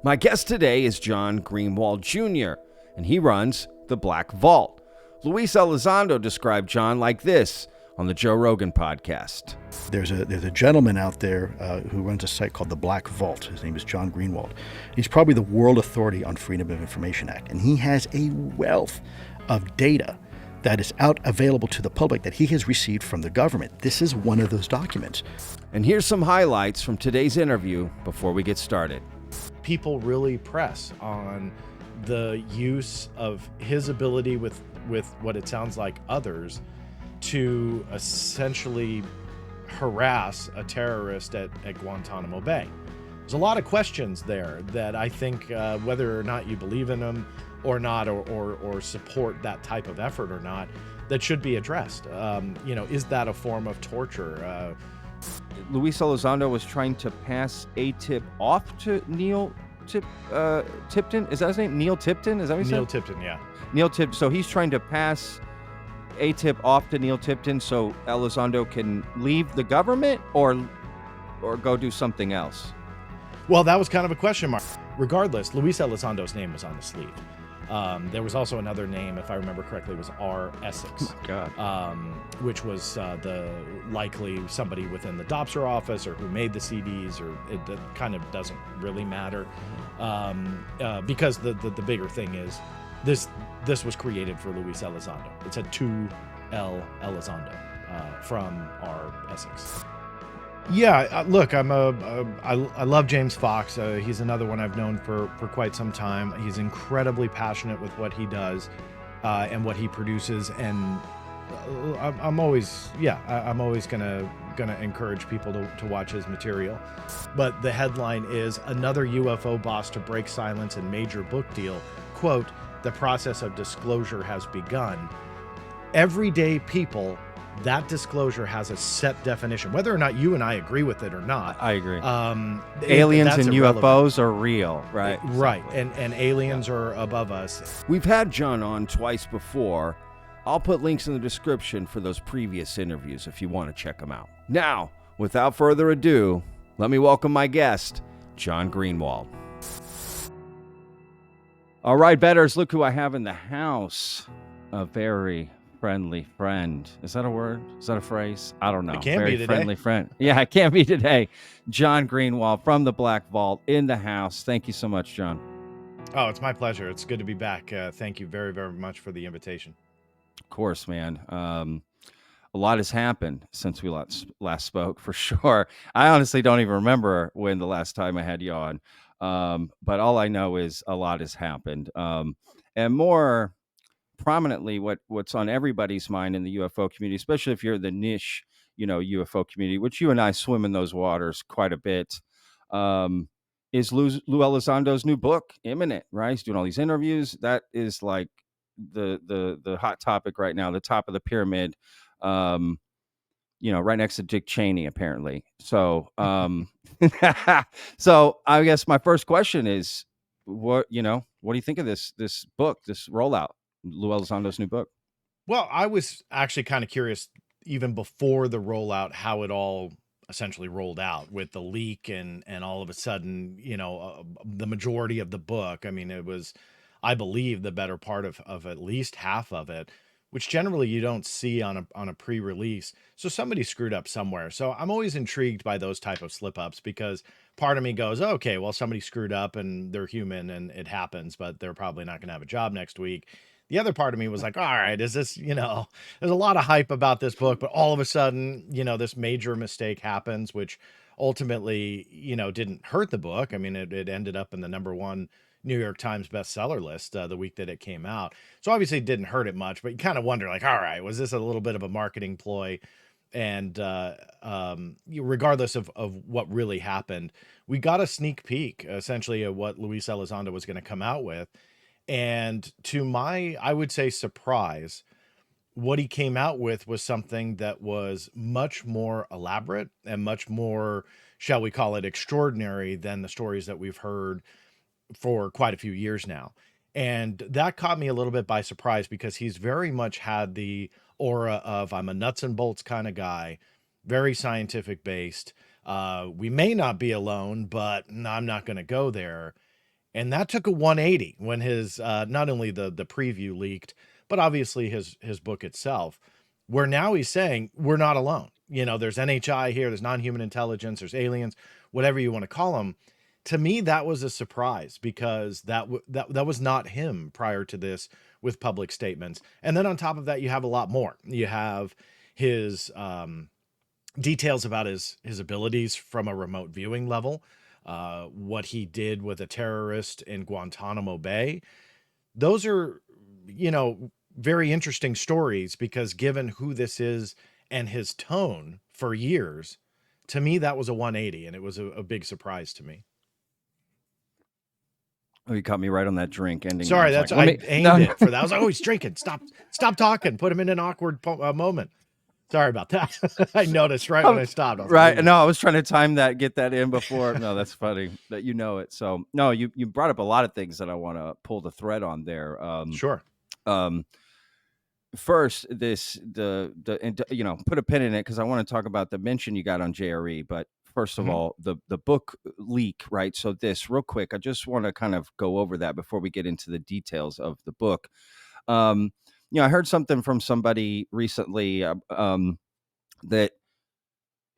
My guest today is John Greenewald Jr., and he runs the Black Vault. Luis Elizondo described John like this on the Joe Rogan podcast. There's a gentleman out there who runs a site called the Black Vault. His name is John Greenewald. He's probably the world authority on Freedom of Information Act, and he has a wealth of data that is out available to the public that he has received from the government. This is one of those documents. And here's some highlights from today's interview before we get started. People really press on the use of his ability with what it sounds like others to essentially harass a terrorist at Guantanamo Bay. There's a lot of questions there that I think whether or not you believe in them or not, or support that type of effort or not, that should be addressed. Is that a form of torture? Luis Elizondo was trying to pass a tip off to Neill Tipton. Is that his name? Neill Tipton? Is that what he said? Neill Tipton, yeah. Neill Tipton. So he's trying to pass a tip off to Neill Tipton so Elizondo can leave the government or go do something else. Well, that was kind of a question mark. Regardless, Luis Elizondo's name was on the sleeve. There was also another name, if I remember correctly, was R. Essex, oh my God. Which was the likely somebody within the Dopser office or who made the CDs, or it kind of doesn't really matter, because the bigger thing is this was created for Luis Elizondo. It's a 2L Elizondo from R. Essex. Yeah, look, I love James Fox. He's another one I've known for quite some time. He's incredibly passionate with what he does and what he produces, and I'm always gonna encourage people to watch his material. But the headline is another UFO boss to break silence in major book deal. Quote, the process of disclosure has begun. Everyday people, that disclosure has a set definition, whether or not you and I agree with it or not. I agree. Aliens and UFOs are real, right? Right, and aliens are above us. We've had John on twice before. I'll put links in the description for those previous interviews if you want to check them out. Now, without further ado, let me welcome my guest, John Greenewald. All right, betters, look who I have in the house. A very friendly friend. Is that a word? Is that a phrase? I don't know. It can very be today. Friendly friend. Yeah, it can be today. John Greenewald from the Black Vault in the house. Thank you so much, John. Oh, it's my pleasure. It's good to be back. Thank you very, very much for the invitation. Of course, man. A lot has happened since we last spoke, for sure. I honestly don't even remember when the last time I had you on. But all I know is a lot has happened. And more prominently, what's on everybody's mind in the UFO community, especially if you're the niche, UFO community, which you and I swim in those waters quite a bit, is Lou Elizondo's new book, Imminent, right? He's doing all these interviews. That is like the hot topic right now, the top of the pyramid, right next to Dick Cheney, apparently. So, so I guess my first question is, what do you think of this book, this rollout? Lou Elizondo's new book? Well, I was actually kind of curious even before the rollout, how it all essentially rolled out with the leak and all of a sudden, the majority of the book. I mean, it was, I believe, the better part of at least half of it, which generally you don't see on a pre-release. So somebody screwed up somewhere. So I'm always intrigued by those type of slip-ups, because part of me goes, okay, well, somebody screwed up and they're human and it happens, but they're probably not going to have a job next week. The other part of me was like, all right, is this, there's a lot of hype about this book, but all of a sudden, this major mistake happens, which ultimately, didn't hurt the book. I mean, it ended up in the #1 New York Times bestseller list the week that it came out. So obviously it didn't hurt it much, but you kind of wonder, like, all right, was this a little bit of a marketing ploy? And regardless of what really happened, we got a sneak peek essentially of what Luis Elizondo was going to come out with. And to my, I would say, surprise, what he came out with was something that was much more elaborate and much more, shall we call it, extraordinary than the stories that we've heard for quite a few years now. And that caught me a little bit by surprise, because he's very much had the aura of, I'm a nuts and bolts kind of guy, very scientific based. We may not be alone, but I'm not going to go there. And that took a 180 when his not only the preview leaked, but obviously his book itself, where now he's saying we're not alone. You know, there's NHI here, there's non-human intelligence, there's aliens, whatever you want to call them. To me, that was a surprise because that was not him prior to this with public statements. And then on top of that, you have a lot more. You have his details about his abilities from a remote viewing level, what he did with a terrorist in Guantanamo Bay. Those are, you know, very interesting stories because given who this is and his tone for years, to me that was a 180, and it was a big surprise to me. Oh, you caught me right on that drink ending. Sorry, there. I was that's like, I aimed it for that. I was like, oh, he's drinking. Stop talking. Put him in an awkward moment. Sorry about that. I noticed right when I stopped. I was right. like, No, I was trying to time that, get that in before. No, that's funny that you know it. So no, you brought up a lot of things that I want to pull the thread on there. sure. First, you know, put a pin in it because I want to talk about the mention you got on JRE. But first of all, the book leak, right? So this real quick, I just want to kind of go over that before we get into the details of the book. You know, I heard something from somebody recently that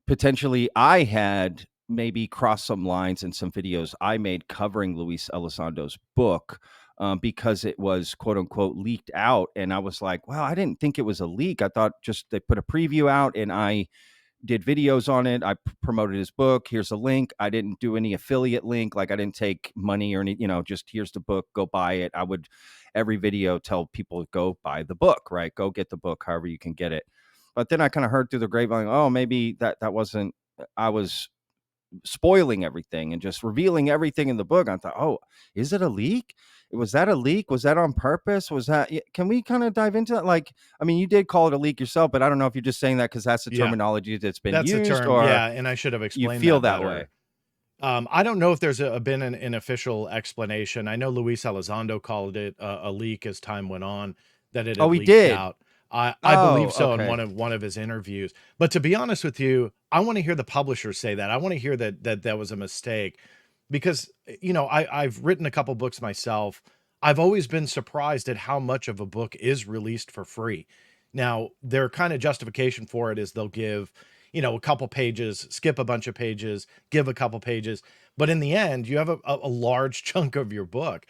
potentially I had maybe crossed some lines in some videos I made covering Luis Elizondo's book because it was quote unquote leaked out. And I was like, wow, I didn't think it was a leak. I thought just they put a preview out and I did videos on it. I promoted his book. Here's a link. I didn't do any affiliate link. Like I didn't take money or any, you know, just here's the book, go buy it. I would every video tell people go buy the book, right? Go get the book, however you can get it. But then I kind of heard through the grapevine, oh, maybe that wasn't, I was spoiling everything and just revealing everything in the book. I thought, oh, is it a leak? Was that a leak? Was that on purpose? Was that, can we kind of dive into that? Like, I mean, you did call it a leak yourself, but I don't know if you're just saying that because that's the terminology that's been That's used, the term. or Yeah. And I should have explained you feel that better. way. I don't know if there's been an official explanation. I know Luis Elizondo called it a leak as time went on, that it had He leaked did. out. I believe so okay. in one of his interviews. But to be honest with you, I want to hear the publisher say that. I want to hear that was a mistake because, you know, I've written a couple books myself. I've always been surprised at how much of a book is released for free. Now, their kind of justification for it is they'll give, you know, a couple pages, skip a bunch of pages, give a couple pages. But in the end, you have a large chunk of your book.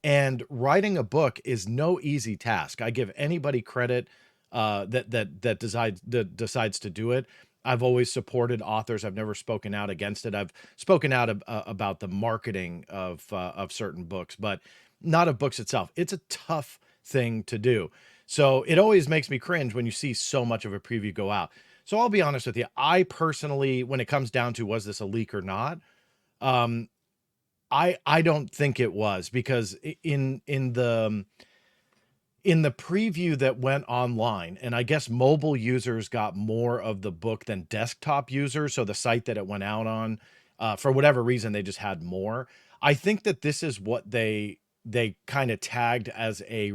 And writing a book is no easy task. I give anybody credit that decides to do it. I've always supported authors. I've never spoken out against it. I've spoken out about the marketing of certain books, but not of books itself. It's a tough thing to do. So it always makes me cringe when you see so much of a preview go out. So I'll be honest with you. I personally, when it comes down to was this a leak or not, I don't think it was, because in the preview that went online, and I guess mobile users got more of the book than desktop users. So the site that it went out on, for whatever reason, they just had more. I think that this is what they kind of tagged as a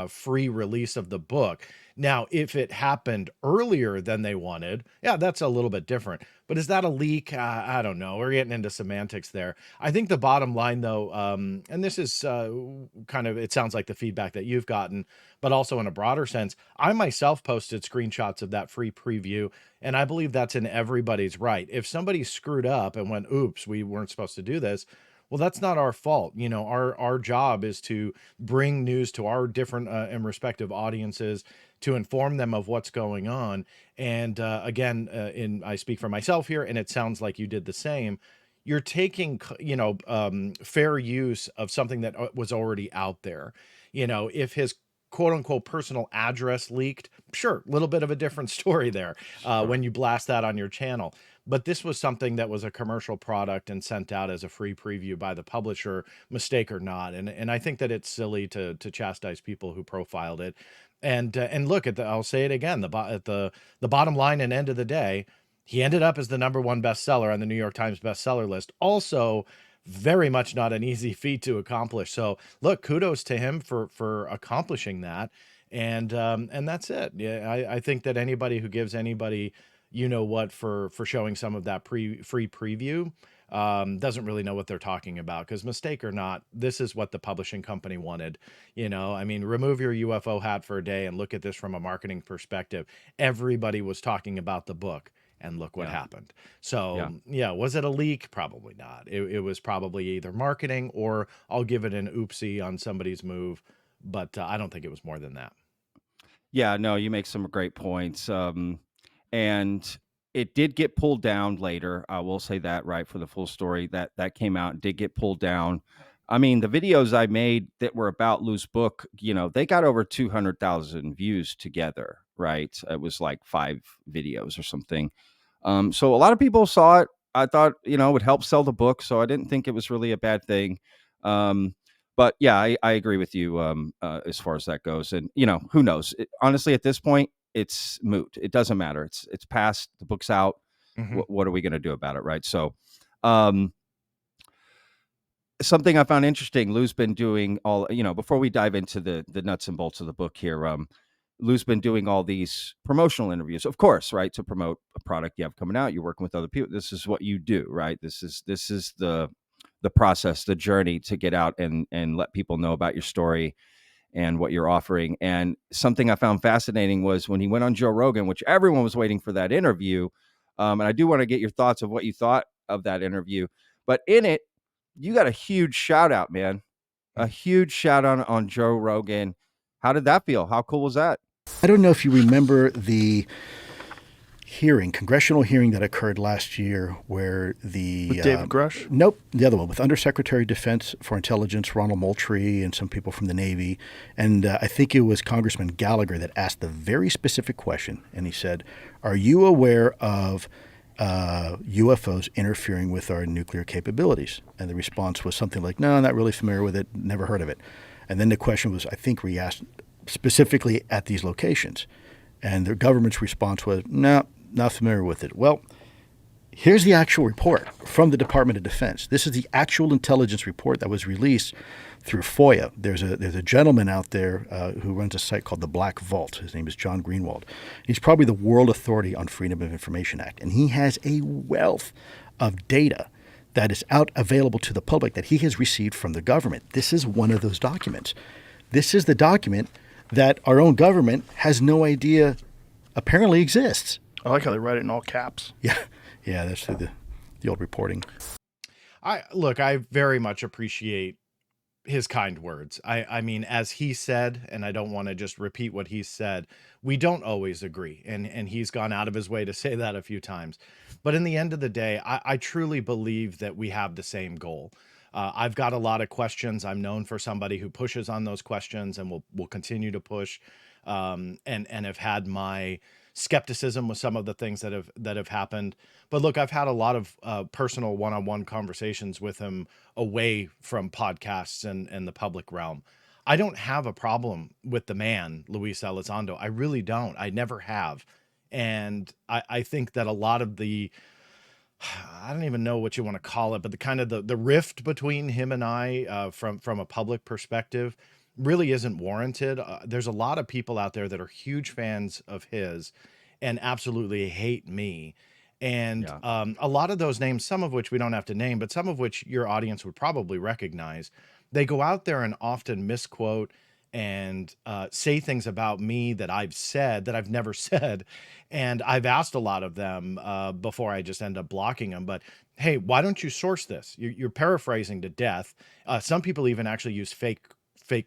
free release of the book. Now, if it happened earlier than they wanted, yeah, that's a little bit different. But is that a leak? I don't know. We're getting into semantics there. I think the bottom line, though, and this is kind of, it sounds like the feedback that you've gotten, but also in a broader sense, I myself posted screenshots of that free preview, and I believe that's in everybody's right. If somebody screwed up and went, oops, we weren't supposed to do this, well, that's not our fault. You know, our job is to bring news to our different and respective audiences, to inform them of what's going on. And again, I speak for myself here, and it sounds like you did the same. You're taking, you know, fair use of something that was already out there. You know, if his quote unquote personal address leaked, sure, a little bit of a different story there when you blast that on your channel. But this was something that was a commercial product and sent out as a free preview by the publisher, mistake or not. And I think that it's silly to chastise people who profiled it. And look at I'll say it again, the bottom line and end of the day, he ended up as the #1 bestseller on the New York Times bestseller list. Also, very much not an easy feat to accomplish. So look, kudos to him for accomplishing that. And that's it. Yeah, I think that anybody who gives anybody, you know what, for showing some of that free preview, doesn't really know what they're talking about, because mistake or not, this is what the publishing company wanted. I mean, remove your UFO hat for a day and look at this from a marketing perspective. Everybody was talking about the book, and look what Yeah. happened. So, Yeah. yeah, was it a leak? Probably not. It was probably either marketing, or I'll give it an oopsie on somebody's move, but I don't think it was more than that. Yeah, no, you make some great points. And it did get pulled down later. I will say that, right, for the full story that came out and did get pulled down. I mean, the videos I made that were about Lou's book, they got over 200,000 views together, right? It was like 5 videos or something. So a lot of people saw it. I thought, it would help sell the book. So I didn't think it was really a bad thing. Um, but yeah, I agree with you as far as that goes. And, who knows? Honestly, at this point, it's moot. It doesn't matter. It's past. The book's out. Mhm. What are we going to do about it? Right. So, um, something I found interesting, Lou's been doing all, before we dive into the nuts and bolts of the book here, Lou's been doing all these promotional interviews, of course, right, to promote a product you have coming out. You're working with other people. This is what you do, right? This is the process, the journey to get out and let people know about your story and what you're offering. And something I found fascinating was when he went on Joe Rogan, which everyone was waiting for that interview. And I do want to get your thoughts of what you thought of that interview. But in it, you got a huge shout out, man. A huge shout out on Joe Rogan. How did that feel? How cool was that? I don't know if you remember the congressional hearing that occurred last year where With David Grush? Nope, the other one, with Undersecretary of Defense for Intelligence, Ronald Moultrie, and some people from the Navy. And I think it was Congressman Gallagher that asked the very specific question. And he said, are you aware of UFOs interfering with our nuclear capabilities? And the response was something like, no, I'm not really familiar with it, never heard of it. And then the question was, I think, re-asked specifically at these locations. And the government's response was, no, not familiar with it. Well, here's the actual report from the Department of Defense. This is the actual intelligence report that was released through FOIA. There's a gentleman out there who runs a site called the Black Vault. His name is John Greenewald. He's probably the world authority on Freedom of Information Act. And he has a wealth of data that is out available to the public that he has received from the government. This is one of those documents. This is the document that our own government has no idea apparently exists. I like how they write it in all caps. Yeah, that's the old reporting. I very much appreciate his kind words. I mean, as he said, and I don't want to just repeat what he said, we don't always agree. And he's gone out of his way to say that a few times. But in the end of the day, I truly believe that we have the same goal. I've got a lot of questions. I'm known for somebody who pushes on those questions and will continue to push, and have had my skepticism with some of the things that have happened. But look, I've had a lot of personal one-on-one conversations with him away from podcasts and the public realm. I don't have a problem with the man, Luis Elizondo. I really don't. I never have. And I think that a lot of I don't even know what you want to call it, but the kind of the rift between him and I, from a public perspective, really isn't warranted. There's a lot of people out there that are huge fans of his and absolutely hate me. And Yeah. a lot of those names, some of which we don't have to name, but some of which your audience would probably recognize, they go out there and often misquote and say things about me that I've said that I've never said. And I've asked a lot of them before I just end up blocking them. But hey, why don't you source this? You're paraphrasing to death. Some people even actually use fake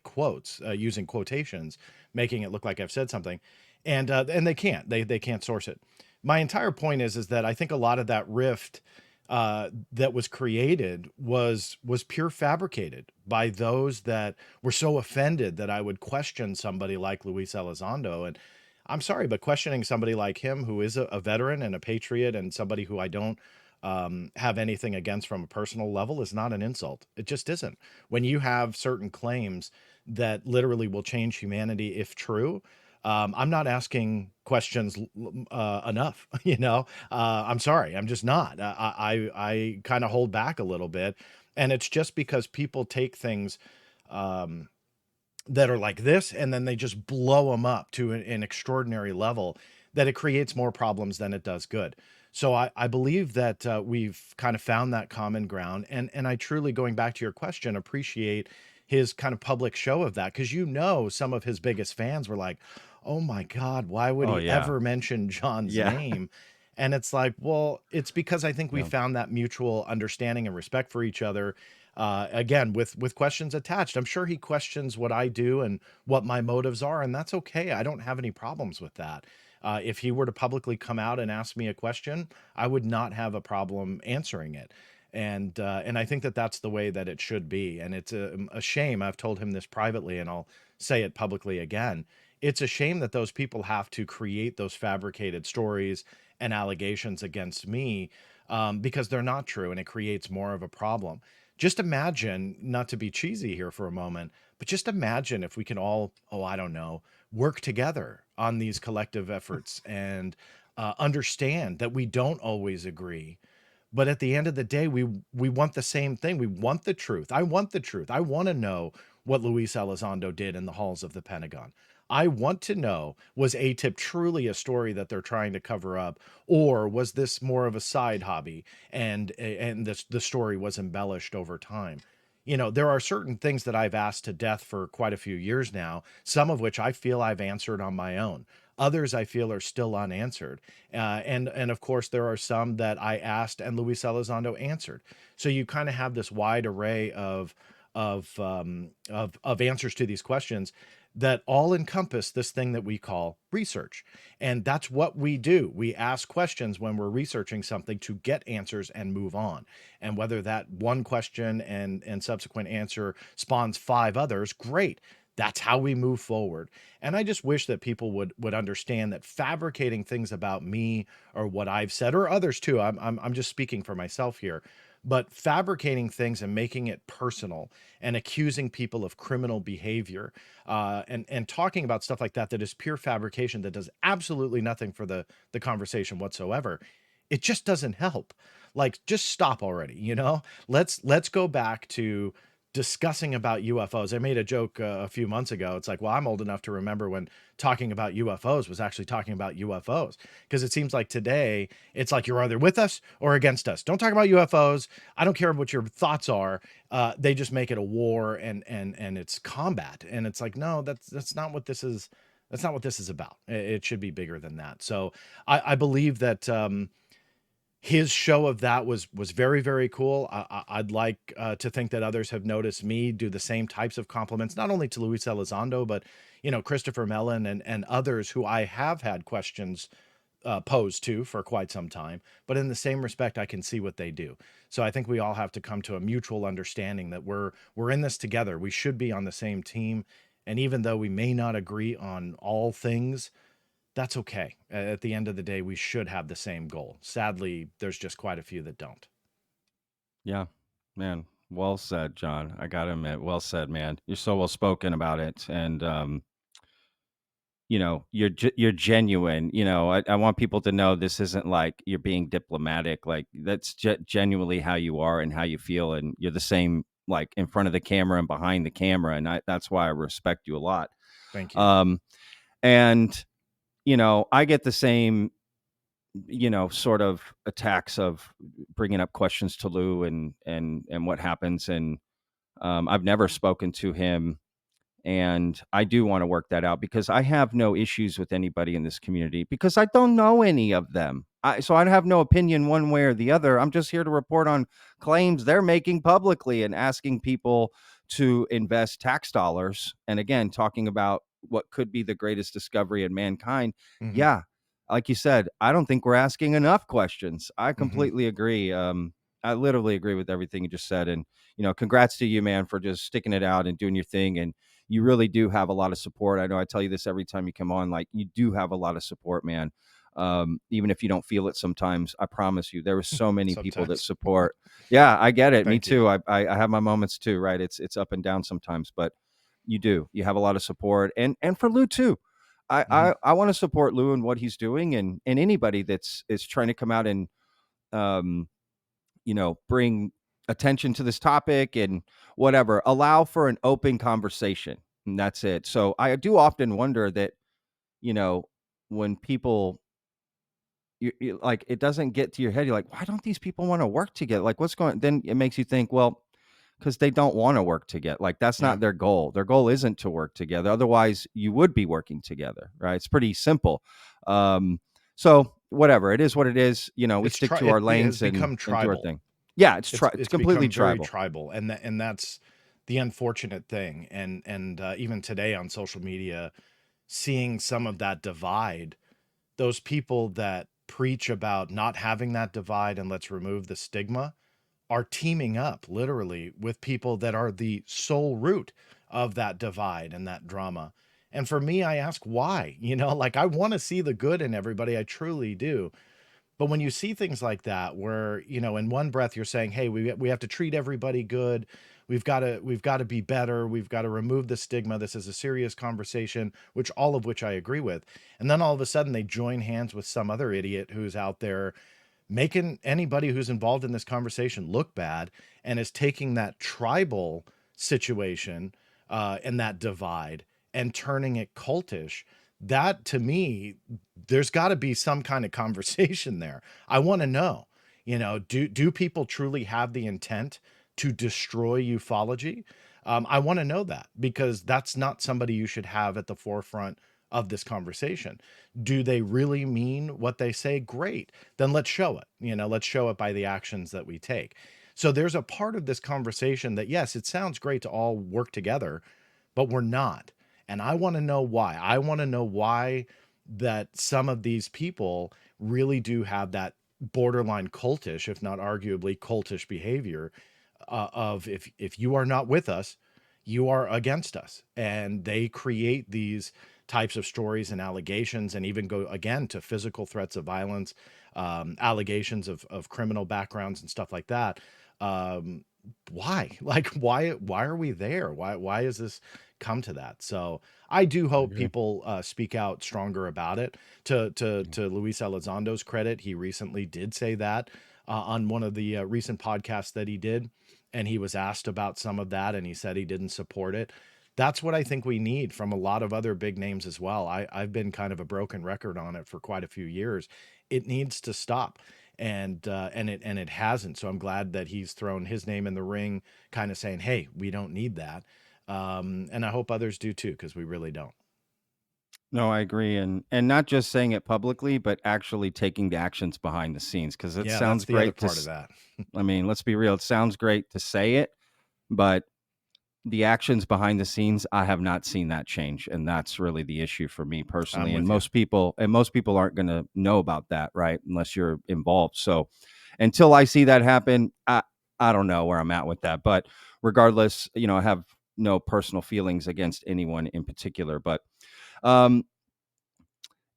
quotes, using quotations, making it look like I've said something, and they can't. They can't source it. My entire point is that I think a lot of that rift that was created was pure fabricated by those that were so offended that I would question somebody like Luis Elizondo. And I'm sorry, but questioning somebody like him, who is a veteran and a patriot and somebody who I don't have anything against from a personal level, is not an insult. It just isn't. When you have certain claims that literally will change humanity if true, I'm not asking questions enough. I'm sorry, I'm just not. I kind of hold back a little bit, and it's just because people take things that are like this, and then they just blow them up to an extraordinary level, that it creates more problems than it does good. So I believe that we've kind of found that common ground. And I truly, going back to your question, appreciate his kind of public show of that, because some of his biggest fans were like, oh my God, why would Oh he yeah. ever mention John's Yeah. name? And it's like, well, it's because I think we Yeah. found that mutual understanding and respect for each other. Again, with questions attached. I'm sure he questions what I do and what my motives are, and that's okay. I don't have any problems with that. If he were to publicly come out and ask me a question, I would not have a problem answering it. And I think that that's the way that it should be. And it's a shame. I've told him this privately, and I'll say it publicly again. It's a shame that those people have to create those fabricated stories and allegations against me, because they're not true, and it creates more of a problem. Just imagine, not to be cheesy here for a moment, but just imagine if we can all, oh, I don't know, work together on these collective efforts and understand that we don't always agree. But at the end of the day, we want the same thing. We want the truth. I want the truth. I want to know what Luis Elizondo did in the halls of the Pentagon. I want to know, was ATIP truly a story that they're trying to cover up, or was this more of a side hobby, and the story was embellished over time? There are certain things that I've asked to death for quite a few years now, some of which I feel I've answered on my own. Others I feel are still unanswered. And of course, there are some that I asked and Luis Elizondo answered. So you kind of have this wide array of answers to these questions that all encompass this thing that we call research. And that's what we do. We ask questions when we're researching something to get answers and move on. And whether that one question and subsequent answer spawns 5 others, great. That's how we move forward. And I just wish that people would understand that fabricating things about me or what I've said, or others too. I'm just speaking for myself here. But fabricating things and making it personal and accusing people of criminal behavior, and talking about stuff like that is pure fabrication, that does absolutely nothing for the conversation whatsoever. It just doesn't help. Like, just stop already. Let's go back to discussing about UFOs. I made a joke a few months ago. It's like, well, I'm old enough to remember when talking about UFOs was actually talking about UFOs, because it seems like today it's like you're either with us or against us. Don't talk about UFOs. I don't care what your thoughts are. They just make it a war, and it's combat. And it's like, no, that's not what this is. That's not what this is about. It should be bigger than that. So I believe that his show of that was very, very cool. I'd like to think that others have noticed me do the same types of compliments, not only to Luis Elizondo, but Christopher Mellon and others who I have had questions posed to for quite some time. But in the same respect, I can see what they do. So I think we all have to come to a mutual understanding that we're in this together. We should be on the same team. And even though we may not agree on all things, that's okay. At the end of the day, we should have the same goal. Sadly, there's just quite a few that don't. Yeah, man. Well said, John. I gotta admit, well said, man. You're so well spoken about it, and you're genuine. I want people to know this isn't like you're being diplomatic. Like, that's genuinely how you are and how you feel, and you're the same, like, in front of the camera and behind the camera, and that's why I respect you a lot. Thank you. And I get the same, sort of attacks of bringing up questions to Lou and what happens. And I've never spoken to him, and I do want to work that out, because I have no issues with anybody in this community, because I don't know any of them. So I have no opinion one way or the other. I'm just here to report on claims they're making publicly and asking people to invest tax dollars. And again, talking about what could be the greatest discovery in mankind. Mhm. Yeah. Like you said, I don't think we're asking enough questions. I completely agree. I literally agree with everything you just said. And, congrats to you, man, for just sticking it out and doing your thing. And you really do have a lot of support. I know I tell you this every time you come on, like, you do have a lot of support, man. Even if you don't feel it sometimes, I promise you, there are so many people that Sometimes. support. Yeah, I get it. Me Thank you. too. I have my moments too, right? It's up and down sometimes, but you have a lot of support. And for Lou too. I want to support Lou and what he's doing, and anybody is trying to come out and um bring attention to this topic and whatever, allow for an open conversation. And that's it. So I do often wonder that, when people, like, it doesn't get to your head. You're like, why don't these people want to work together? Like, what's going? Then it makes you think, well, because they don't want to work together. Like, that's Yeah. not their goal. Their goal isn't to work together. Otherwise, you would be working together, right? It's pretty simple. So whatever, it is what it is. You know, we It's stick tri- to our it has lanes become and do our tribal. thing. Yeah, it's It's completely become very tribal. tribal, and that's the unfortunate thing. And even today on social media, seeing some of that divide, those people that preach about not having that divide and let's remove the stigma are teaming up literally with people that are the sole root of that divide and that drama. And for me, I ask why. Like, I want to see the good in everybody. I truly do. But when you see things like that, where, in one breath you're saying, hey, we have to treat everybody good. We've got to be better. We've got to remove the stigma. This is a serious conversation, all of which I agree with. And then all of a sudden they join hands with some other idiot who's out there making anybody who's involved in this conversation look bad, and is taking that tribal situation and that divide and turning it cultish. That, to me, there's got to be some kind of conversation there. I want to know, do people truly have the intent to destroy ufology? I want to know that, because that's not somebody you should have at the forefront of this conversation. Do they really mean what they say? Great. Then let's show it. Let's show it by the actions that we take. So there's a part of this conversation that, yes, it sounds great to all work together, but we're not. And I want to know why. I want to know why that some of these people really do have that borderline cultish, if not arguably cultish behavior, of if you are not with us, you are against us. And they create these types of stories and allegations, and even go again to physical threats of violence, allegations of criminal backgrounds and stuff like that. Why? Like, why are we there? Why has this come to that? So I do hope agree. people speak out stronger about it. To Luis Elizondo's credit, he recently did say that on one of the recent podcasts that he did, and he was asked about some of that, and he said he didn't support it. That's what I think we need from a lot of other big names as well. I've been kind of a broken record on it for quite a few years. It needs to stop, and it hasn't. So I'm glad that he's thrown his name in the ring, kind of saying, "Hey, we don't need that," and I hope others do too, because we really don't. No, I agree, and not just saying it publicly, but actually taking the actions behind the scenes, because it Yeah, that's sounds the other great to. part of that. I mean, let's be real. It sounds great to say it, but the actions behind the scenes, I have not seen that change, and that's really the issue for me I'm personally. with you. Most people aren't going to know about that, right? Unless you're involved. So, until I see that happen, I don't know where I'm at with that. But regardless, I have no personal feelings against anyone in particular. But um,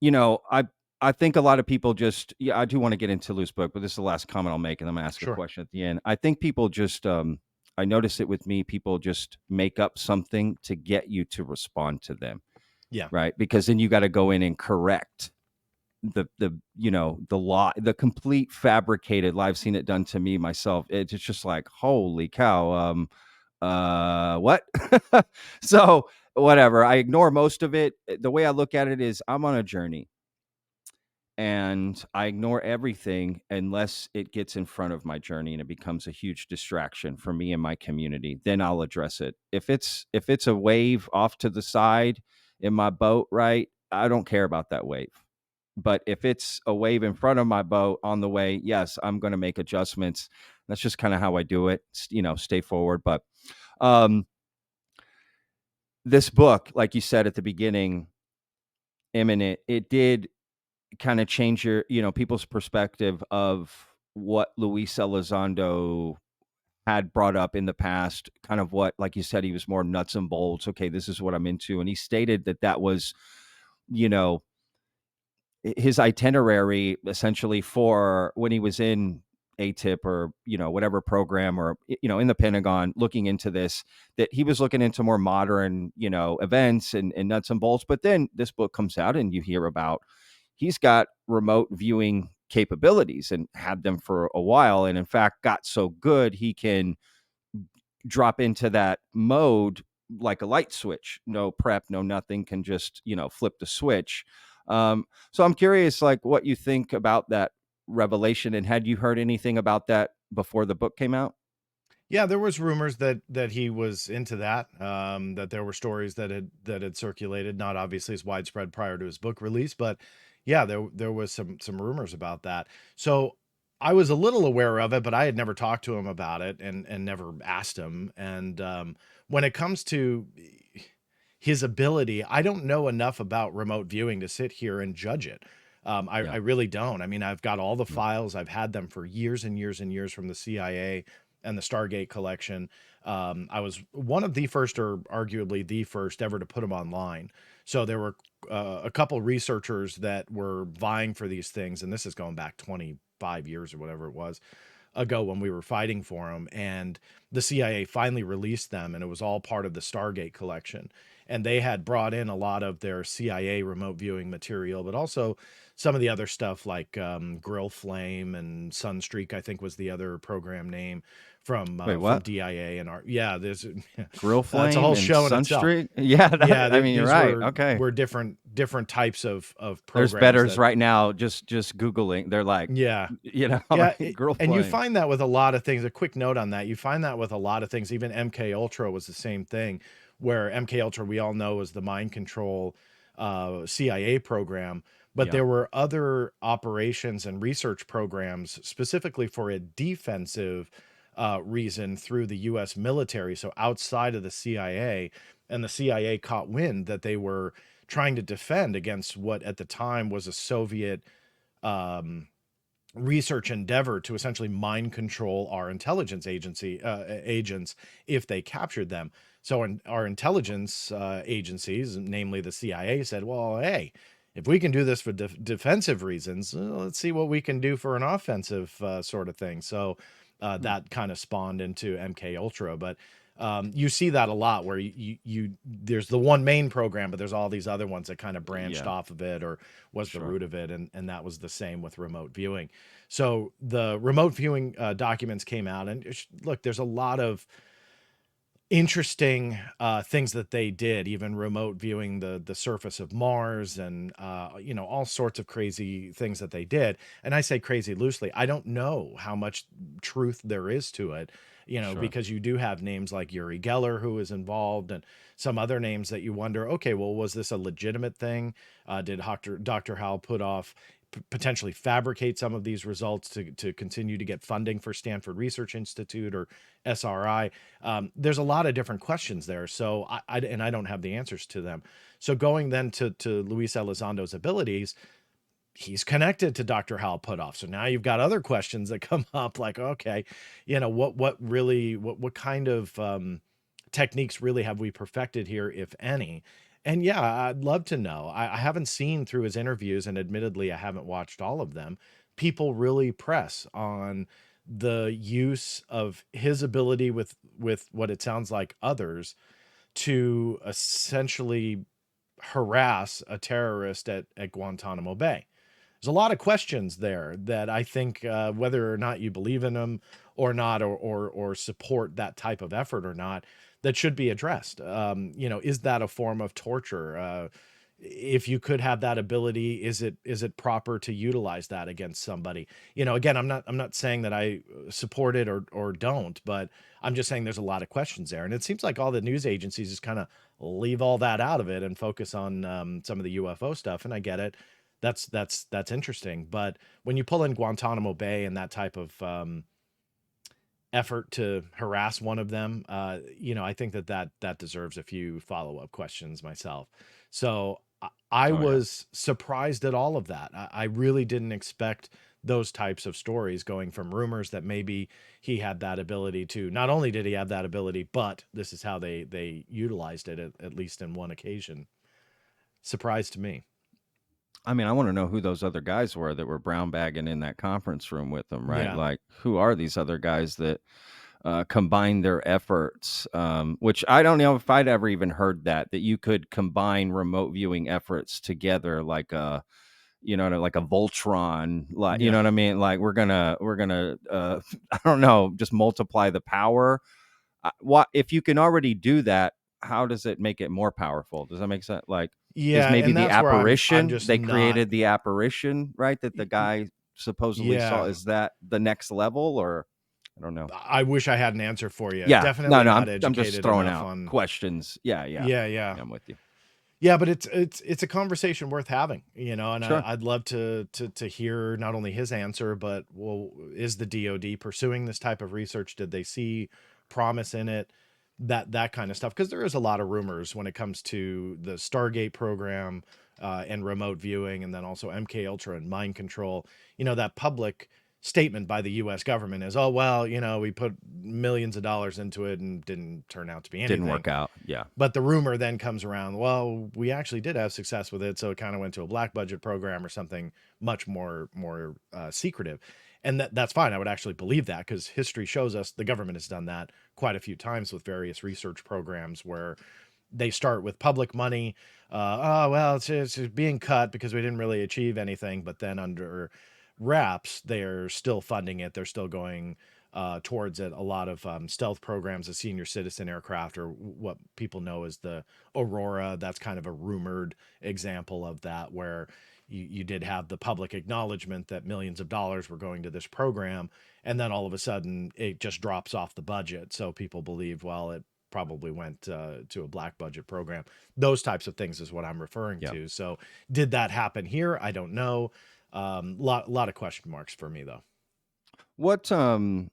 you know, I I think a lot of people just, yeah, I do want to get into Lou's book, but this is the last comment I'll make, and I'm gonna ask a Sure. question at the end. I think people just I notice it with me, people just make up something to get you to respond to them, Yeah. right? Because then you got to go in and correct the law, the complete fabricated lie. I've seen it done to me myself. It's just like, holy cow. What? So whatever. I ignore most of it. The way I look at it is I'm on a journey, and I ignore everything unless it gets in front of my journey and it becomes a huge distraction for me and my community. Then I'll address it. If it's a wave off to the side in my boat, right? I don't care about that wave. But if it's a wave in front of my boat on the way, yes, I'm going to make adjustments. That's just kind of how I do it. Stay forward. But um, this book, like you said at the beginning, Imminent, it did kind of change people's perspective of what Luis Elizondo had brought up in the past, kind of what, like you said, he was more nuts and bolts. Okay, this is what I'm into. And he stated that was, you know, his itinerary essentially for when he was in ATIP or, whatever program, or, in the Pentagon looking into this, that he was looking into more modern, events and nuts and bolts. But then this book comes out and you hear about he's got remote viewing capabilities and had them for a while. And in fact, got so good, he can drop into that mode like a light switch, no prep, no nothing, can just, flip the switch. So I'm curious, like, what you think about that revelation, and had you heard anything about that before the book came out? Yeah, there was rumors that he was into that. That there were stories that had circulated, not obviously as widespread prior to his book release, but yeah, there was some rumors about that. So I was a little aware of it, but I had never talked to him about it and never asked him. And when it comes to his ability, I don't know enough about remote viewing to sit here and judge it. I Yeah. really don't. I mean, I've got all the Yeah. files. I've had them for years and years and years from the CIA and the Stargate collection. I was one of the first, or arguably the first, ever to put them online. So there were a couple researchers that were vying for these things, and this is going back 25 years or whatever it was ago when we were fighting for them. And the CIA finally released them, and it was all part of the Stargate collection. And they had brought in a lot of their CIA remote viewing material, but also some of the other stuff like Grill Flame and Sunstreak, I think was the other program name Wait, from what? DIA and our yeah. There's Grill it's a Flame whole and show in itself. Sunstreak? Yeah, Yeah, I mean, you're these right. Okay. were different types of There's programs betters that right now just Googling. They're like, yeah. like, Yeah, Grill and you Flame. find that with a lot of things. A quick note on that: you find that with a lot of things. Even MK Ultra was the same thing, where MK Ultra we all know is the mind control CIA program, but Yeah. there were other operations and research programs specifically for a defensive reason through the U.S. military, so outside of the CIA, and the CIA caught wind that they were trying to defend against what at the time was a Soviet. Um, Research endeavor to essentially mind control our intelligence agency agents if they captured them. So our intelligence agencies, namely the CIA, said, "Well, hey, if we can do this for defensive reasons, let's see what we can do for an offensive sort of thing." So Hmm. that kind of spawned into MK Ultra, but. You see that a lot where there's the one main program, but there's all these other ones that kind of branched Yeah, off of it or was the sure. root of it, and that was the same with remote viewing. So the remote viewing documents came out, and look, there's a lot of interesting things that they did, even remote viewing the surface of Mars, and all sorts of crazy things that they did. And I say crazy loosely. I don't know how much truth there is to it, Sure. because you do have names like Uri Geller who is involved, and some other names that you wonder, okay, well, was this a legitimate thing? Did Dr. Howell put off potentially fabricate some of these results to continue to get funding for Stanford Research Institute or SRI? There's a lot of different questions there. So I don't have the answers to them. So going then to Luis Elizondo's abilities, he's connected to Dr. Hal Puthoff. So now you've got other questions that come up like, okay, what kind of techniques really have we perfected here, if any? And yeah, I'd love to know. I haven't seen through his interviews, and admittedly, I haven't watched all of them. People really press on the use of his ability with what it sounds like others to essentially harass a terrorist at Guantanamo Bay. There's a lot of questions there that I think whether or not you believe in them or not, or support that type of effort or not, that should be addressed. Is that a form of torture? If you could have that ability, is it proper to utilize that against somebody? Again, I'm not saying that I support it or don't, but I'm just saying there's a lot of questions there, and it seems like all the news agencies just kind of leave all that out of it and focus on some of the UFO stuff. And I get it. That's interesting. But when you pull in Guantanamo Bay and that type of effort to harass one of them, I think that deserves a few follow-up questions myself. So I Oh yeah. was surprised at all of that. I really didn't expect those types of stories, going from rumors that maybe he had that ability to, not only did he have that ability, but this is how they utilized it at least in one occasion. Surprise to me. I mean, I want to know who those other guys were that were brown bagging in that conference room with them, right? Yeah. Like, who are these other guys that combine their efforts? Which I don't know if I'd ever even heard that you could combine remote viewing efforts together, like like a Voltron, like, you Yeah. know what I mean? Like, we're gonna, I don't know, just multiply the power. What if you can already do that? How does it make it more powerful? Does that make sense? Like, Yeah, maybe and the that's where I'm apparition. just They not. created the apparition, right? That the guy supposedly saw. Yeah, Is that the next level, or I don't know? I wish I had an answer for you. Yeah, no, Definitely no. not I'm just educated throwing enough out on. questions. Yeah, yeah, Yeah, yeah. yeah. I'm with you. Yeah, but it's a conversation worth having, and Sure. I'd love to hear not only his answer, but well, is the DoD pursuing this type of research? Did they see promise in it? That kind of stuff, because there is a lot of rumors when it comes to the Stargate program and remote viewing, and then also MK Ultra and mind control. That public statement by the U.S. government is, oh well, we put millions of dollars into it and didn't turn out to be Didn't anything. work out. Yeah. But the rumor then comes around, well, we actually did have success with it, so it kind of went to a black budget program or something much more secretive. And that's fine. I would actually believe that, because history shows us the government has done that quite a few times with various research programs where they start with public money. Oh, well, it's being cut because we didn't really achieve anything. But then under wraps, they're still funding it. They're still going towards it. A lot of stealth programs, a senior citizen aircraft, or what people know as the Aurora. That's kind of a rumored example of that, where you did have the public acknowledgement that millions of dollars were going to this program, and then all of a sudden it just drops off the budget. So people believe, well, it probably went to a black budget program. Those types of things is what I'm referring Yeah. to. So did that happen here? I don't know. Lot of question marks for me, though. What No,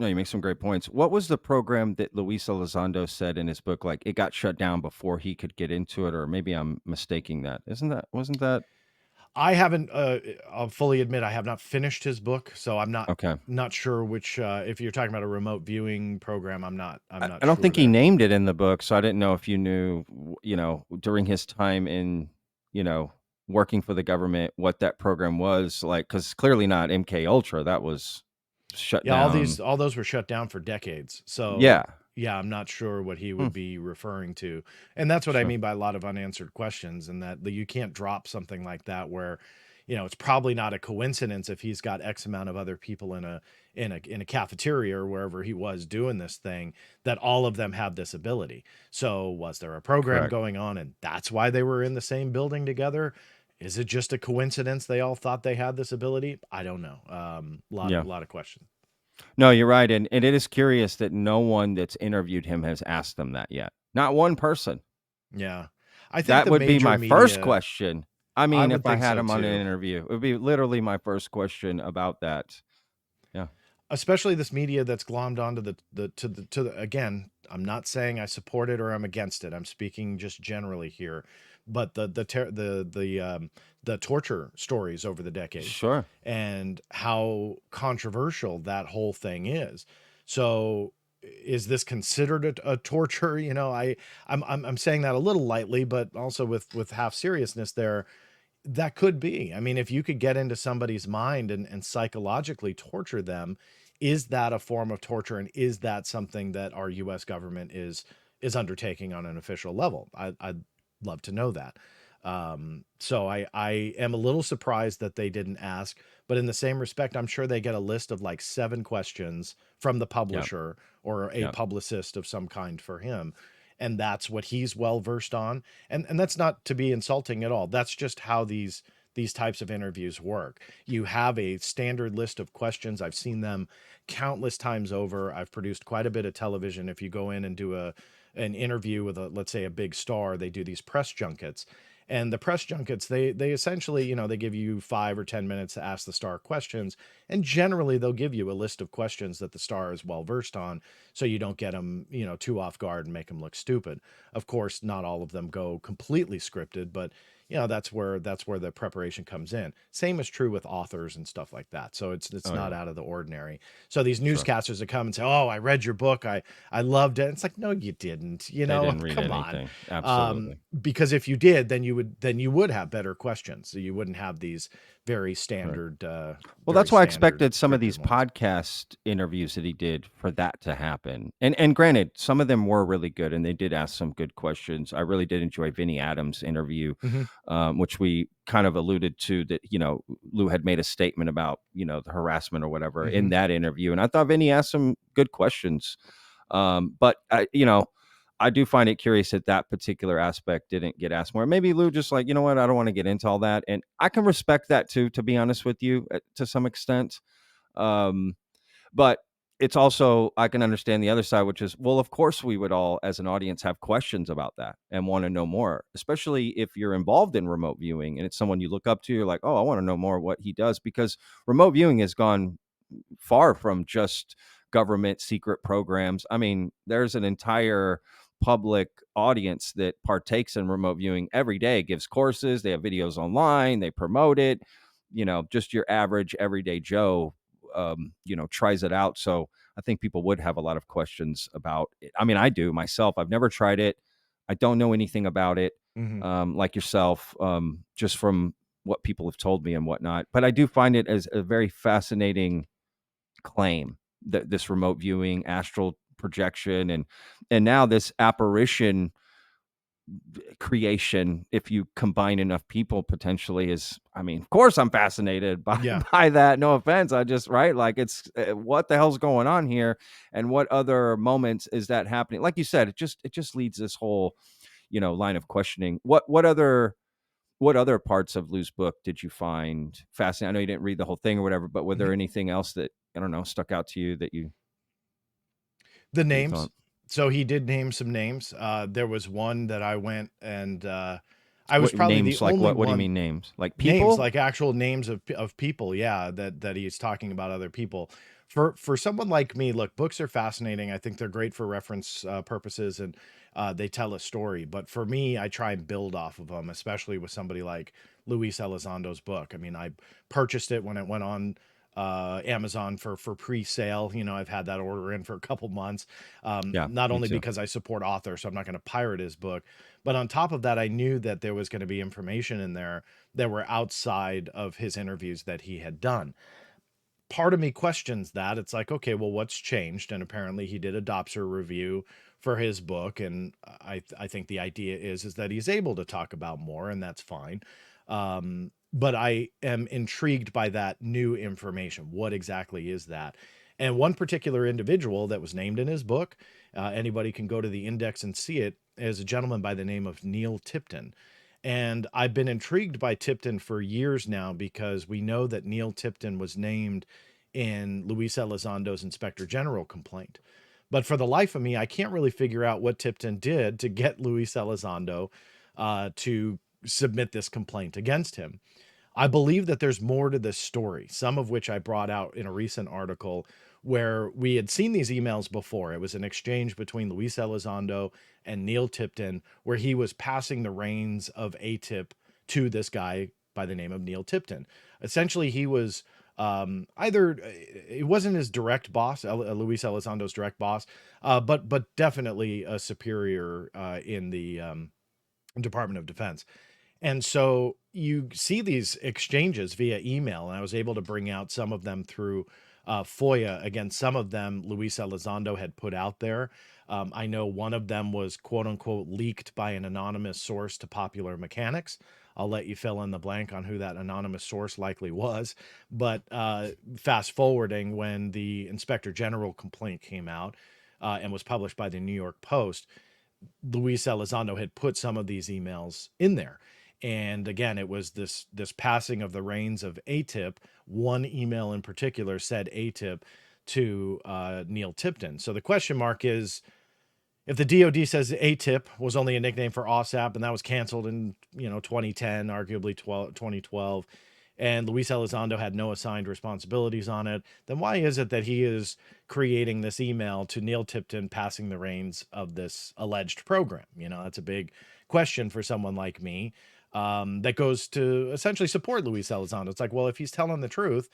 you make some great points. What was the program that Luis Elizondo said in his book? Like, it got shut down before he could get into it, or maybe I'm mistaking that. Wasn't that I haven't. I'll fully admit I have not finished his book, so I'm okay? not sure which. If you're talking about a remote viewing program, I'm not I don't sure think he there. named it in the book, so I didn't know if you knew, during his time in, working for the government, what that program was like. Because clearly not MK Ultra. That was shut Yeah, down. all those were shut down for decades. Yeah. So yeah, I'm not sure what he Hmm, would be referring to, and that's what I sure. mean by a lot of unanswered questions, and that you can't drop something like that where, it's probably not a coincidence if he's got X amount of other people in a cafeteria or wherever he was doing this thing, that all of them have this ability. So was there a program Correct. going on, and that's why they were in the same building together? Is it just a coincidence they all thought they had this ability? I don't know. Yeah. Lot of questions. No, you're right, and it is curious that no one that's interviewed him has asked him that yet. Not one person. Yeah. I think That the would be major my first media, question. I I mean, would if I think had so him on an too. interview, it would be literally my first question about that. Yeah. Especially this media that's glommed onto again, I'm not saying I support it or I'm against it. I'm speaking just generally here. But the torture stories over the decades Sure. and how controversial that whole thing is. So is this considered a torture? I'm saying that a little lightly, but also with half seriousness there. That could be. I mean, if you could get into somebody's mind and psychologically torture them, is that a form of torture? And is that something that our US government is undertaking on an official level? I'd love to know that. So I am a little surprised that they didn't ask, but in the same respect, I'm sure they get a list of like 7 questions from the Yeah. publisher or a Yeah. publicist of some kind for him. And that's what he's well versed on. And that's not to be insulting at all. That's just how these types of interviews work. You have a standard list of questions. I've seen them countless times over. I've produced quite a bit of television. If you go in and do an interview with let's say a big star, they do these press junkets. And the press junkets, they essentially, they give you 5 or 10 minutes to ask the star questions. And generally they'll give you a list of questions that the star is well versed on, so you don't get them, too off guard and make them look stupid. Of course, not all of them go completely scripted, but that's where the preparation comes in. Same is true with authors and stuff like that. So it's Oh, not yeah. out of the ordinary. So these Sure. newscasters that come and say, "Oh, I read your book. I loved it." It's like, no, you didn't. They didn't read Come on. anything. Absolutely. Because if you did, then you would have better questions. So you wouldn't have these very Right. standard, Well, very that's why I standard expected some of these scripted ones. podcast interviews that he did for that to happen. And granted, some of them were really good, and they did ask some good questions. I really did enjoy Vinny Adams' interview, hmm which we kind of alluded to, that Lou had made a statement about the harassment or whatever in hmm that interview, and I thought Vinny asked some good questions. But I do find it curious that that particular aspect didn't get asked more. Maybe Lou just like, you know what, I don't want to get into all that. And I can respect that too, to be honest with you, to some extent. Um, but it's also, I can understand the other side, which is, well, of course we would all as an audience have questions about that and want to know more, especially if you're involved in remote viewing and it's someone you look up to. You're like, oh, I want to know more what he does, because remote viewing has gone far from just government secret programs. I mean, there's an entire public audience that partakes in remote viewing every day, gives courses, they have videos online, they promote it. Just your average everyday Joe, tries it out. So I think people would have a lot of questions about it. I mean, I do myself. I've never tried it. I don't know anything about it, like yourself, just from what people have told me and whatnot. But I do find it as a very fascinating claim, that this remote viewing, astral projection, and now this apparition creation, if you combine enough people, potentially is, I mean, of course I'm fascinated by Yeah. by that. No offense. I just, right, like, it's what the hell's going on here, and what other moments is that happening? Like you said, it just leads this whole line of questioning. What other parts of Lou's book did you find fascinating? I know you didn't read the whole thing or whatever, but were there anything else that, I don't know, stuck out to you that you The you names. thought? So he did name some names. There was one that I went and I was What probably the names? Like only what? What do you one. mean names? Like Names, people? like actual names of people, yeah, that he's talking about other people. For someone like me, look, books are fascinating. I think they're great for reference purposes, and they tell a story. But for me, I try and build off of them, especially with somebody like Luis Elizondo's book. I mean, I purchased it when it went on Amazon for pre-sale. I've had that order in for a couple months. Yeah, Not me only too. because I support authors, so I'm not going to pirate his book, but on top of that, I knew that there was going to be information in there that were outside of his interviews that he had done. Part of me questions that. It's like, okay, well, what's changed? And apparently he did a Dobser review for his book, and I think the idea is that he's able to talk about more, and that's fine. But I am intrigued by that new information. What exactly is that? And one particular individual that was named in his book, anybody can go to the index and see it, is a gentleman by the name of Neill Tipton. And I've been intrigued by Tipton for years now, because we know that Neill Tipton was named in Luis Elizondo's Inspector General complaint. But for the life of me, I can't really figure out what Tipton did to get Luis Elizondo to submit this complaint against him. I believe that there's more to this story, some of which I brought out in a recent article where we had seen these emails before. It was an exchange between Luis Elizondo and Neill Tipton, where he was passing the reins of ATIP to this guy by the name of Neill Tipton. Essentially, he was either it wasn't his direct boss, Luis Elizondo's direct boss, but definitely a superior in the Department of Defense. And so you see these exchanges via email, and I was able to bring out some of them through FOIA. Again, some of them Luis Elizondo had put out there. I know one of them was quote unquote leaked by an anonymous source to Popular Mechanics. I'll let you fill in the blank on who that anonymous source likely was. But fast forwarding, when the Inspector General complaint came out and was published by the New York Post, Luis Elizondo had put some of these emails in there. And again, it was this passing of the reins of ATIP. One email in particular said ATIP to Neill Tipton. So the question mark is, if the DoD says ATIP was only a nickname for OSAP, and that was canceled in 2010, arguably 2012, and Luis Elizondo had no assigned responsibilities on it, then why is it that he is creating this email to Neill Tipton passing the reins of this alleged program? That's a big question for someone like me, that goes to essentially support Luis Elizondo. It's like, well, if he's telling the truth,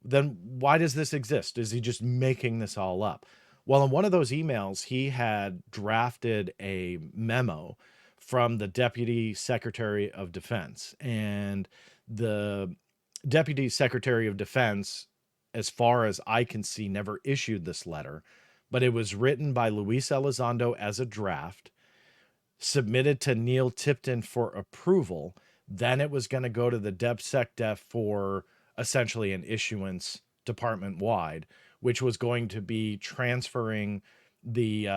then why does this exist? Is he just making this all up? Well, in one of those emails, he had drafted a memo from the Deputy Secretary of Defense. And the Deputy Secretary of Defense, as far as I can see, never issued this letter, but it was written by Luis Elizondo as a draft, submitted to Neill Tipton for approval. Then it was going to go to the DepSecDef for essentially an issuance department wide, which was going to be transferring the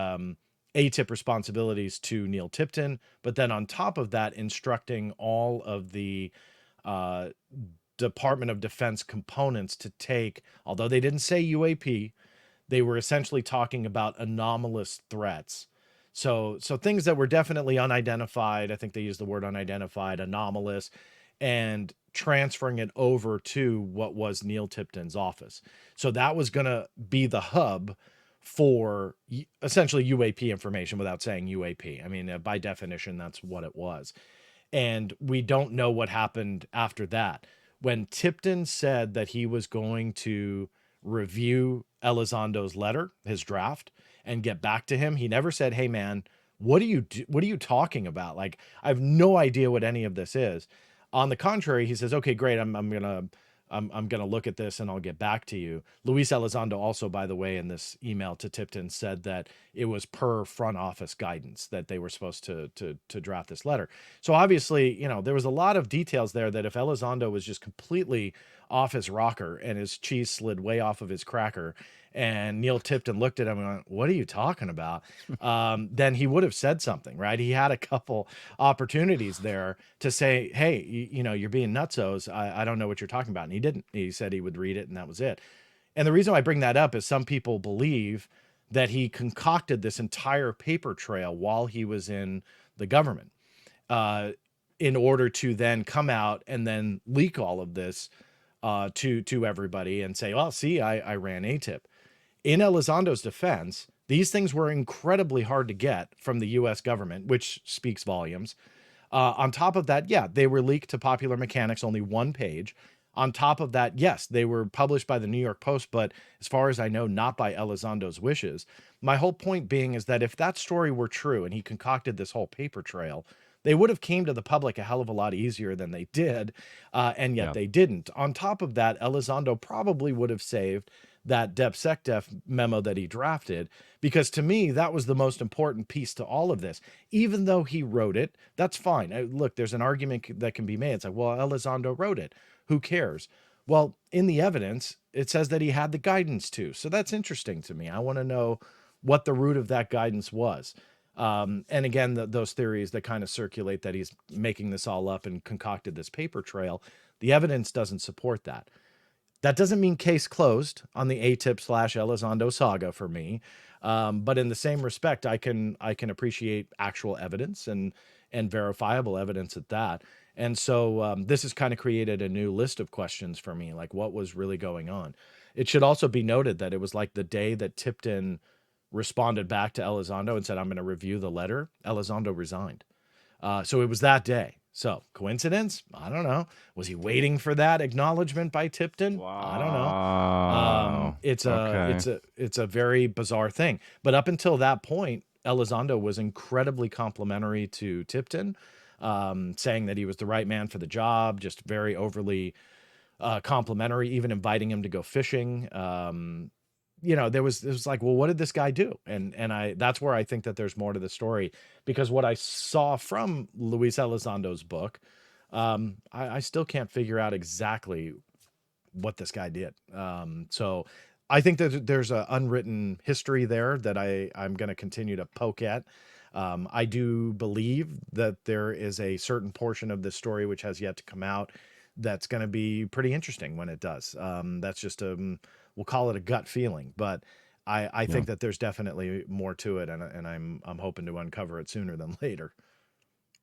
ATIP responsibilities to Neill Tipton, but then on top of that, instructing all of the uh, Department of Defense components to take, although they didn't say UAP, they were essentially talking about anomalous threats. So things that were definitely unidentified. I think they used the word unidentified, anomalous, and transferring it over to what was Neill Tipton's office. So that was going to be the hub for essentially UAP information without saying UAP. I mean, by definition, that's what it was. And we don't know what happened after that. When Tipton said that he was going to review Elizondo's letter, his draft, and get back to him, he never said, "Hey man, what are you talking about? Like, I have no idea what any of this is." On the contrary, he says, "Okay, great. I'm gonna look at this and I'll get back to you." Luis Elizondo also, by the way, in this email to Tipton said that it was per front office guidance that they were supposed to draft this letter. So obviously, there was a lot of details there that if Elizondo was just completely off his rocker and his cheese slid way off of his cracker, and Neill Tipton looked at him and went, "What are you talking about?" Then he would have said something, right? He had a couple opportunities there to say, "Hey, you're being nutsos. I don't know what you're talking about." And he didn't. He said he would read it and that was it. And the reason why I bring that up is some people believe that he concocted this entire paper trail while he was in the government in order to then come out and then leak all of this to everybody and say, "Well, see, I ran ATIP." In Elizondo's defense, these things were incredibly hard to get from the U.S. government, which speaks volumes. On top of that, yeah, they were leaked to Popular Mechanics, only one page. On top of that, yes, they were published by the New York Post, but as far as I know, not by Elizondo's wishes. My whole point being is that if that story were true and he concocted this whole paper trail, they would have came to the public a hell of a lot easier than they did, and yet Yeah. they didn't. On top of that, Elizondo probably would have saved that DepSecDef memo that he drafted, because to me, that was the most important piece to all of this. Even though he wrote it, that's fine. Look, there's an argument that can be made. It's like, well, Elizondo wrote it. Who cares? Well, in the evidence, it says that he had the guidance too. So that's interesting to me. I want to know what the root of that guidance was. And again, those theories that kind of circulate that he's making this all up and concocted this paper trail, the evidence doesn't support that. That doesn't mean case closed on the ATIP/Elizondo saga for me. But in the same respect, I can appreciate actual evidence and verifiable evidence at that. And so this has kind of created a new list of questions for me, like what was really going on. It should also be noted that it was like the day that Tipton responded back to Elizondo and said, "I'm going to review the letter," Elizondo resigned. So it was that day. So coincidence? I don't know. Was he waiting for that acknowledgement by Tipton? I don't know. Wow. It's a very bizarre thing. But up until that point, Elizondo was incredibly complimentary to Tipton, saying that he was the right man for the job, just very overly complimentary, even inviting him to go fishing. There was like, well, what did this guy do? And that's where I think that there's more to the story, because what I saw from Luis Elizondo's book, I still can't figure out exactly what this guy did. So I think that there's an unwritten history there that I'm going to continue to poke at. I do believe that there is a certain portion of this story which has yet to come out that's going to be pretty interesting when it does. That's just we'll call it a gut feeling, but I think that there's definitely more to it, and I'm hoping to uncover it sooner than later.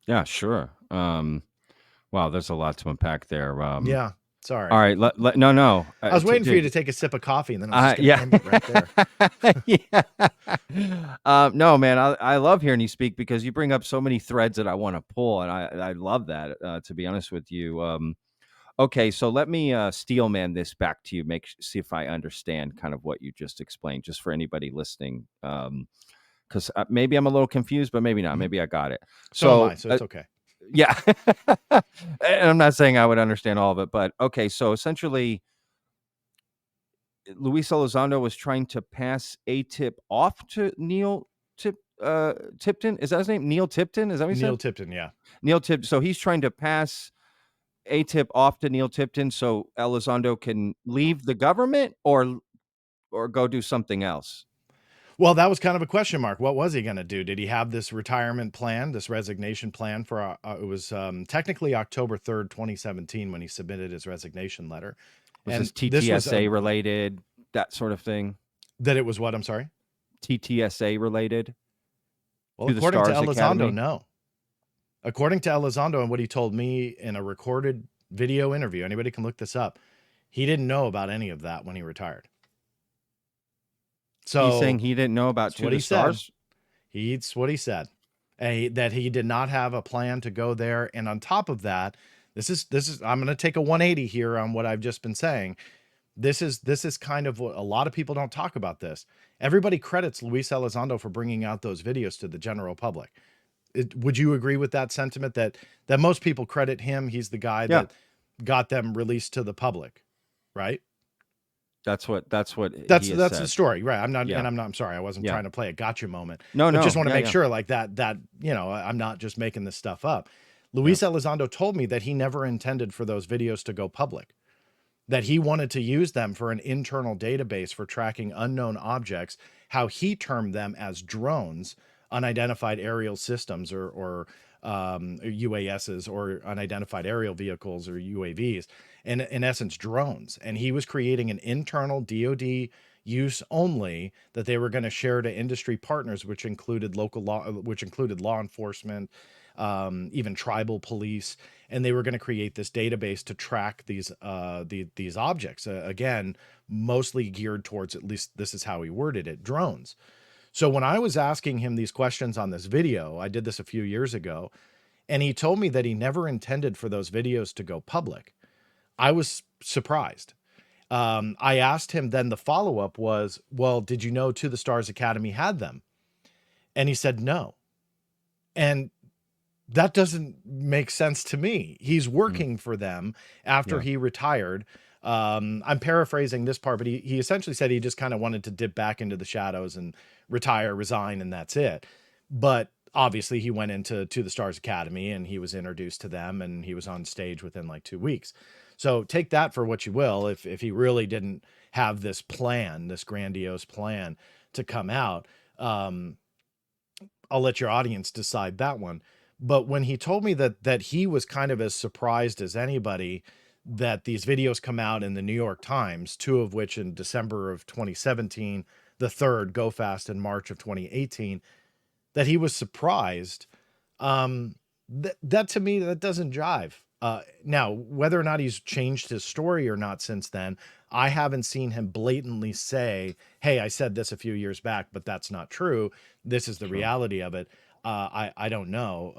Yeah, sure. Wow, there's a lot to unpack there. Yeah, sorry. All right. No. I was waiting for you to dude, take a sip of coffee, and then I was just going to end it right there. yeah. No, man, I love hearing you speak because you bring up so many threads that I want to pull, and I love that. To be honest with you. Okay, so let me steelman this back to you. See if I understand kind of what you just explained, just for anybody listening. Because maybe I'm a little confused, but maybe not. Maybe I got it. So am I, so it's okay. Yeah. And I'm not saying I would understand all of it, but okay. So essentially, Luis Elizondo was trying to pass ATIP off to Neill Tipton. Is that his name? Neill Tipton? Is that what he said? Neill Tipton, yeah. Neill Tipton. So he's trying to pass ATIP off to Neill Tipton so Elizondo can leave the government or go do something else. Well, that was kind of a question mark. What was he going to do? Did he have this retirement plan, this resignation plan for, it was technically October 3rd, 2017 when he submitted his resignation letter. Was this TTSA related, that sort of thing? That it was what? I'm sorry? TTSA related? Well, according to Elizondo, no. According to Elizondo and what he told me in a recorded video interview, anybody can look this up, he didn't know about any of that when he retired. So he's saying he didn't know about To the Stars? It's what he said. That he did not have a plan to go there. And on top of that, this is I'm going to take a 180 here on what I've just been saying. This is kind of what a lot of people don't talk about this. Everybody credits Luis Elizondo for bringing out those videos to the general public. Would you agree with that sentiment that most people credit him? He's the guy that got them released to the public, right? That's that's the story, right? I'm sorry, I wasn't trying to play a gotcha moment. No, just want to make sure like that I'm not just making this stuff up. Luis Elizondo told me that he never intended for those videos to go public, that he wanted to use them for an internal database for tracking unknown objects, how he termed them as drones, unidentified aerial systems or UASs or unidentified aerial vehicles or UAVs, and in essence drones. And he was creating an internal DoD use only that they were going to share to industry partners, which included law enforcement, even tribal police, and they were going to create this database to track these objects. Again, mostly geared towards, at least this is how he worded it, drones. So when I was asking him these questions on this video, I did this a few years ago, and he told me that he never intended for those videos to go public. I was surprised. I asked him then, the follow-up was, well, did you know To the Stars Academy had them? And he said no. And that doesn't make sense to me. He's working for them after he retired. I'm paraphrasing this part, but he essentially said he just kind of wanted to dip back into the shadows and retire, resign, and that's it. But obviously he went into To the Stars Academy and he was introduced to them and he was on stage within like 2 weeks. So take that for what you will. If he really didn't have this plan, this grandiose plan to come out, I'll let your audience decide that one. But when he told me that he was kind of as surprised as anybody that these videos come out in the New York Times, 2 of which in December of 2017, the 3rd, GOFAST, in March of 2018, that he was surprised, that to me, that doesn't jive. Now, whether or not he's changed his story or not since then, I haven't seen him blatantly say, hey, I said this a few years back, but that's not true. This is the reality of it. I don't know.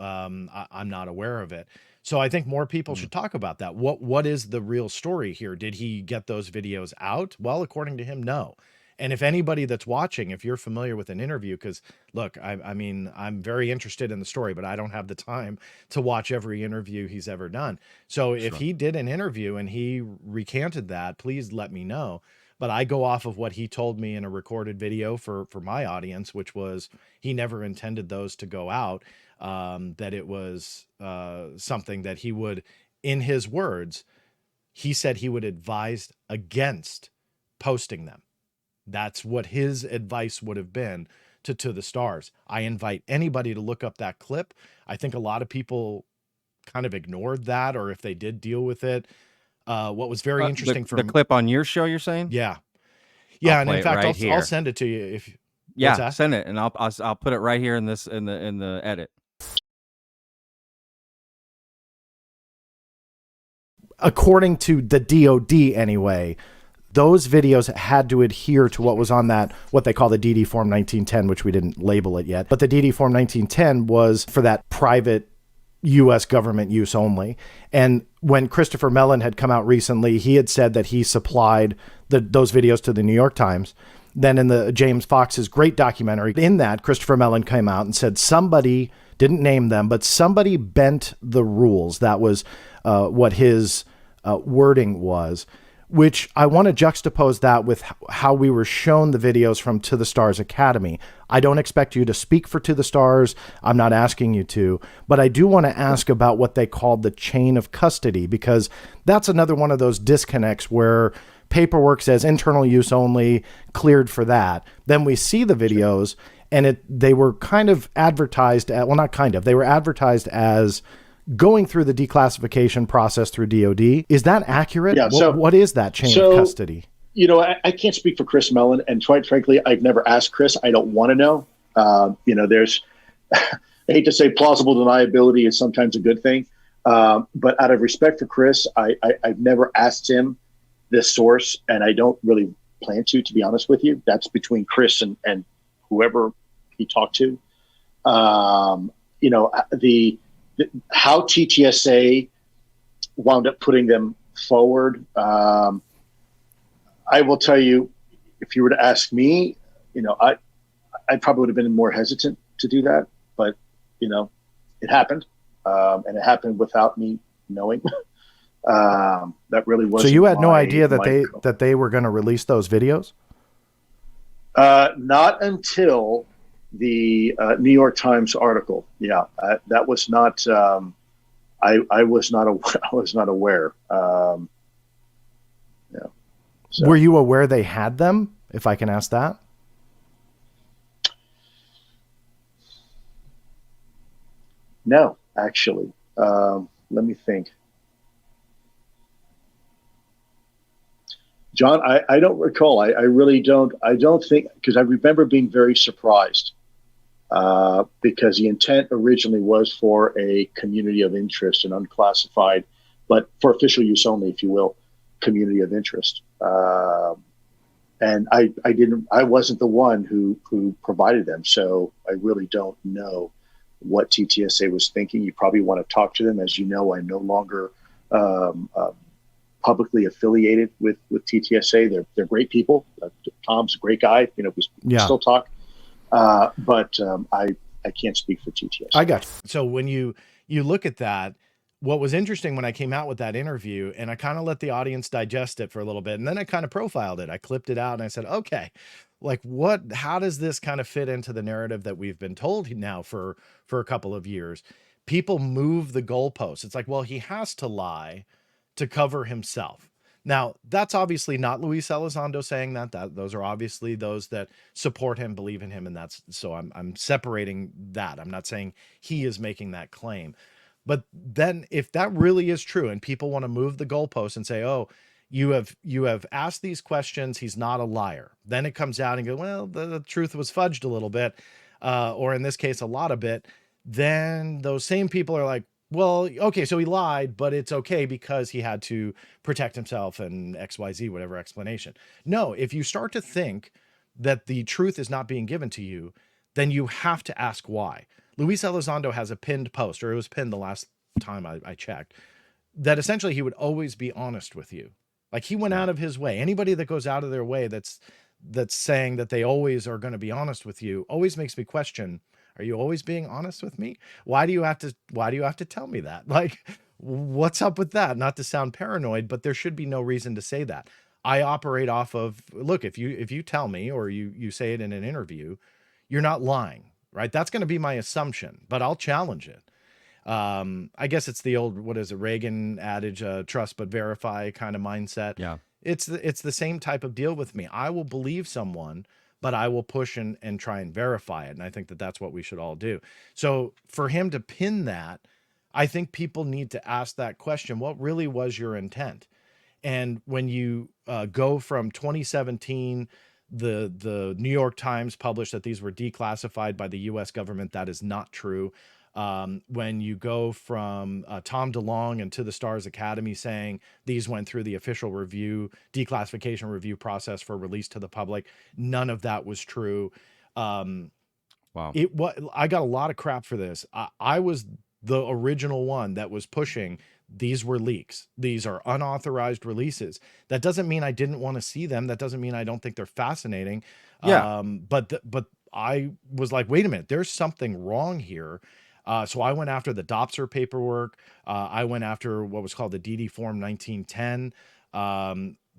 I'm not aware of it. So I think more people should talk about that. What is the real story here? Did he get those videos out? Well, according to him, no. And if anybody that's watching, if you're familiar with an interview, because look, I mean, I'm very interested in the story, but I don't have the time to watch every interview he's ever done. So if he did an interview and he recanted that, please let me know. But I go off of what he told me in a recorded video for my audience, which was he never intended those to go out, that it was something that he would, in his words, he said he would advise against posting them. That's what his advice would have been to the Stars. I invite anybody to look up that clip. I think a lot of people kind of ignored that, or if they did deal with it. What was very interesting the clip on your show, you're saying? Yeah. And in fact, I'll send it to you if send it, and I'll put it right here in the edit. According to the DOD anyway, those videos had to adhere to what was on that, what they call the DD Form 1910, which we didn't label it yet. But the DD Form 1910 was for that private U.S. government use only. And when Christopher Mellon had come out recently, he had said that he supplied those videos to the New York Times. Then in the James Fox's great documentary, in that, Christopher Mellon came out and said somebody, didn't name them, but somebody bent the rules. That was what his wording was, which I want to juxtapose that with how we were shown the videos from To the Stars Academy. I don't expect you to speak for To the Stars. I'm not asking you to, but I do want to ask about what they called the chain of custody, because that's another one of those disconnects where paperwork says internal use only, cleared for that. Then we see the videos, and they were kind of advertised at, well, not kind of, they were advertised as going through the declassification process through DOD. Is that accurate? Yeah, What is that chain of custody? I can't speak for Chris Mellon, and quite frankly, I've never asked Chris. I don't want to know. There's, I hate to say plausible deniability is sometimes a good thing. But out of respect for Chris, I've never asked him this source, and I don't really plan to be honest with you. That's between Chris and whoever he talked to. How TTSA wound up putting them forward. I will tell you, if you were to ask me, I probably would have been more hesitant to do that, but it happened, and it happened without me knowing. That really wasn't. So you had no idea that they were going to release those videos? Not until the New York Times article. Yeah, that was not. I was not. I was not aware. So. Were you aware they had them? If I can ask that. No, actually. Let me think. John, I don't recall. I really don't. I don't think, because I remember being very surprised because the intent originally was for a community of interest, an unclassified, but for official use only, if you will, community of interest. And I wasn't the one who provided them. So I really don't know what TTSA was thinking. You probably want to talk to them. As you know, I'm no longer publicly affiliated with TTSA. They're great people. Tom's a great guy. We still talk. But I can't speak for TTSA. I got you. So when you look at that, what was interesting when I came out with that interview, and I kind of let the audience digest it for a little bit, and then I kind of profiled it. I clipped it out and I said, okay, like how does this kind of fit into the narrative that we've been told now for a couple of years? People move the goalposts. It's like, well, he has to lie to cover himself. Now, that's obviously not Luis Elizondo saying that. Those are obviously those that support him, believe in him, and so I'm separating that. I'm not saying he is making that claim. But then if that really is true and people want to move the goalposts and say, oh, you have asked these questions, he's not a liar. Then it comes out and go, well, the truth was fudged a little bit, or in this case, a lot of it. Then those same people are like, well, okay, so he lied, but it's okay because he had to protect himself and XYZ, whatever explanation. No, if you start to think that the truth is not being given to you, then you have to ask why. Luis Elizondo has a pinned post, or it was pinned the last time I checked, that essentially he would always be honest with you. Like he went out of his way. Anybody that goes out of their way that's saying that they always are going to be honest with you always makes me question, are you always being honest with me? Why do you have to tell me that? Like, what's up with that? Not to sound paranoid, but there should be no reason to say that. I operate off of, look, if you tell me, or you say it in an interview, you're not lying. Right. That's going to be my assumption, but I'll challenge it. I guess it's the old, what is it, Reagan adage, trust but verify kind of mindset. Yeah. It's the same type of deal with me. I will believe someone, but I will push and try and verify it. And I think that that's what we should all do. So for him to pin that, I think people need to ask that question. What really was your intent? And when you go from 2017, the New York Times published that these were declassified by the U.S. government. That is not true. When you go from Tom DeLonge and To the Stars Academy saying these went through the official declassification review process for release to the public, none of that was true. Wow. I got a lot of crap for this. I was the original one that was pushing. These were leaks. These are unauthorized releases. That doesn't mean I didn't want to see them. That doesn't mean I don't think they're fascinating. Yeah. But I was like, wait a minute, there's something wrong here. So I went after the Dopser paperwork. I went after what was called the DD Form 1910.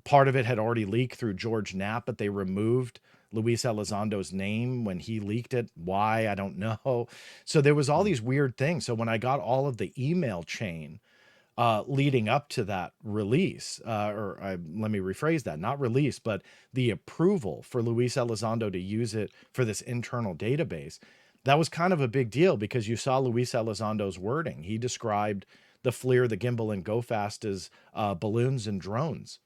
Part of it had already leaked through George Knapp, but they removed Luis Elizondo's name when he leaked it. Why? I don't know. So there was all these weird things. So when I got all of the email chain leading up to that release, let me rephrase that, not release, but the approval for Luis Elizondo to use it for this internal database. That was kind of a big deal because you saw Luis Elizondo's wording. He described the FLIR, the gimbal, and GOFAST as balloons and drones.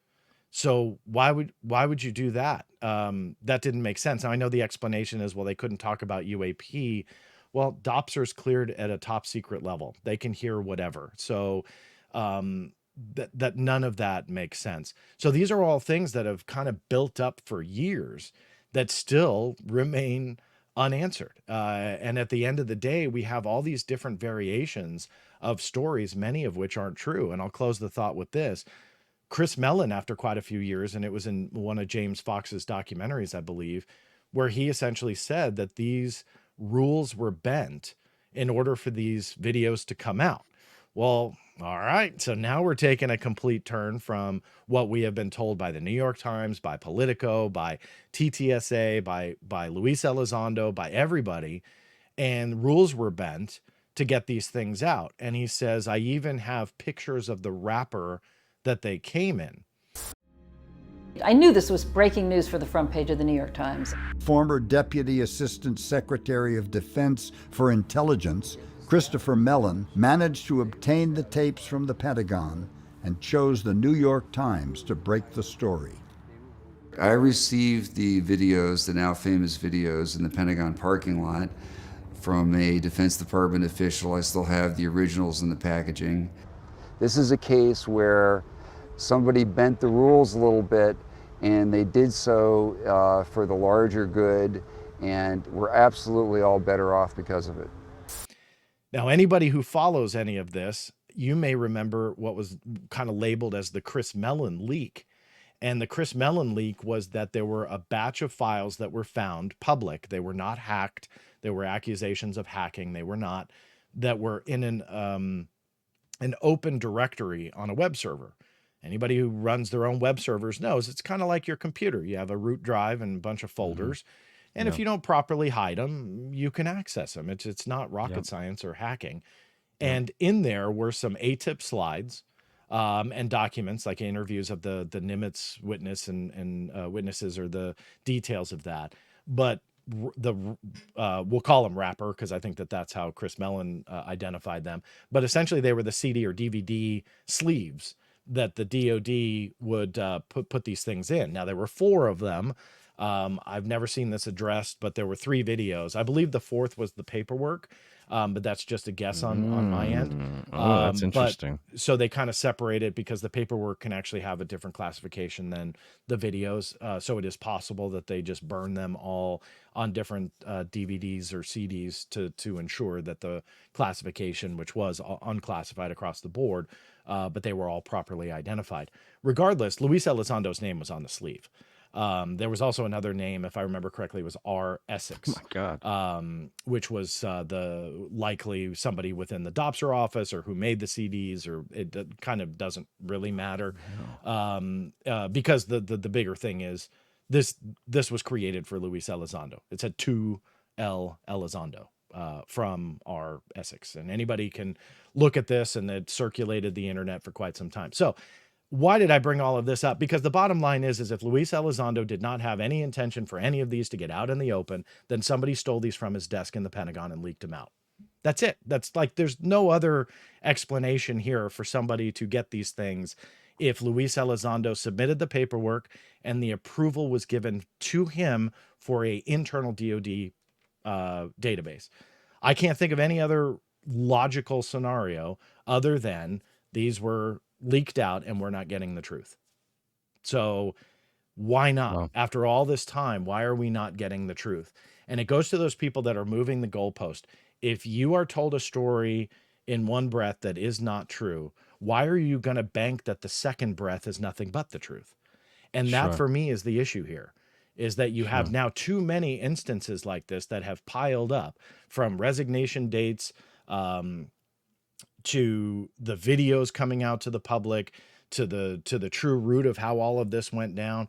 So why would you do that? That didn't make sense. Now I know the explanation is, well, they couldn't talk about UAP. Well, Dopser's cleared at a top secret level. They can hear whatever. So that none of that makes sense. So these are all things that have kind of built up for years that still remain unanswered. And at the end of the day, we have all these different variations of stories, many of which aren't true. And I'll close the thought with this. Chris Mellon, after quite a few years, and it was in one of James Fox's documentaries, I believe, where he essentially said that these rules were bent in order for these videos to come out. Well, all right. So now we're taking a complete turn from what we have been told by the New York Times, by Politico, by TTSA, by Luis Elizondo, by everybody. And rules were bent to get these things out. And he says, I even have pictures of the wrapper that they came in. I knew this was breaking news for the front page of the New York Times. Former Deputy Assistant Secretary of Defense for Intelligence, Christopher Mellon, managed to obtain the tapes from the Pentagon and chose the New York Times to break the story. I received the videos, the now famous videos in the Pentagon parking lot from a Defense Department official. I still have the originals in the packaging. This is a case where somebody bent the rules a little bit, and they did so for the larger good, and we're absolutely all better off because of it. Now, anybody who follows any of this, you may remember what was kind of labeled as the Chris Mellon leak. And the Chris Mellon leak was that there were a batch of files that were found public. They were not hacked. There were accusations of hacking. They were not, that were in an open directory on a web server. Anybody who runs their own web servers knows it's kind of like your computer. You have a root drive and a bunch of folders. And if you don't properly hide them, you can access them. It's not rocket science or hacking. And in there were some ATIP slides and documents, like interviews of the Nimitz witness and witnesses, or the details of that. But we'll call them wrapper, because I think that's how Chris Mellon identified them. But essentially they were the CD or DVD sleeves that the DOD would put these things in. Now there were 4 of them. I've never seen this addressed, but there were 3 videos. I believe the 4th was the paperwork, but that's just a guess on my end. Oh, that's interesting. So they kind of separate it because the paperwork can actually have a different classification than the videos. So it is possible that they just burn them all on different DVDs or CDs to ensure that the classification, which was unclassified across the board, but they were all properly identified. Regardless, Luis Elizondo's name was on the sleeve. There was also another name, if I remember correctly, it was R. Essex. Oh my God. Which was the likely somebody within the Dopser office, or who made the CDs, or it kind of doesn't really matter. Because the bigger thing is this was created for Luis Elizondo. It said to L. Elizondo from R. Essex. And anybody can look at this, and it circulated the internet for quite some time. So why did I bring all of this up? Because the bottom line is if Luis Elizondo did not have any intention for any of these to get out in the open, then somebody stole these from his desk in the Pentagon and leaked them out. That's it. That's like, there's no other explanation here for somebody to get these things. If Luis Elizondo submitted the paperwork and the approval was given to him for a internal DOD database, I can't think of any other logical scenario other than these were leaked out and we're not getting the truth. So why not? Wow. After all this time, why are we not getting the truth? And it goes to those people that are moving the goalpost. If you are told a story in one breath that is not true, why are you going to bank that the second breath is nothing but the truth? And that for me is the issue here, is that you have now too many instances like this that have piled up, from resignation dates, to the videos coming out to the public, to the true root of how all of this went down.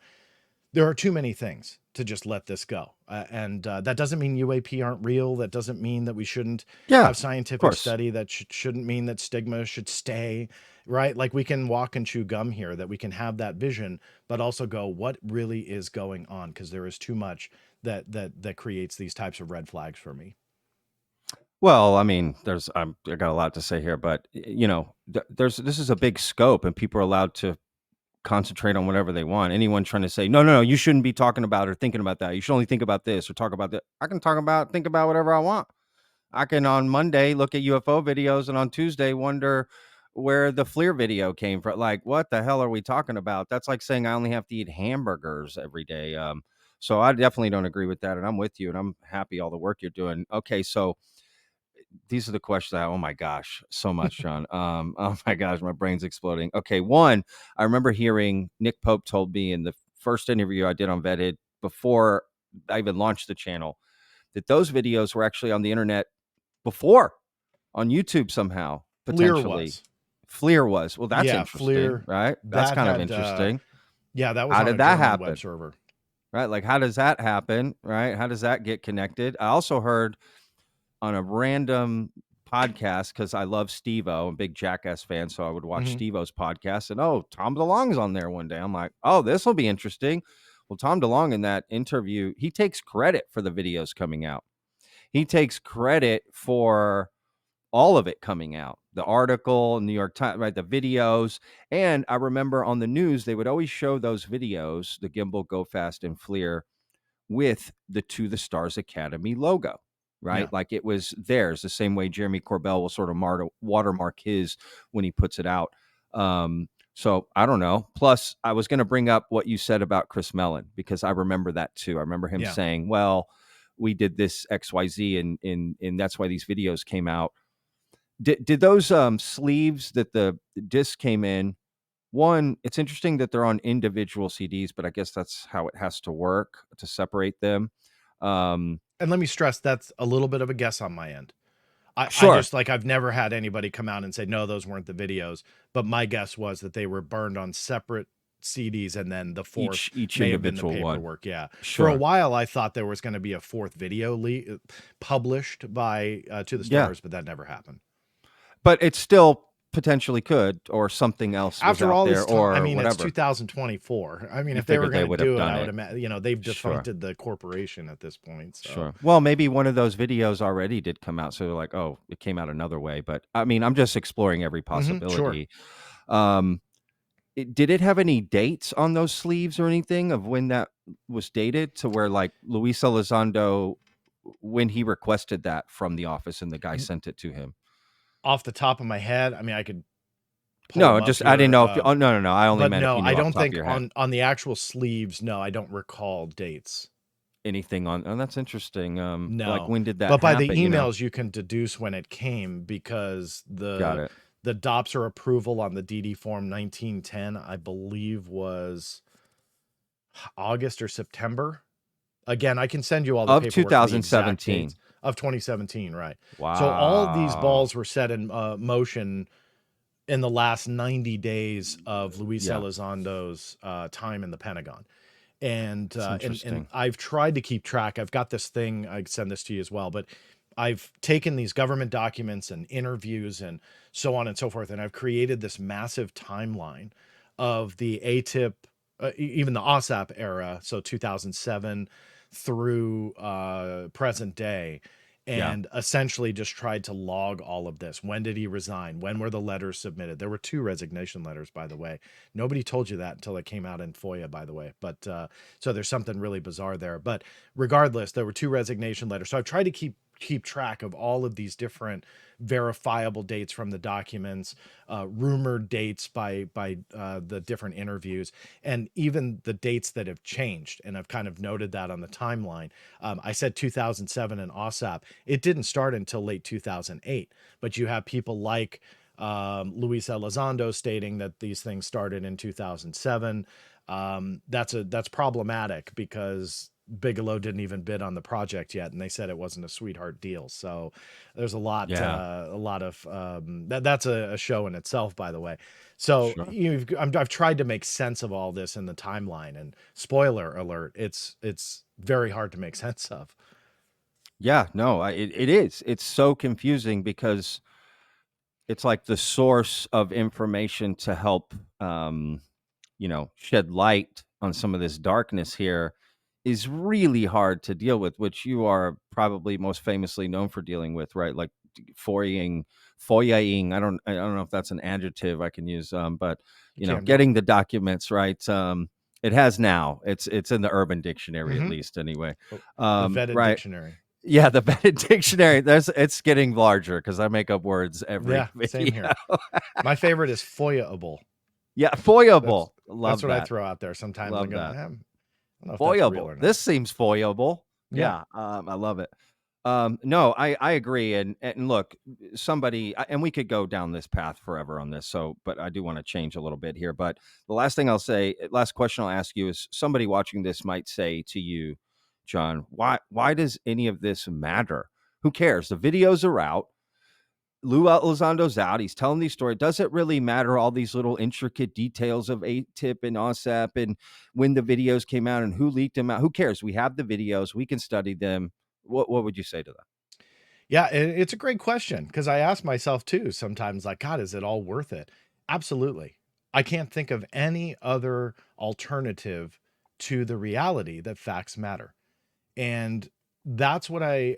There are too many things to just let this go. And that doesn't mean UAP aren't real. That doesn't mean that we shouldn't have scientific study. That shouldn't mean that stigma should stay. right? Like we can walk and chew gum here, that we can have that vision, but also go, what really is going on? Because there is too much that creates these types of red flags for me. Well, I mean, I got a lot to say here, but this is a big scope, and people are allowed to concentrate on whatever they want. Anyone trying to say, no, you shouldn't be talking about or thinking about that. You should only think about this or talk about that. I can think about whatever I want. I can on Monday look at UFO videos and on Tuesday wonder where the FLIR video came from. Like, what the hell are we talking about? That's like saying I only have to eat hamburgers every day. So I definitely don't agree with that, and I'm with you, and I'm happy all the work you're doing. Okay, so these are the questions oh my gosh, so much, John. Oh my gosh, my brain's exploding. Okay, one, I remember hearing Nick Pope told me in the first interview I did on Vetted before I even launched the channel that those videos were actually on the internet before on YouTube somehow, potentially. FLIR was. Well, that's interesting, FLIR, right? That's kind of interesting. Yeah, that was how on did a that German happen? web server. Right? Like, how does that happen? Right? How does that get connected? I also heard on a random podcast, because I love Steve-O, I'm a big Jackass fan, so I would watch Steve-O's podcast, and Tom DeLonge's on there one day. I'm like, this will be interesting. Well, Tom DeLonge in that interview, he takes credit for the videos coming out. He takes credit for all of it coming out, the article, New York Times, right, the videos. And I remember on the news, they would always show those videos, the GIMBAL, GOFAST, and FLIR, with the To the Stars Academy logo, right? Yeah. Like it was theirs, the same way Jeremy Corbell will sort of watermark his when he puts it out. So I don't know. Plus, I was going to bring up what you said about Chris Mellon, because I remember that too. I remember him saying, well, we did this XYZ and that's why these videos came out. Did those sleeves that the disc came in, one, it's interesting that they're on individual CDs, but I guess that's how it has to work to separate them. And let me stress, that's a little bit of a guess on my end. Sure. I just I've never had anybody come out and say, no, those weren't the videos. But my guess was that they were burned on separate CDs, and then the fourth each may have been the individual one. paperwork. Yeah. Sure. For a while, I thought there was going to be a fourth video published by To the Stars, but that never happened. But it still potentially could, or something else after all there, this time, or I mean, whatever. it's 2024. I mean, if they were going to do it, I would imagine, they've defuncted the corporation at this point. So. Sure. Well, maybe one of those videos already did come out, so they're like, oh, it came out another way. But I mean, I'm just exploring every possibility. Sure. Did it have any dates on those sleeves or anything of when that was dated, to where like Luis Elizondo, when he requested that from the office and the guy sent it to him? Off the top of my head, I mean, I could. No, just I didn't know. If no. I only meant. No, if you knew I don't off the top think of your head. on the actual sleeves. No, I don't recall dates. Anything on? Oh, that's interesting. No, like when did that? But by happen, the emails, you can deduce when it came, because the DOPSR approval on the DD form 1910, I believe, was August or September. Again, I can send you all the of paperwork 2017 of 2017, right? Wow. So all of these balls were set in motion in the last 90 days of Luis Elizondo's time in the Pentagon. And I've tried to keep track. I've got this thing, I send this to you as well, but I've taken these government documents and interviews and so on and so forth, and I've created this massive timeline of the ATIP, even the OSAP era, so 2007 through present day, and essentially just tried to log all of this. When did he resign? When were the letters submitted? There were 2 resignation letters, by the way. Nobody told you that until it came out in FOIA, by the way. But so there's something really bizarre there. But regardless, there were 2 resignation letters. So I've tried to keep track of all of these different verifiable dates from the documents, rumored dates by the different interviews, and even the dates that have changed. And I've kind of noted that on the timeline. I said 2007 in OSAP. It didn't start until late 2008, but you have people like Luis Elizondo stating that these things started in 2007. That's problematic, because Bigelow didn't even bid on the project yet, and they said it wasn't a sweetheart deal. So there's a lot of that's a show in itself, by the way. So I've tried to make sense of all this in the timeline, and spoiler alert, it's very hard to make sense of. Yeah, no, it is. It's so confusing, because it's like the source of information to help, shed light on some of this darkness here is really hard to deal with, which you are probably most famously known for dealing with, right? Like foying. I don't know if that's an adjective I can use, but getting the documents right. It has now. It's in the Urban Dictionary at least, anyway. The vetted Right. dictionary. Yeah, the vetted dictionary. It's getting larger because I make up words every video. Same here. My favorite is foyable. Yeah, foyable. That's what I throw out there sometimes. Love I go, that. I don't know if that's real or Foyable. not. This seems foyable. Yeah. I love it. No, I agree. And look, and we could go down this path forever on this. But I do want to change a little bit here. But the last question I'll ask you is, somebody watching this might say to you, John, why does any of this matter? Who cares? The videos are out. Luis Elizondo's out. He's telling these stories. Does it really matter all these little intricate details of ATIP and OSAP and when the videos came out and who leaked them out? Who cares? We have the videos. We can study them. What would you say to that? Yeah, it's a great question, because I ask myself too sometimes, like, God, is it all worth it? Absolutely. I can't think of any other alternative to the reality that facts matter. And that's what I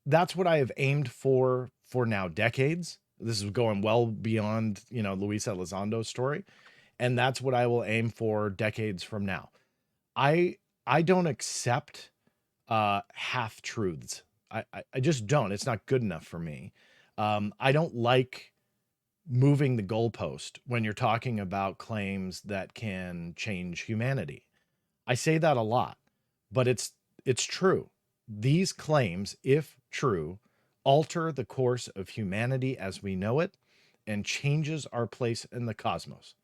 have aimed for now decades. This is going well beyond, Luis Elizondo's story. And that's what I will aim for decades from now. I don't accept half truths. I just don't. It's not good enough for me. I don't like moving the goalpost when you're talking about claims that can change humanity. I say that a lot, but it's true. These claims, if true, alter the course of humanity as we know it and changes our place in the cosmos.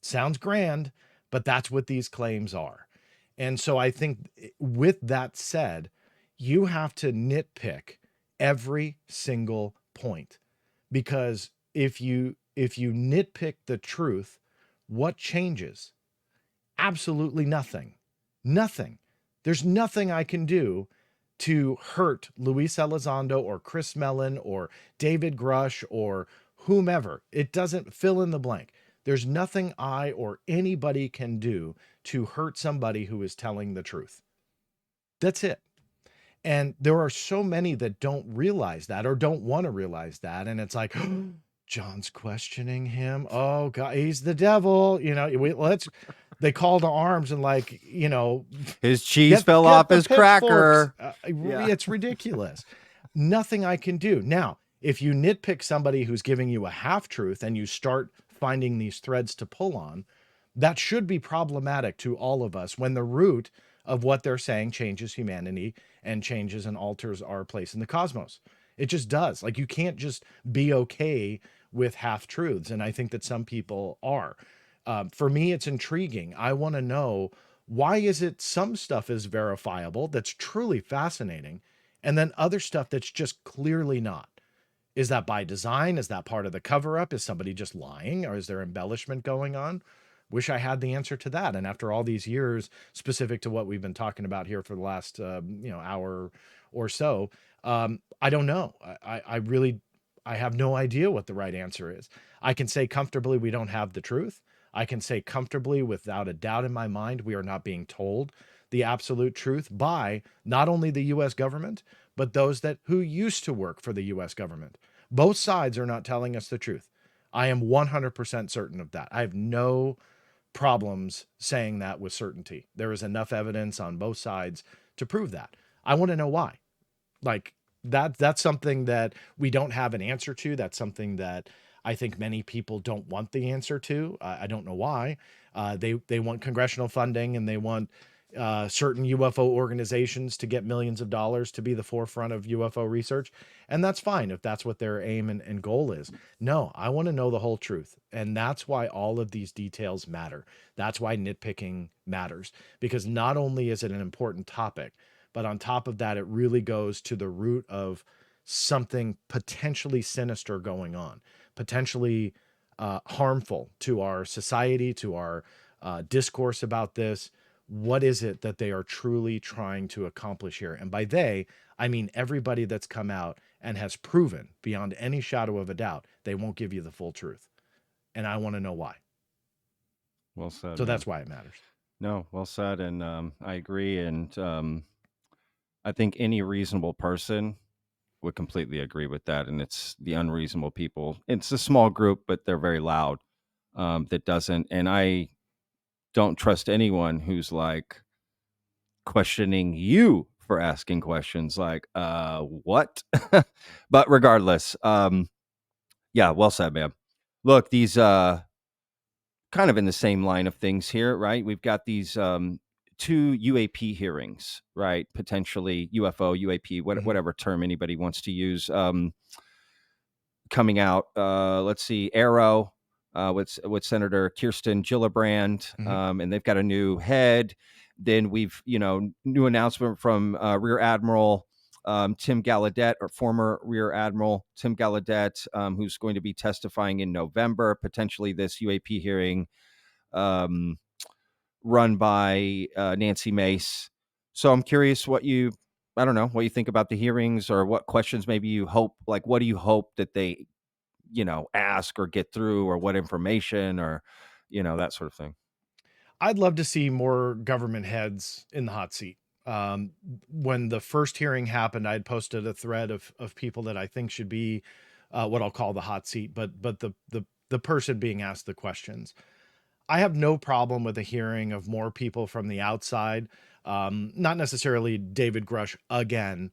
Sounds grand, but that's what these claims are. And so I think, with that said, you have to nitpick every single point, because if you nitpick the truth, what changes? Absolutely nothing. Nothing. There's nothing I can do to hurt Luis Elizondo or Chris Mellon or David Grush or whomever. It doesn't fill in the blank. There's nothing I or anybody can do to hurt somebody who is telling the truth. That's it. And there are so many that don't realize that or don't want to realize that. And it's like, John's questioning him. Oh God, he's the devil. They call to arms and his cheese fell off his cracker. It's ridiculous. Nothing I can do. Now, if you nitpick somebody who's giving you a half truth and you start finding these threads to pull on, that should be problematic to all of us when the root of what they're saying changes humanity and changes and alters our place in the cosmos. It just does. You can't just be okay with half truths. And I think that some people are. For me, it's intriguing. I want to know, why is it some stuff is verifiable, that's truly fascinating, and then other stuff that's just clearly not? Is that by design? Is that part of the cover-up? Is somebody just lying, or is there embellishment going on? Wish I had the answer to that. And after all these years, specific to what we've been talking about here for the last hour or so, I don't know. I have no idea what the right answer is. I can say comfortably we don't have the truth. I can say comfortably, without a doubt in my mind, we are not being told the absolute truth by not only the U.S. government, but those who used to work for the U.S. government. Both sides are not telling us the truth. I am 100% certain of that. I have no problems saying that with certainty. There is enough evidence on both sides to prove that. I want to know why. That's something that we don't have an answer to. That's something that I think many people don't want the answer to. I don't know why. They want congressional funding, and they want certain UFO organizations to get millions of dollars to be the forefront of UFO research. And that's fine if that's what their aim and goal is. No, I want to know the whole truth. And that's why all of these details matter. That's why nitpicking matters, because not only is it an important topic, but on top of that, it really goes to the root of something potentially sinister going on, potentially harmful to our society, to our discourse about this. What is it that they are truly trying to accomplish here? And by they, I mean everybody that's come out and has proven beyond any shadow of a doubt they won't give you the full truth. And I want to know why. Well said. So man. that's why it matters. No, well said, and I agree, and I think any reasonable person would completely agree with that. And it's the unreasonable people. It's a small group, but they're very loud. That doesn't, and I don't trust anyone who's like questioning you for asking questions like, what? But regardless, yeah, well said, man. Look, these kind of in the same line of things here, right? We've got these two UAP hearings, right? Potentially UFO, UAP, whatever term anybody wants to use, coming out. Let's see, Arrow with Senator Kirsten Gillibrand, and they've got a new head. Then we've, new announcement from Rear Admiral Tim Gallaudet, or former Rear Admiral Tim Gallaudet, who's going to be testifying in November, potentially this UAP hearing run by Nancy Mace. So I'm curious what you think about the hearings, or what questions maybe you hope, like, what do you hope that they, ask or get through, or what information, or, that sort of thing. I'd love to see more government heads in the hot seat. When the first hearing happened, I had posted a thread of people that I think should be what I'll call the hot seat, but the person being asked the questions. I have no problem with a hearing of more people from the outside, not necessarily David Grush again,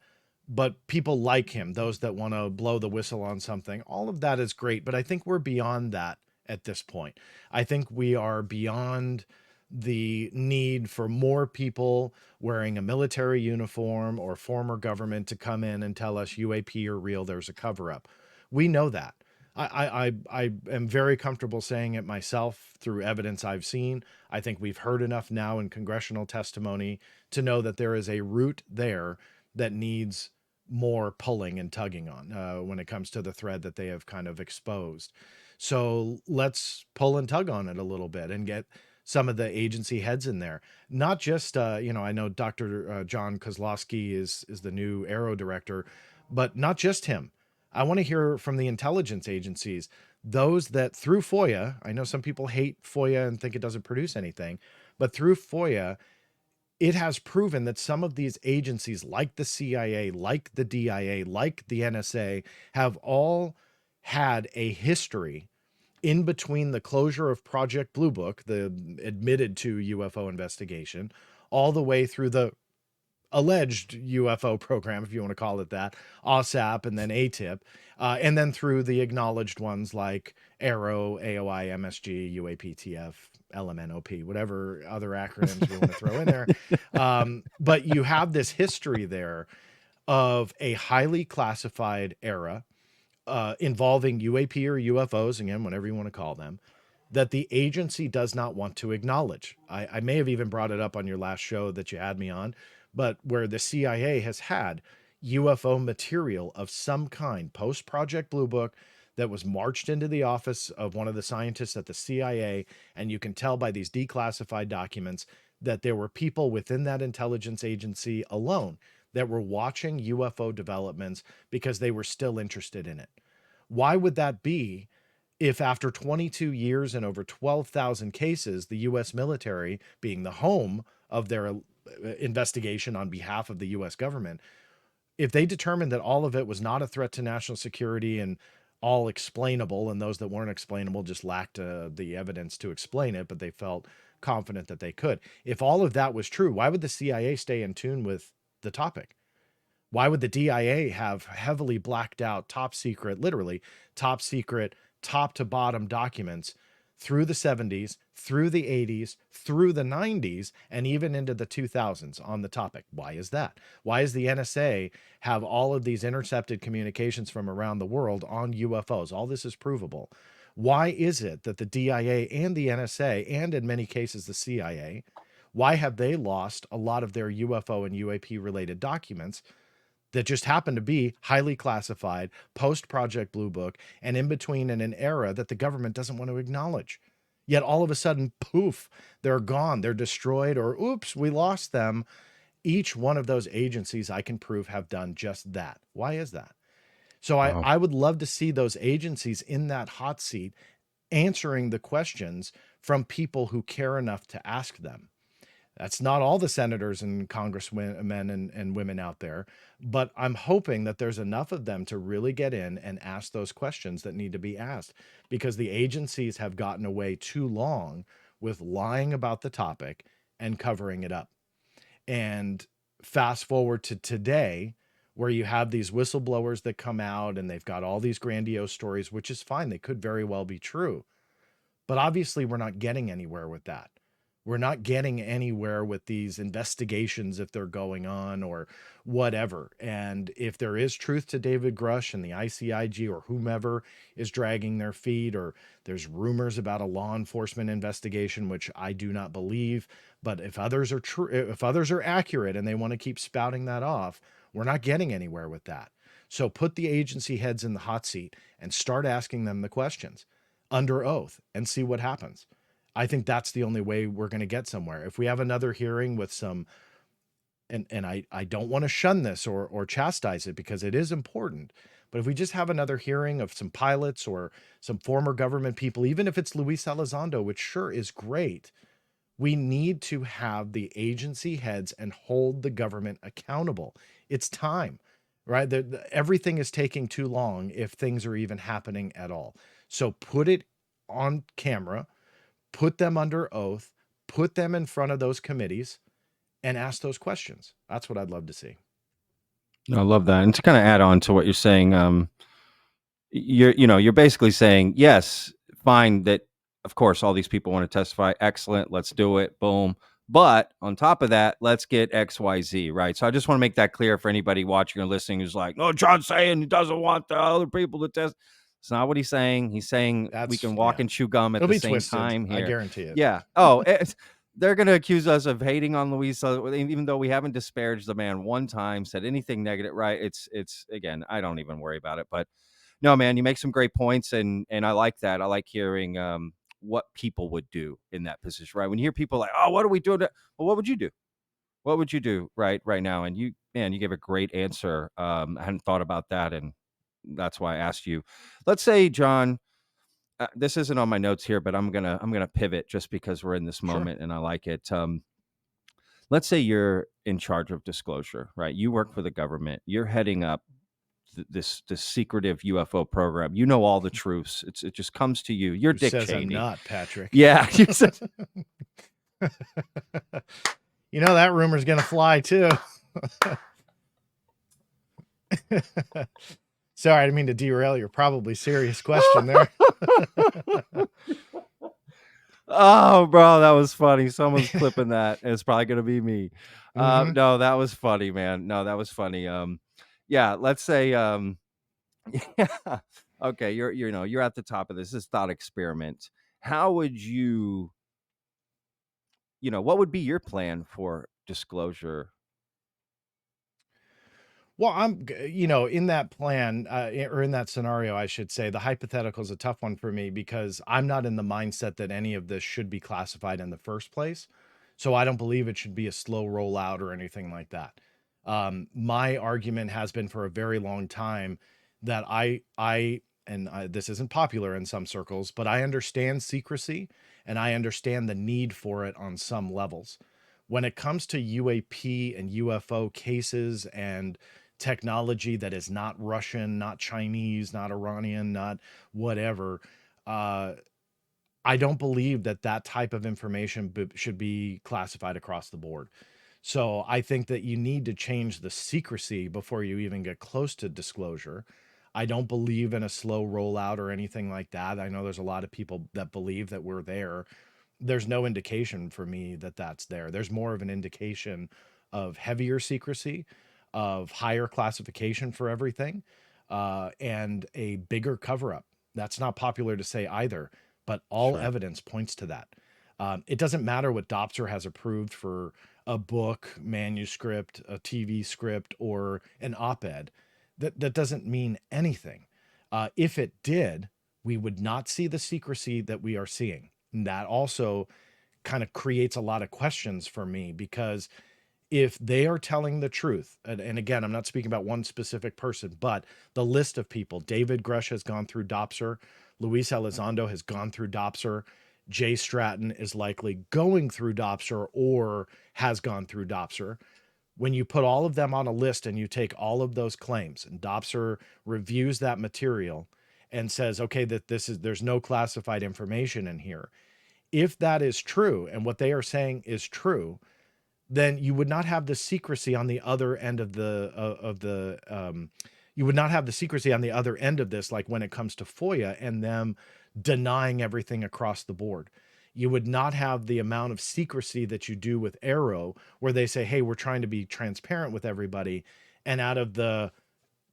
but people like him, those that want to blow the whistle on something. All of that is great, but I think we're beyond that at this point. I think we are beyond the need for more people wearing a military uniform or former government to come in and tell us UAP are real, there's a cover-up. We know that. I am very comfortable saying it myself through evidence I've seen. I think we've heard enough now in congressional testimony to know that there is a root there that needs more pulling and tugging on when it comes to the thread that they have kind of exposed. So let's pull and tug on it a little bit and get some of the agency heads in there. Not just, I know Dr. John Kozlowski is the new Aero director, but not just him. I want to hear from the intelligence agencies, those that through FOIA, I know some people hate FOIA and think it doesn't produce anything, but through FOIA, it has proven that some of these agencies, like the CIA, like the DIA, like the NSA, have all had a history in between the closure of Project Blue Book, the admitted to UFO investigation, all the way through the alleged UFO program, if you want to call it that, OSAP, and then ATIP, and then through the acknowledged ones like Arrow, AOI, MSG, UAPTF, LMNOP, whatever other acronyms you want to throw in there. But you have this history there of a highly classified era involving UAP or UFOs, again, whatever you want to call them, that the agency does not want to acknowledge. I may have even brought it up on your last show that you had me on, but where the CIA has had UFO material of some kind post Project Blue Book that was marched into the office of one of the scientists at the CIA, and you can tell by these declassified documents that there were people within that intelligence agency alone that were watching UFO developments because they were still interested in it. Why would that be if after 22 years and over 12,000 cases, the U.S. military, being the home of their investigation on behalf of the U.S. government, if they determined that all of it was not a threat to national security and all explainable, and those that weren't explainable just lacked the evidence to explain it, but they felt confident that they could. If all of that was true, why would the CIA stay in tune with the topic? Why would the DIA have heavily blacked out, top secret, literally top secret, top to bottom documents through the 70s, through the 80s, through the 90s, and even into the 2000s on the topic? Why is that? Why does the NSA have all of these intercepted communications from around the world on UFOs? All this is provable. Why is it that the DIA and the NSA, and in many cases the CIA, why have they lost a lot of their UFO and UAP related documents that just happen to be highly classified, post Project Blue Book, and in between in an era that the government doesn't want to acknowledge? Yet all of a sudden, poof, they're gone, they're destroyed, or oops, we lost them. Each one of those agencies I can prove have done just that. Why is that? So Wow. I would love to see those agencies in that hot seat answering the questions from people who care enough to ask them. That's not all the senators and congressmen and women out there, but I'm hoping that there's enough of them to really get in and ask those questions that need to be asked, because the agencies have gotten away too long with lying about the topic and covering it up. And fast forward to today, where you have these whistleblowers that come out and they've got all these grandiose stories, which is fine. They could very well be true. But obviously, we're not getting anywhere with that. We're not getting anywhere with these investigations if they're going on or whatever. And if there is truth to David Grush and the ICIG or whomever is dragging their feet, or there's rumors about a law enforcement investigation, which I do not believe, but if others are true, if others are accurate and they want to keep spouting that off, we're not getting anywhere with that. So put the agency heads in the hot seat and start asking them the questions under oath and see what happens. I think that's the only way we're going to get somewhere. If we have another hearing with some, and I don't want to shun this or chastise it because it is important, but if we just have another hearing of some pilots or some former government people, even if it's Luis Elizondo, which sure is great, we need to have the agency heads and hold the government accountable. It's time, right? Everything is taking too long if things are even happening at all. So put it on camera, put them under oath, put them in front of those committees, and ask those questions. That's what I'd love to see. I love that. And to kind of add on to what you're saying, you're basically saying, yes, fine that of course all these people want to testify. Excellent. Let's do it. Boom. But on top of that, let's get XYZ, right? So I just want to make that clear for anybody watching or listening who's like, no, John's saying he doesn't want the other people to test. It's not what he's saying. He's saying we can walk and chew gum at It'll the be same twisted, time here. I guarantee it. Yeah. Oh, they're going to accuse us of hating on Luis, even though we haven't disparaged the man one time, said anything negative, right? It's again, I don't even worry about it. But no, man, you make some great points, and I like that. I like hearing what people would do in that position, right? When you hear people like, oh, what are we doing? Well, what would you do? What would you do right now? And you gave a great answer. I hadn't thought about that, and that's why I asked you. Let's say, John, this isn't on my notes here, but I'm gonna pivot just because we're in this moment and I like it. Let's say you're in charge of disclosure, right? You work for the government. You're heading up this secretive UFO program. You know all the truths. It just comes to you. You're Dick says Cheney. I'm not, Patrick. Yeah. You know that rumor's gonna fly too. Sorry, I didn't mean to derail your probably serious question there. Oh, bro, that was funny. Someone's clipping that. It's probably gonna be me. No, that was funny, man. No, that was funny. Yeah, let's say yeah. Okay, you're at the top of this thought experiment. How would you what would be your plan for disclosure? Well, I'm, in that plan, or in that scenario, I should say, the hypothetical is a tough one for me because I'm not in the mindset that any of this should be classified in the first place. So I don't believe it should be a slow rollout or anything like that. My argument has been for a very long time that this isn't popular in some circles, but I understand secrecy and I understand the need for it on some levels. When it comes to UAP and UFO cases and technology that is not Russian, not Chinese, not Iranian, not whatever, I don't believe that type of information should be classified across the board. So I think that you need to change the secrecy before you even get close to disclosure. I don't believe in a slow rollout or anything like that. I know there's a lot of people that believe that we're there. There's no indication for me that that's there. There's more of an indication of heavier secrecy, of higher classification for everything, and a bigger cover-up. That's not popular to say either, but all evidence points to that. It doesn't matter what Dopser has approved for a book, manuscript, a TV script, or an op-ed. That doesn't mean anything. If it did, we would not see the secrecy that we are seeing. And that also kind of creates a lot of questions for me, because if they are telling the truth, and again, I'm not speaking about one specific person, but the list of people: David Grush has gone through Dopser, Luis Elizondo has gone through Dopser, Jay Stratton is likely going through Dopser or has gone through Dopser. When you put all of them on a list and you take all of those claims, and Dopser reviews that material and says, okay, that there's no classified information in here. If that is true, and what they are saying is true, then you would not have the secrecy on the other end of you would not have the secrecy on the other end of this, like when it comes to FOIA and them denying everything across the board. You would not have the amount of secrecy that you do with Arrow, where they say, hey, we're trying to be transparent with everybody. And out of the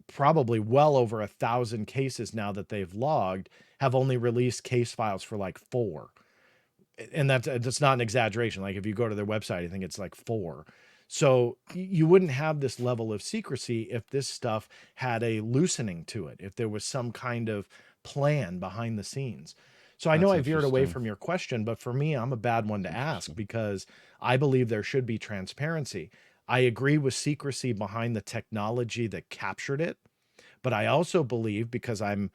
probably well over 1,000 cases now that they've logged, have only released case files for like 4. And that's not an exaggeration. Like if you go to their website, I think it's like 4. So you wouldn't have this level of secrecy if this stuff had a loosening to it, if there was some kind of plan behind the scenes. So I know I veered away from your question, but for me, I'm a bad one to ask, because I believe there should be transparency. I agree with secrecy behind the technology that captured it, but I also believe, because I'm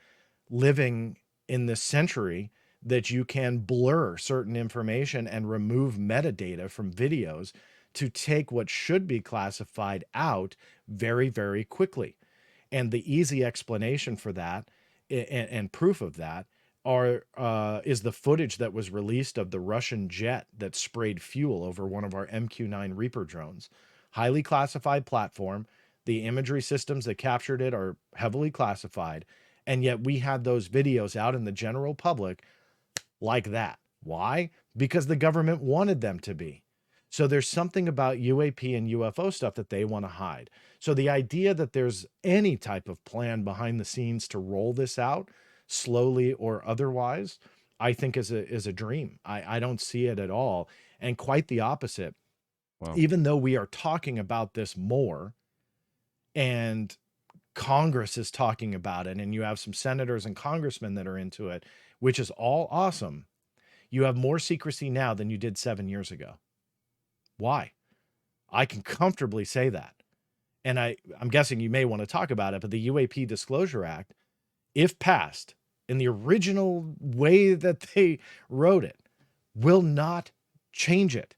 living in this century, that you can blur certain information and remove metadata from videos to take what should be classified out very, very quickly. And the easy explanation for that and proof of that is the footage that was released of the Russian jet that sprayed fuel over one of our MQ-9 Reaper drones. Highly classified platform. The imagery systems that captured it are heavily classified. And yet we had those videos out in the general public like that. Why? Because the government wanted them to be. So there's something about UAP and UFO stuff that they want to hide. So the idea that there's any type of plan behind the scenes to roll this out, slowly or otherwise, I think is a dream. I don't see it at all. And quite the opposite. Wow. Even though we are talking about this more, and Congress is talking about it, and you have some senators and congressmen that are into it, which is all awesome, you have more secrecy now than you did 7 years ago. Why? I can comfortably say that. And I'm guessing you may want to talk about it, but the UAP Disclosure Act, if passed in the original way that they wrote it, will not change it.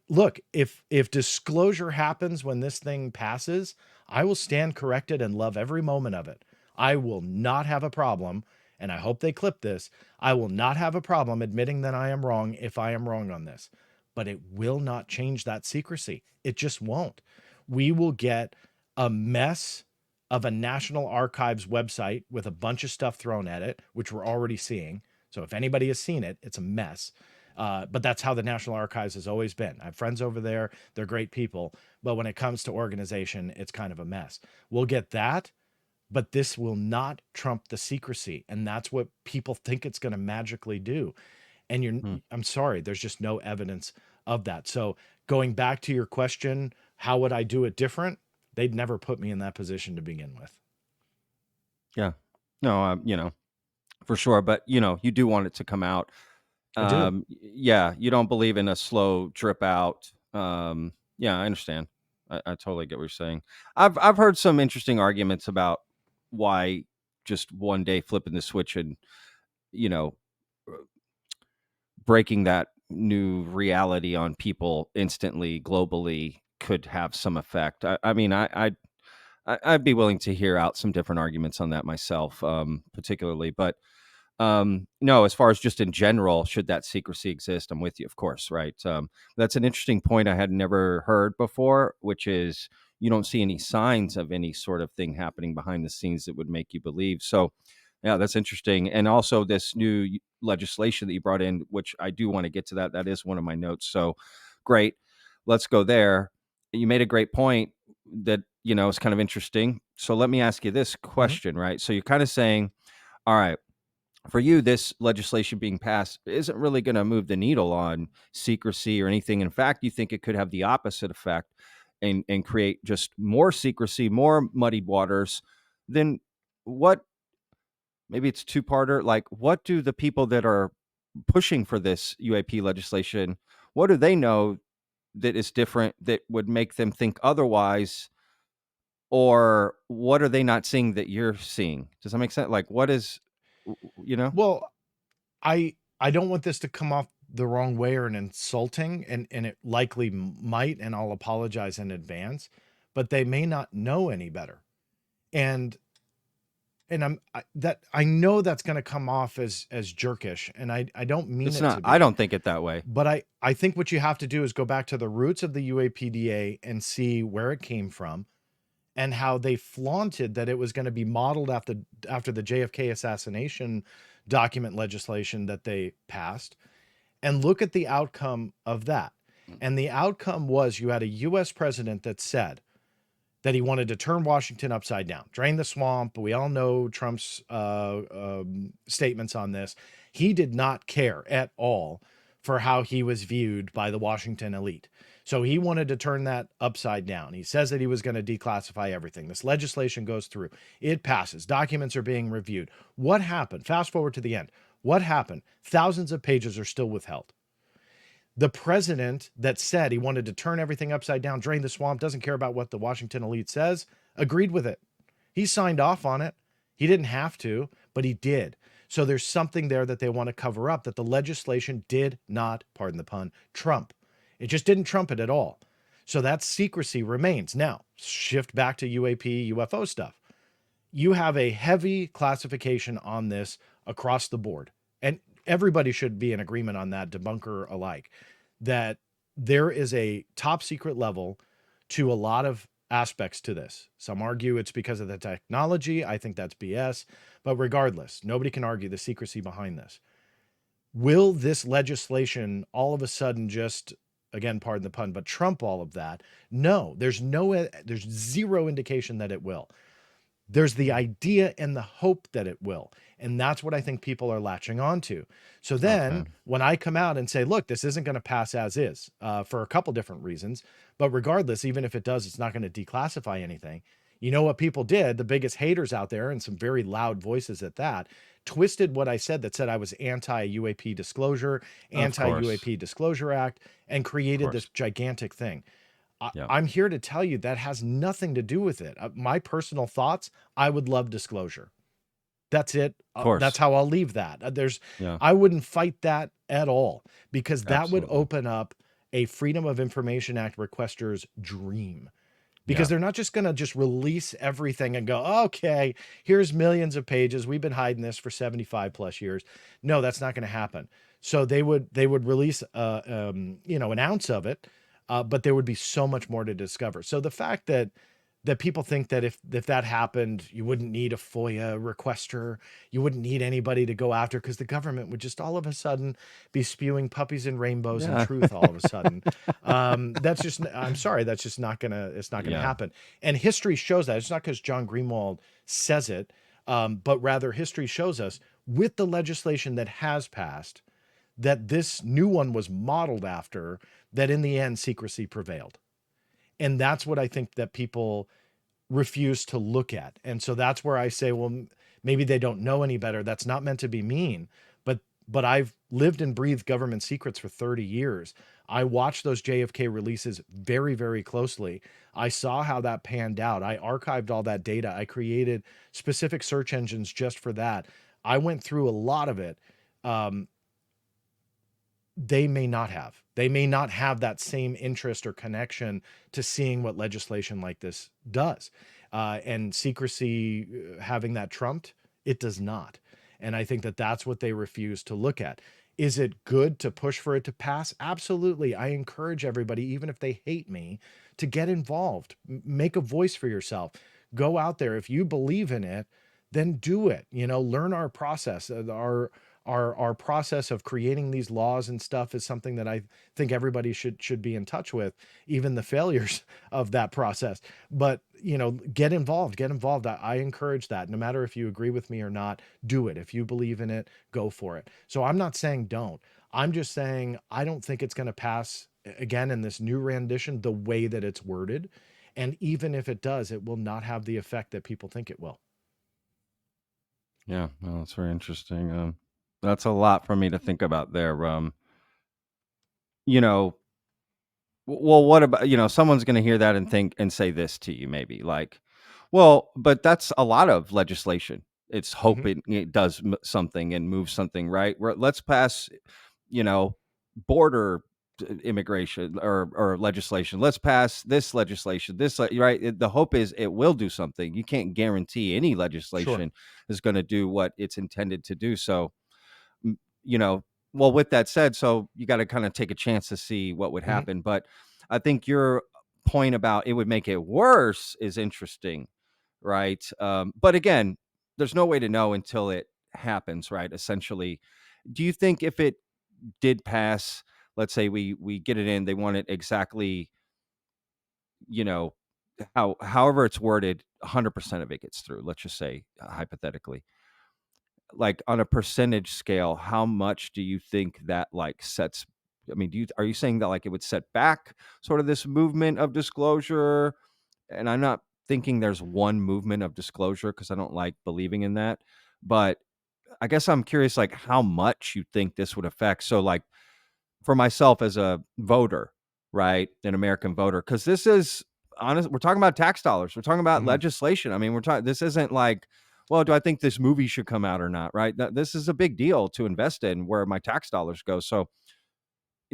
Look, if disclosure happens when this thing passes, I will stand corrected and love every moment of it. I will not have a problem, and I hope they clip this, I will not have a problem admitting that I am wrong if I am wrong on this. But it will not change that secrecy. It just won't. We will get a mess of a National Archives website with a bunch of stuff thrown at it, which we're already seeing. So if anybody has seen it, it's a mess. But that's how the National Archives has always been. I have friends over there. They're great people. But when it comes to organization, it's kind of a mess. We'll get that, but this will not trump the secrecy. And that's what people think it's going to magically do. And I'm sorry, there's just no evidence of that. So going back to your question, how would I do it different? They'd never put me in that position to begin with. Yeah, no, for sure. But, you do want it to come out. Yeah, you don't believe in a slow drip out. Yeah, I understand. I totally get what you're saying. I've heard some interesting arguments about why just one day flipping the switch and, breaking that new reality on people instantly, globally, could have some effect. I'd be willing to hear out some different arguments on that myself, particularly. But no, as far as just in general, should that secrecy exist, I'm with you, of course, right? That's an interesting point I had never heard before, which is you don't see any signs of any sort of thing happening behind the scenes that would make you believe. So, yeah, that's interesting. And also this new legislation that you brought in, which I do want to get to that. That is one of my notes. So great. Let's go there. You made a great point that, is kind of interesting. So let me ask you this question, right? So you're kind of saying, all right, for you, this legislation being passed isn't really going to move the needle on secrecy or anything. In fact, you think it could have the opposite effect and create just more secrecy, more muddied waters. Then what, maybe it's two-parter, like what do the people that are pushing for this UAP legislation, what do they know that is different that would make them think otherwise? Or what are they not seeing that you're seeing? Does that make sense? Like, what is, you know? Well, I don't want this to come off the wrong way or an insulting, and it likely might, and I'll apologize in advance, but they may not know any better. And I know that's going to come off as jerkish, and I don't mean It's it not, to be. I don't think it that way. But I think what you have to do is go back to the roots of the UAPDA and see where it came from and how they flaunted that it was going to be modeled after the JFK assassination document legislation that they passed, and look at the outcome of that. And the outcome was you had a US president that said that he wanted to turn Washington upside down, drain the swamp. We all know Trump's statements on this. He did not care at all for how he was viewed by the Washington elite. So he wanted to turn that upside down. He says that he was going to declassify everything. This legislation goes through. It passes. Documents are being reviewed. What happened? Fast forward to the end. What happened? Thousands of pages are still withheld. The president that said he wanted to turn everything upside down, drain the swamp, doesn't care about what the Washington elite says, agreed with it. He signed off on it. He didn't have to, but he did. So there's something there that they want to cover up, that the legislation did not, pardon the pun, trump. It just didn't trump it at all. So that secrecy remains. Now, shift back to UAP, UFO stuff. You have a heavy classification on this across the board. And everybody should be in agreement on that, debunker alike, that there is a top secret level to a lot of aspects to this. Some argue it's because of the technology. I think that's BS. But regardless, nobody can argue the secrecy behind this. Will this legislation all of a sudden just, again, pardon the pun, but trump all of that? No, there's zero indication that it will. There's the idea and the hope that it will. And that's what I think people are latching onto. So then when I come out and say, look, this isn't going to pass as is for a couple different reasons, but regardless, even if it does, it's not going to declassify anything. You know what people did? The biggest haters out there, and some very loud voices at that, twisted what I said that said I was anti-UAP disclosure, anti-UAP Disclosure Act, and created this gigantic thing. I'm here to tell you that has nothing to do with it. My personal thoughts, I would love disclosure. That's it. That's how I'll leave that. I wouldn't fight that at all, because that would open up a Freedom of Information Act requester's dream. Because they're not just going to just release everything and go, okay, here's millions of pages. We've been hiding this for 75 plus years. No, that's not going to happen. So they would release, an ounce of it. But there would be so much more to discover. So the fact that people think that if that happened, you wouldn't need a FOIA requester, you wouldn't need anybody to go after, because the government would just all of a sudden be spewing puppies and rainbows and truth all of a sudden. That's just, I'm sorry, that's just not gonna happen. And history shows that. It's not because John Greenewald says it, but rather history shows us with the legislation that has passed, that this new one was modeled after, that in the end, secrecy prevailed. And that's what I think that people refuse to look at. And so that's where I say, well, maybe they don't know any better. That's not meant to be mean, but I've lived and breathed government secrets for 30 years. I watched those JFK releases very, very closely. I saw how that panned out. I archived all that data. I created specific search engines just for that. I went through a lot of it. They may not have that same interest or connection to seeing what legislation like this does. And secrecy, having that trumped, it does not. And I think that that's what they refuse to look at. Is it good to push for it to pass? Absolutely. I encourage everybody, even if they hate me, to get involved, make a voice for yourself, go out there. If you believe in it, then do it. Learn our process. Our process of creating these laws and stuff is something that I think everybody should be in touch with, even the failures of that process. But, get involved. I encourage that. No matter if you agree with me or not, do it. If you believe in it, go for it. So I'm not saying don't. I'm just saying I don't think it's going to pass, again, in this new rendition, the way that it's worded. And even if it does, it will not have the effect that people think it will. Yeah, well, that's very interesting. That's a lot for me to think about there. You know, well, what about, someone's going to hear that and think and say this to you, maybe like, well, but that's a lot of legislation. It's Mhm. hoping it does something and move something, right? Let's pass, you know, border immigration or legislation. Let's pass this legislation. Right. The hope is it will do something. You can't guarantee any Sure. legislation is going to do what it's intended to do. So, m- you know, well, with that said, so you got to kind of take a chance to see what would Mhm. happen. But I think your point about it would make it worse is interesting, right? But again, there's no way to know until it happens, right? Essentially, do you think if it did pass, let's say we get it in, they want it exactly, you know, however it's worded, 100% of it gets through. Let's just say hypothetically, like on a percentage scale, how much do you think that like sets? I mean, are you saying that like it would set back sort of this movement of disclosure? And I'm not thinking there's one movement of disclosure because I don't like believing in that. But I guess I'm curious, like how much you think this would affect. So, like for myself as a voter, right, an American voter, because this is honest. We're talking about tax dollars. We're talking about Mhm. legislation. I mean, we're talking. This isn't like, well, do I think this movie should come out or not? Right. This is a big deal to invest in where my tax dollars go. So,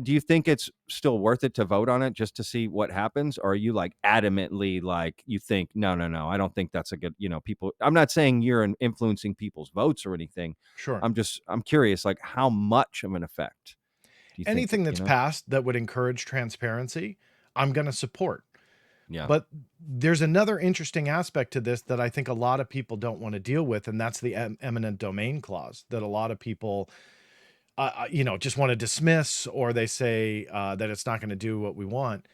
do you think it's still worth it to vote on it just to see what happens? Or are you like adamantly like you think, no, no, no, I don't think that's a good, people. I'm not saying you're influencing people's votes or anything. Sure. I'm curious, like how much of an effect do you think Anything that's you know? passed that would encourage transparency, I'm going to support. Yeah. But there's another interesting aspect to this that I think a lot of people don't want to deal with, and that's the eminent domain clause that a lot of people, just want to dismiss, or they say that it's not going to do what we want.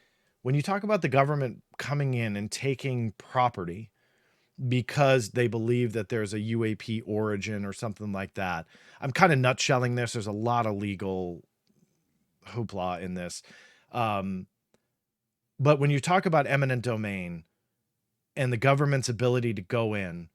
When you talk about the government coming in and taking property because they believe that there's a UAP origin or something like that, I'm kind of nutshelling this. There's a lot of legal hoopla in this. Um, but when you talk about eminent domain and the government's ability to go in,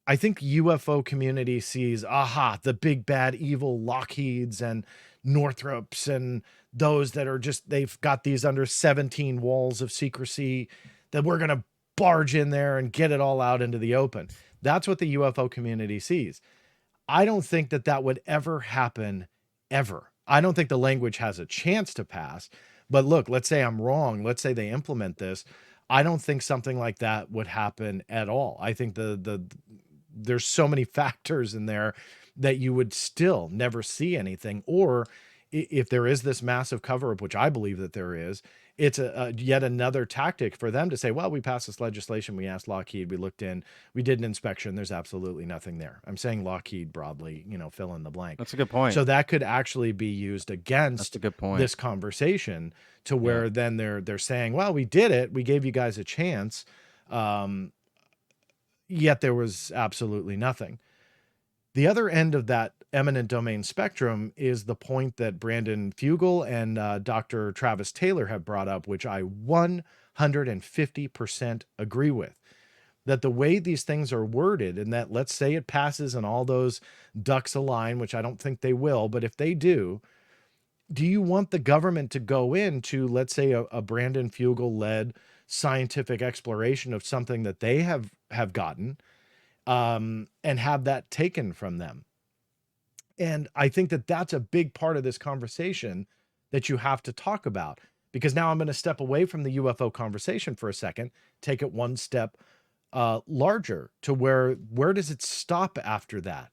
I think UFO community sees, aha, the big bad evil Lockheeds and Northrops and those that are just, they've got these under 17 walls of secrecy that we're going to barge in there and get it all out into the open. That's what the UFO community sees. I don't think that that would ever happen, ever. I don't think the language has a chance to pass. But look, let's say I'm wrong. Let's say they implement this. I don't think something like that would happen at all. I think there's so many factors in there that you would still never see anything. Or if there is this massive cover up, which I believe that there is, it's a yet another tactic for them to say, well, we passed this legislation. We asked Lockheed, we looked in, we did an inspection. There's absolutely nothing there. I'm saying Lockheed broadly, fill in the blank. That's a good point. So that could actually be used That's against a good point. this conversation to Yeah. where then they're saying, well, we did it. We gave you guys a chance. Yet there was absolutely nothing. The other end of that eminent domain spectrum is the point that Brandon Fugel and Dr. Travis Taylor have brought up, which I 150% agree with. That the way these things are worded, and that let's say it passes and all those ducks align, which I don't think they will, but if they do you want the government to go into, let's say, a Brandon Fugel led scientific exploration of something that they have gotten, and have that taken from them? And I think that that's a big part of this conversation that you have to talk about, because now I'm going to step away from the UFO conversation for a second, take it one step larger to where does it stop after that?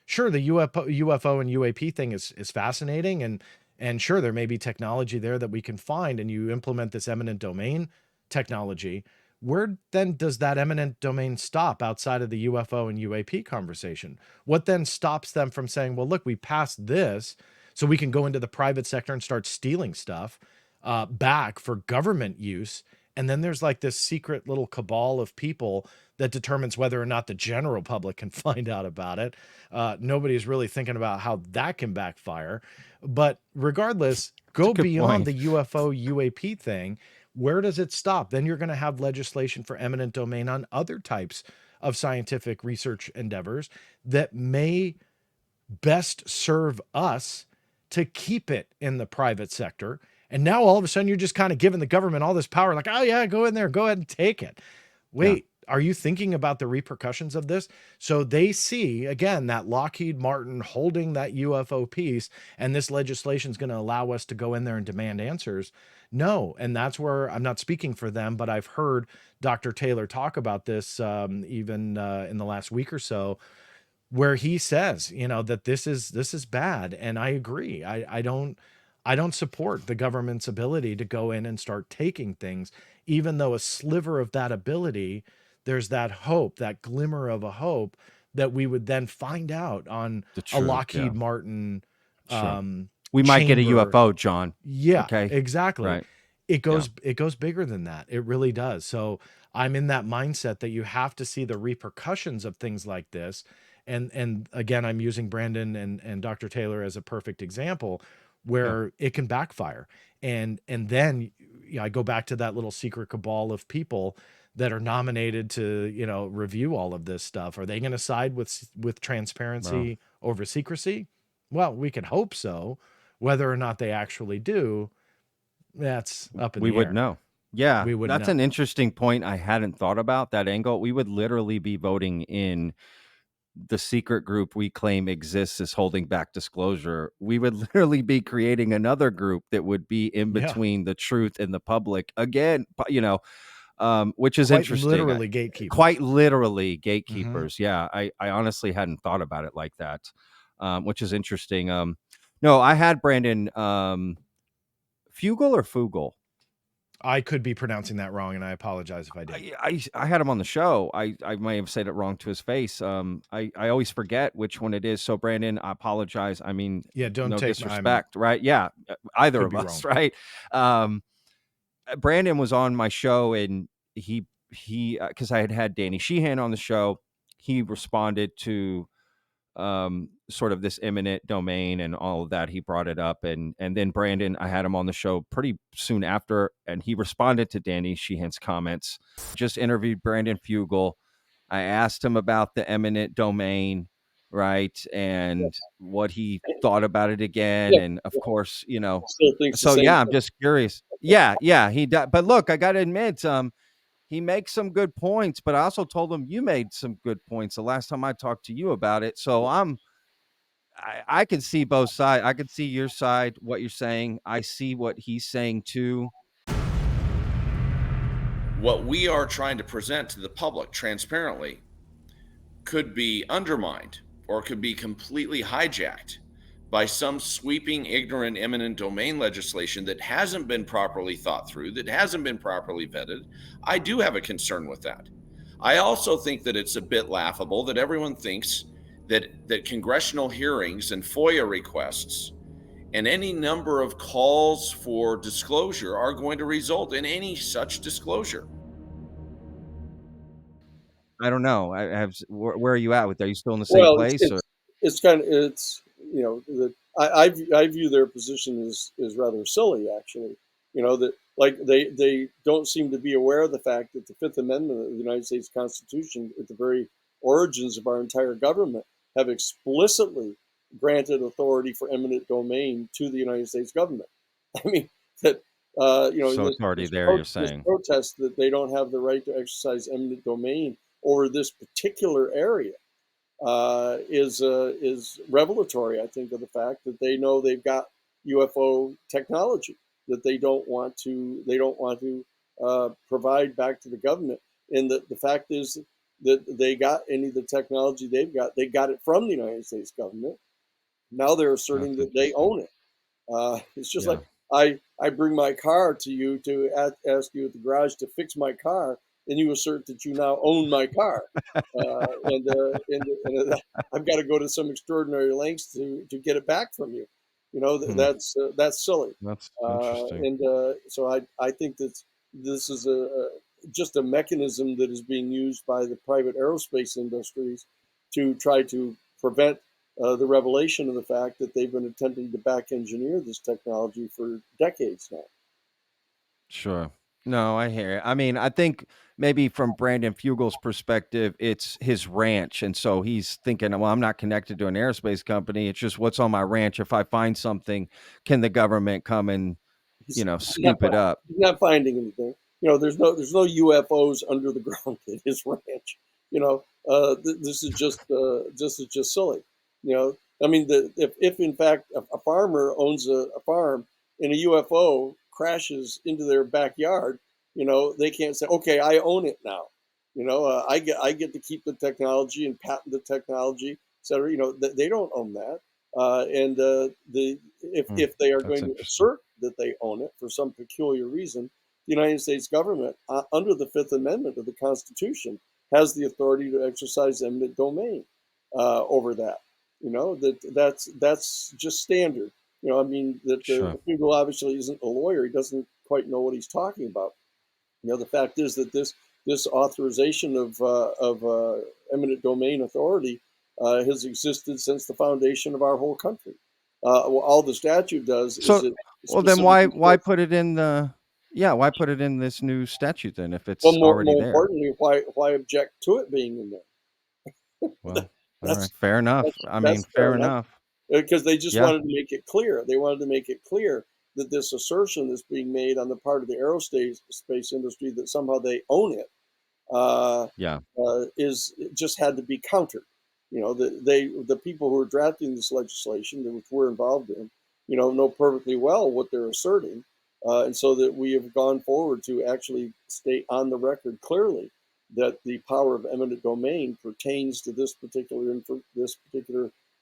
Sure, the UFO and UAP thing is fascinating, and sure, there may be technology there that we can find, and you implement this eminent domain technology. Where then does that eminent domain stop outside of the UFO and UAP conversation? What then stops them from saying, well, look, we passed this, so we can go into the private sector and start stealing stuff back for government use? And then there's like this secret little cabal of people that determines whether or not the general public can find out about it. Nobody's really thinking about how that can backfire. But regardless, go good beyond point. the UFO UAP thing. Where does it stop? Then you're going to have legislation for eminent domain on other types of scientific research endeavors that may best serve us to keep it in the private sector. And now all of a sudden you're just kind of giving the government all this power, like, oh yeah, go in there, go ahead and take it. Wait, are you thinking about the repercussions of this? So they see, again, that Lockheed Martin holding that UFO piece, and this legislation is going to allow us to go in there and demand answers. No. And that's where, I'm not speaking for them, but I've heard Dr. Taylor talk about this even in the last week or so, where he says, you know, that this is bad. And I agree. I don't support the government's ability to go in and start taking things, even though a sliver of that ability, there's that hope, that glimmer of a hope that we would then find out on The a truth, Lockheed yeah. Martin Sure. We might get a chamber. UFO, John. Yeah, Okay. exactly. Right. It goes bigger than that. It really does. So I'm in that mindset that you have to see the repercussions of things like this. And again, I'm using Brandon and Dr. Taylor as a perfect example where it can backfire. And then I go back to that little secret cabal of people that are nominated to, you know, review all of this stuff. Are they going to side with transparency over secrecy? Well, we can hope so. Whether or not they actually do, that's up in We the would air. know. Yeah, We would that's know. an interesting point. I hadn't thought about that angle. We would literally be voting in the secret group we claim exists as holding back disclosure. We would literally be creating another group that would be in Yeah. between the truth and the public again, you know, which is Quite interesting. literally gatekeepers. Quite literally Mhm. gatekeepers. Yeah, I honestly hadn't thought about it like that, which is interesting. No, I had Brandon Fugel or Fugel. I could be pronouncing that wrong, and I apologize if I did. I had him on the show. I may have said it wrong to his face. I always forget which one it is. So Brandon, I apologize. I mean, Yeah, don't no take disrespect, right? Yeah, either could of be us, wrong. right? Brandon was on my show, and he because I had Danny Sheehan on the show. He responded to sort of this eminent domain and all of that. He brought it up, and then Brandon, I had him on the show pretty soon after, and he responded to Danny Sheehan's comments. Just interviewed Brandon Fugel. I asked him about the eminent domain, right, and what he thought about it again, and of course, you know, Still thinks the so same yeah, I'm thing. just curious. Yeah, he does. But look, I got to admit, he makes some good points, but I also told him you made some good points the last time I talked to you about it. So I can see both sides. I can see your side, what you're saying. I see what he's saying too. What we are trying to present to the public transparently could be undermined or could be completely hijacked by some sweeping, ignorant, eminent domain legislation that hasn't been properly thought through, that hasn't been properly vetted. I do have a concern with that. I also think that it's a bit laughable that everyone thinks that congressional hearings and FOIA requests and any number of calls for disclosure are going to result in any such disclosure. I don't know. I have. Where are you at with that? Are you still in the same Well, place? Or? it's kind of, it's, you know, I view their position as rather silly, actually. You know, that like they don't seem to be aware of the fact that the Fifth Amendment of the United States Constitution, at the very origins of our entire government, have explicitly granted authority for eminent domain to the United States government. I mean, that, you know, So it's already there, you're saying. this protest that they don't have the right to exercise eminent domain over this particular area is revelatory, I think, of the fact that they know they've got UFO technology that they don't want to provide back to the government. And the fact is that they got any of the technology they got it from the United States government. Now they're asserting that they own it. It's just like I bring my car to you to ask you at the garage to fix my car, and you assert that you now own my car, and I've got to go to some extraordinary lengths to get it back from you. You know, that's silly. That's interesting. And so I think that this is just a mechanism that is being used by the private aerospace industries to try to prevent the revelation of the fact that they've been attempting to back engineer this technology for decades now. Sure. No, I hear it. I mean, I think maybe from Brandon Fugel's perspective, it's his ranch. And so he's thinking, well, I'm not connected to an airspaced company. It's just what's on my ranch. If I find something, can the government come and, scoop it up? He's not finding anything. There's no UFOs under the ground at his ranch. This is just silly. I mean, if in fact a farmer owns a farm and a UFO crashes into their backyard, they can't say, okay, I own it now. I get to keep the technology and patent the technology, et cetera. They don't own that. If they are That's going to interesting. assert that they own it for some peculiar reason, the United States government, under the Fifth Amendment of the Constitution, has the authority to exercise eminent domain over that. That's just standard. I mean, Sure. Fugel obviously isn't a lawyer. He doesn't quite know what he's talking about. The fact is that this authorization of eminent domain authority has existed since the foundation of our whole country. All the statute does is So, it well, then why specifically put it in why put it in this new statute then if well, it's already more there? importantly, why object to it being in there? Well, all right, That's fair enough. that's I mean, that's fair fair enough enough. because they just Yeah, wanted to make it clear. They wanted to make it clear that this assertion that's being made on the part of the aerospace space industry that somehow they own it yeah. is it just had to be countered. The people who are drafting this legislation, which we're involved in, know perfectly well what they're asserting, and so that we have gone forward to actually state on the record clearly that the power of eminent domain pertains to this particular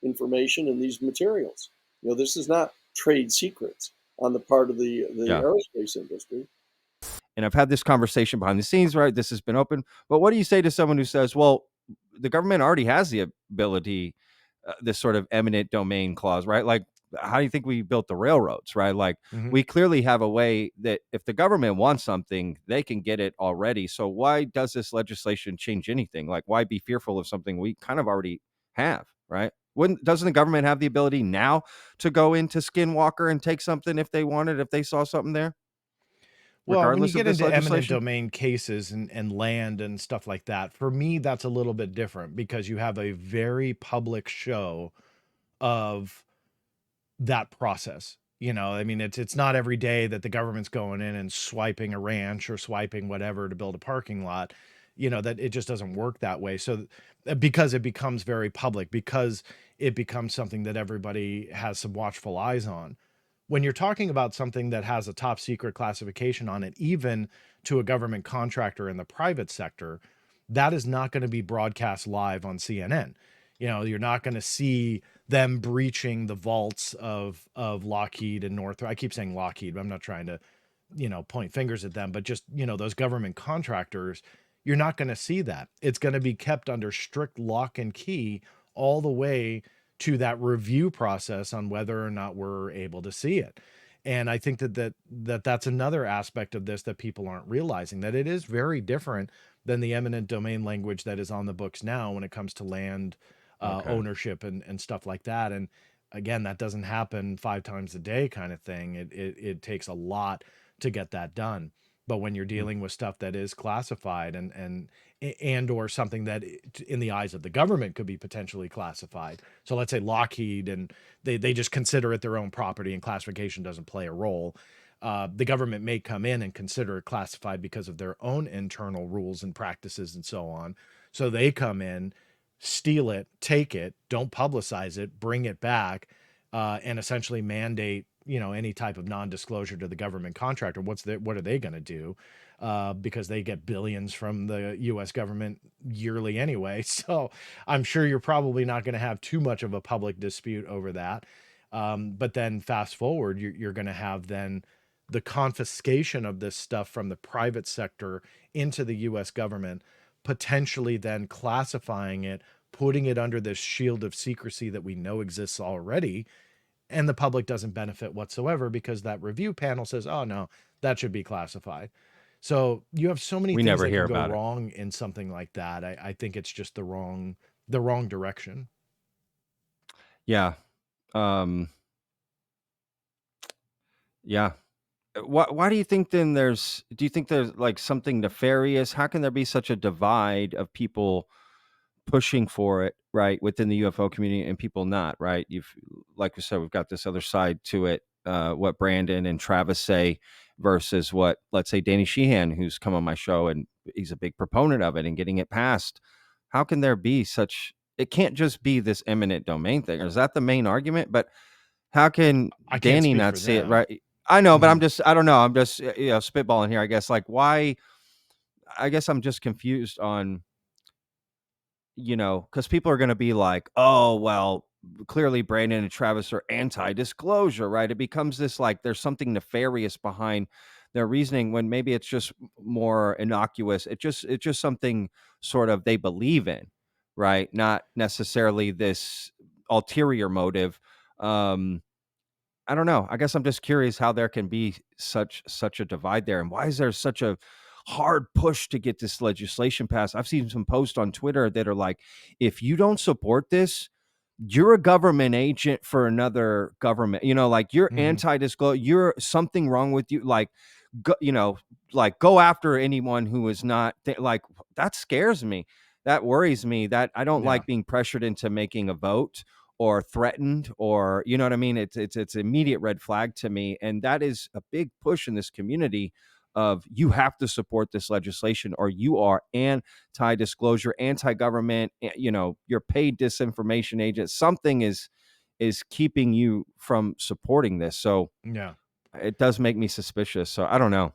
information and these materials. This is not trade secrets on the part of the Yeah. aerospace industry. And I've had this conversation behind the scenes, right? This has been open. But what do you say to someone who says, well, the government already has the ability, this sort of eminent domain clause, right? Like, how do you think we built the railroads, right? Like, Mhm. we clearly have a way that if the government wants something, they can get it already. So why does this legislation change anything? Like, why be fearful of something we kind of already have, right? Doesn't the government have the ability now to go into Skinwalker and take something if they wanted, if they saw something there, Well, when you regardless of get this into eminent legislation? domain cases and land and stuff like that, for me, that's a little bit different because you have a very public show of that process. I mean, it's not every day that the government's going in and swiping a ranch or swiping whatever to build a parking lot. That it just doesn't work that way. So because it becomes very public, because it becomes something that everybody has some watchful eyes on. When you're talking about something that has a top secret classification on it, even to a government contractor in the private sector, that is not going to be broadcast live on CNN. You're not going to see them breaching the vaults of Lockheed and Northrop. I keep saying Lockheed, but I'm not trying to, point fingers at them, but just, those government contractors, you're not going to see that. It's going to be kept under strict lock and key all the way to that review process on whether or not we're able to see it. And I think that's another aspect of this that people aren't realizing, that it is very different than the eminent domain language that is on the books now when it comes to land Okay. ownership and stuff like that. And again, that doesn't happen 5 times a day kind of thing. It takes a lot to get that done. But when you're dealing with stuff that is classified and or something that in the eyes of the government could be potentially classified. So let's say Lockheed and they just consider it their own property and classification doesn't play a role. The government may come in and consider it classified because of their own internal rules and practices and so on. So they come in, steal it, take it, don't publicize it, bring it back, and essentially mandate any type of non-disclosure to the government contractor. What are they going to do? Because they get billions from the U.S. government yearly anyway. So I'm sure you're probably not going to have too much of a public dispute over that. But then fast forward, you're going to have then the confiscation of this stuff from the private sector into the U.S. government, potentially then classifying it, putting it under this shield of secrecy that we know exists already, and the public doesn't benefit whatsoever because that review panel says, oh no, that should be classified. So you have so many We things never that hear can go about it. wrong in something like that. I think it's just the wrong direction. Yeah. Um, yeah. why do you think then do you think there's like something nefarious? How can there be such a divide of people pushing for it, right, within the UFO community and people not, right? Like we said, we've got this other side to it, what Brandon and Travis say versus what, let's say, Danny Sheehan, who's come on my show and he's a big proponent of it and getting it passed. How can there be it can't just be this eminent domain thing, or is that the main argument? But how can I can't Danny speak not for see it, them. right? I know, but Mhm. I don't know. I'm just, spitballing here, I guess. Like, why? I guess I'm just confused on, because people are going to be like, oh, well, clearly Brandon and Travis are anti-disclosure, right? It becomes this like there's something nefarious behind their reasoning when maybe it's just more innocuous. It's just something sort of they believe in, right? Not necessarily this ulterior motive. Um, I don't know. I guess I'm just curious how there can be such a divide there, and why is there such a hard push to get this legislation passed? I've seen some posts on Twitter that are like, if you don't support this, you're a government agent for another government. Like you're Mhm. anti-disclosure. You're something wrong with you. Like, like go after anyone who is not like that scares me. That worries me. That I don't Yeah. like being pressured into making a vote or threatened, or you know what I mean. It's immediate red flag to me, and that is a big push in this community of you have to support this legislation or you are anti-disclosure, anti-government. You're paid disinformation agent. Something is keeping you from supporting this. So Yeah. it does make me suspicious. So I don't know.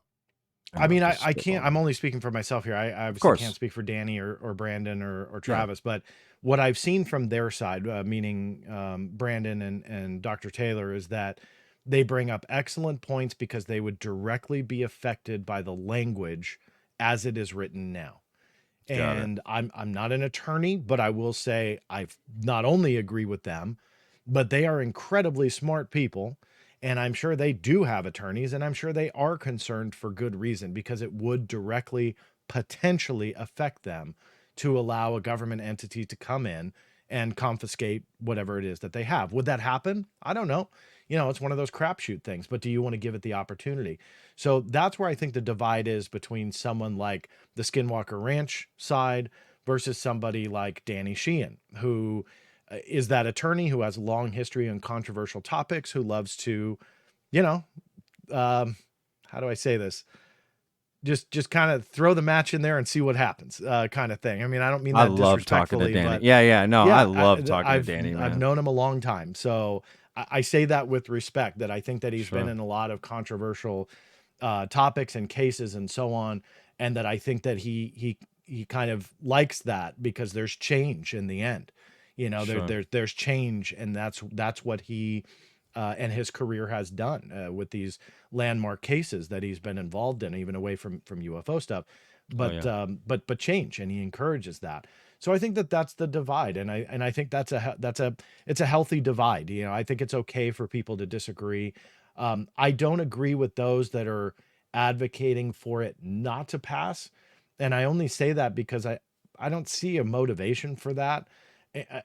I mean, Just I can't. spitballing I'm here. only speaking for myself here. I Of obviously can't course. speak for Danny or Brandon or Yeah. Travis, but what I've seen from their side, meaning Brandon and Dr. Taylor, is that they bring up excellent points because they would directly be affected by the language as it is written now. Got it. And I'm not an attorney, but I will say I've not only agree with them, but they are incredibly smart people. And I'm sure they do have attorneys, and I'm sure they are concerned for good reason because it would directly potentially affect them to allow a government entity to come in and confiscate whatever it is that they have. Would that happen? I don't know. It's one of those crapshoot things, but do you want to give it the opportunity? So that's where I think the divide is between someone like the Skinwalker Ranch side versus somebody like Danny Sheehan, who is that attorney who has a long history on controversial topics, who loves to, you know, how do I say this? Just kind of throw the match in there and see what happens, kind of thing. I mean, I don't mean I that love talking to disrespectfully, Danny. but Yeah, yeah. No, I yeah, love talking to I've Danny, I've man. known him a long time, so I say that with respect. That I think that he's been Sure. in a lot of controversial topics and cases and so on, and that I think that he kind of likes that because there's change in the end. Sure. There's change, and that's what he and his career has done with these landmark cases that he's been involved in, even away from UFO stuff. Oh But yeah. but change, and he encourages that. So I think that that's the divide, and I think it's a healthy divide. I think it's okay for people to disagree. I don't agree with those that are advocating for it not to pass, and I only say that because I don't see a motivation for that. Uh,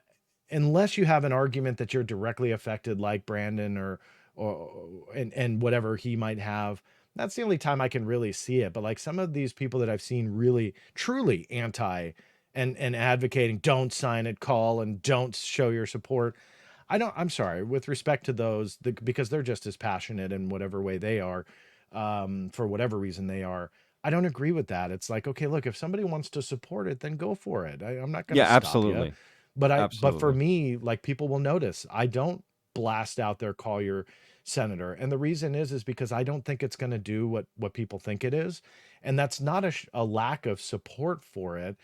Unless you have an argument that you're directly affected like Brandon and whatever he might have. That's the only time I can really see it. But like some of these people that I've seen really truly anti and advocating don't sign it, call, and don't show your support. I'm sorry, with respect to those, because they're just as passionate in whatever way they are, for whatever reason they are. I don't agree with that. It's like, okay, look, if somebody wants to support it, then go for it. I'm not going to Yeah, stop you. absolutely. But for Absolutely. me, like people will notice, I don't blast out there, call your senator. And the reason is because I don't think it's going to do what people think it is. And that's not a lack of support for it.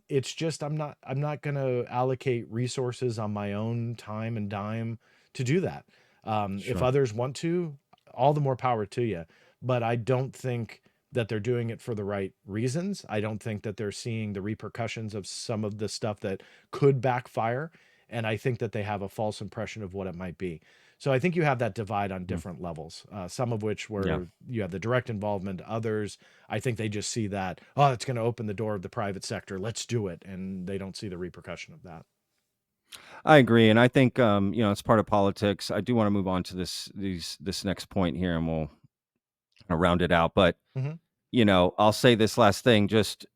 It's just I'm not going to allocate resources on my own time and dime to do that. If Sure. others want to, all the more power to you. But I don't think that they're doing it for the right reasons. I don't think that they're seeing the repercussions of some of the stuff that could backfire. And I think that they have a false impression of what it might be. So I think you have that divide on Mm. different levels, some of which Yeah. where you have the direct involvement. Others, I think they just see that, oh, it's going to open the door of the private sector. Let's do it. And they don't see the repercussion of that. I agree, and I think it's part of politics. I do want to move on to this next point here, and round it out. But, you know, I'll say this last thing, just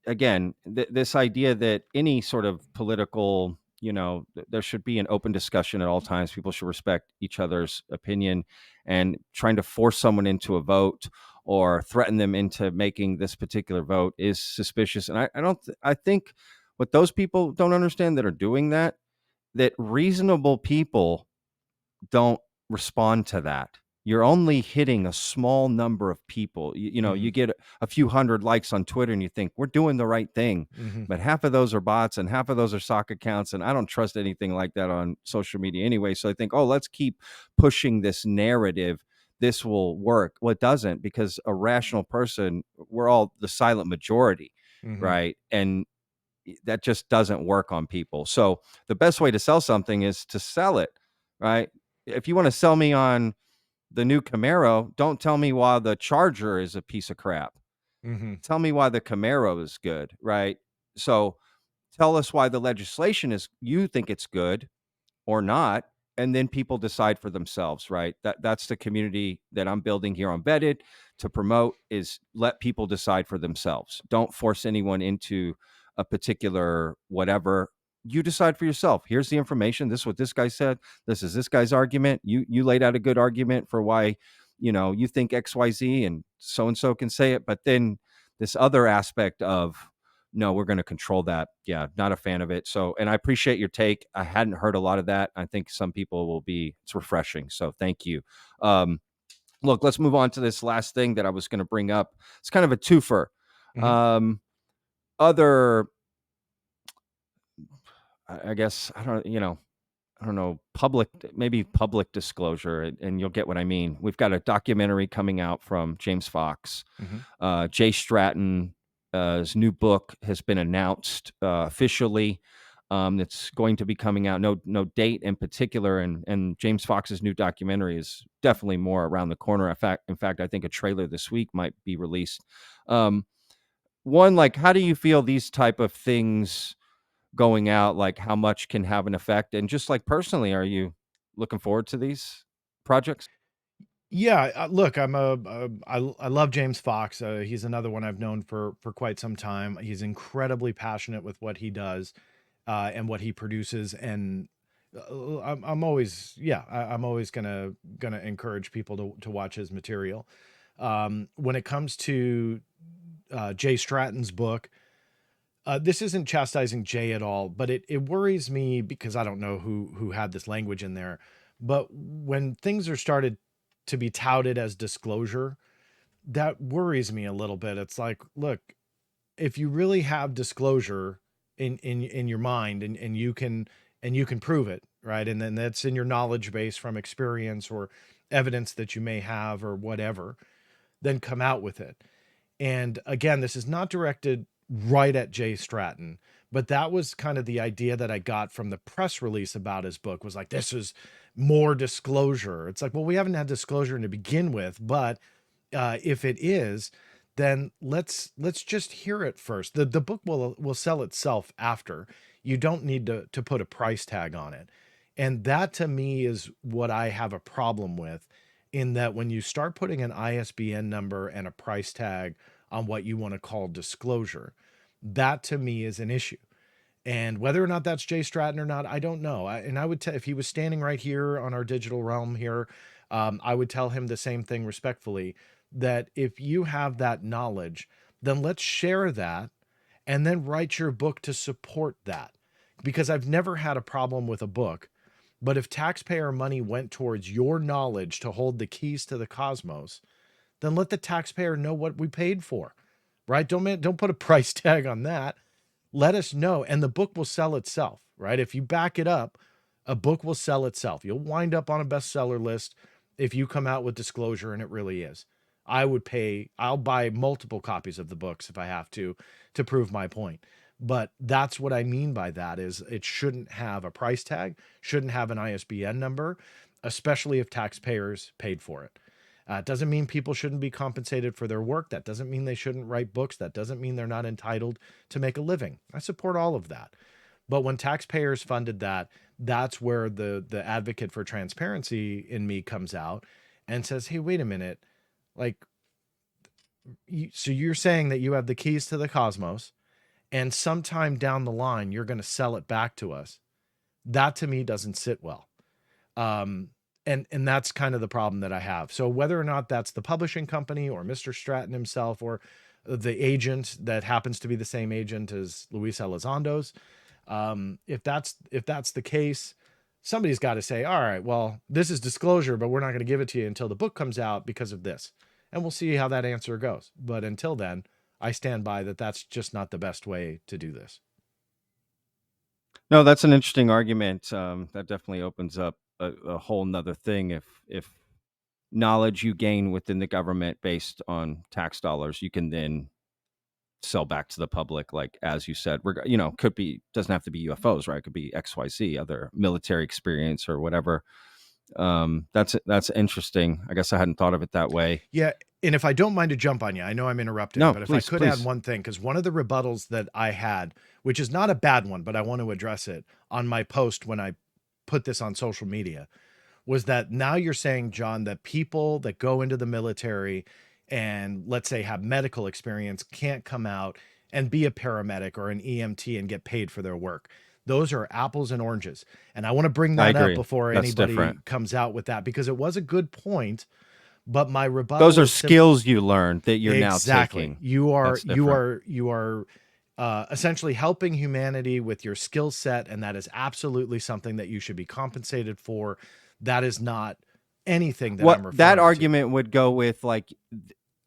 again, this idea that any sort of political, you know, there should be an open discussion at all times. People should respect each other's opinion, and trying to force someone into a vote or threaten them into making this particular vote is suspicious. And I think what those people don't understand that are doing that, that reasonable people don't respond to that. You're only hitting a small number of people. You know, you get a few hundred likes on Twitter and you think we're doing the right thing, but half of those are bots and half of those are sock accounts. And I don't trust anything like that on social media anyway. So I think, oh, let's keep pushing this narrative. This will work. Well, it doesn't, because a rational person, we're all the silent majority, right? And that just doesn't work on people. So the best way to sell something is to sell it, right? If you want to sell me on the new Camaro, don't tell me why the Charger is a piece of crap. Tell me why the Camaro is good, right? So tell us why the legislation is, you think it's good or not, and then people decide for themselves, right? That's the community that I'm building here on Vetted to promote, is let people decide for themselves. Don't force anyone into a particular whatever. You decide for yourself. Here's the information. This is what this guy said. This is this guy's argument. You laid out a good argument for why, you know, you think XYZ, and so can say it. But then this other aspect of, no, we're going to control that. Yeah, not a fan of it. So, and I appreciate your take. I hadn't heard a lot of that. I think some people will be, it's refreshing. So thank you. Look, let's move on to this last thing that I was going to bring up. It's kind of a twofer. I guess, I don't know, maybe public disclosure, and you'll get what I mean. We've got a documentary coming out from James Fox. Jay Stratton, his new book has been announced officially. It's going to be coming out. No date in particular, and James Fox's new documentary is definitely more around the corner. In fact, I think a trailer this week might be released. One, like, how do you feel these type of things going out, like how much can have an effect? And just like personally, are you looking forward to these projects? Yeah, look, I love James Fox. He's another one I've known for quite some time. He's incredibly passionate with what he does, and what he produces. And I'm always, I'm always gonna encourage people to watch his material. When it comes to Jay Stratton's book, this isn't chastising Jay at all, but it worries me because I don't know who had this language in there. But when things are started to be touted as disclosure, that worries me a little bit. It's like, look, if you really have disclosure in your mind, and you can prove it, right? And then that's in your knowledge base from experience or evidence that you may have or whatever, then come out with it. And again, this is not directed right at Jay Stratton, but that was kind of the idea that I got from the press release about his book, was like, this is more disclosure. It's like, well, we haven't had disclosure to begin with, but if it is, then let's just hear it first. The book will sell itself after. You don't need to put a price tag on it. And that to me is what I have a problem with, in that when you start putting an ISBN number and a price tag on what you want to call disclosure, that to me is an issue. And whether or not that's Jay Stratton or not, I don't know. And I would tell, if he was standing right here on our digital realm here, I would tell him the same thing respectfully, that if you have that knowledge, then let's share that and then write your book to support that. Because I've never had a problem with a book, but if taxpayer money went towards your knowledge to hold the keys to the cosmos, then let the taxpayer know what we paid for, right? Don't put a price tag on that. Let us know, and the book will sell itself, right? If you back it up, a book will sell itself. You'll wind up on a bestseller list if you come out with disclosure, and it really is. I'll buy multiple copies of the books if I have to prove my point. But that's what I mean by that, is it shouldn't have a price tag, shouldn't have an ISBN number, especially if taxpayers paid for it. It doesn't mean people shouldn't be compensated for their work. That doesn't mean they shouldn't write books. That doesn't mean they're not entitled to make a living. I support all of that. But when taxpayers funded that, that's where the advocate for transparency in me comes out and says, hey, wait a minute. Like, so you're saying that you have the keys to the cosmos, and sometime down the line, you're going to sell it back to us. That to me doesn't sit well. And that's kind of the problem that I have. So whether or not that's the publishing company or Mr. Stratton himself or the agent that happens to be the same agent as Luis Elizondo's, if that's the case, somebody's got to say, all right, well, this is disclosure, but we're not going to give it to you until the book comes out because of this. And we'll see how that answer goes. But until then, I stand by that that's just not the best way to do this. No, that's an interesting argument. That definitely opens up a whole nother thing. If knowledge you gain within the government based on tax dollars, you can then sell back to the public, like as you said, could be, doesn't have to be UFOs, right? It could be XYZ, other military experience or whatever. That's interesting. I guess I hadn't thought of it that way. Yeah. And if I don't mind to jump on you, I know I'm interrupting, No, but if please, I could add one thing, because one of the rebuttals that I had, which is not a bad one, but I want to address it on my post when I put this on social media, was that now you're saying, John, that people that go into the military and let's say have medical experience can't come out and be a paramedic or an EMT and get paid for their work. Those are apples and oranges. And I want to bring that up before anybody comes out with that, because it was a good point. But my rebuttal, those are skills you learned that you're now taking. You are essentially helping humanity with your skill set, and that is absolutely something that you should be compensated for. That is not anything that I'm referring that to. argument would go with, like,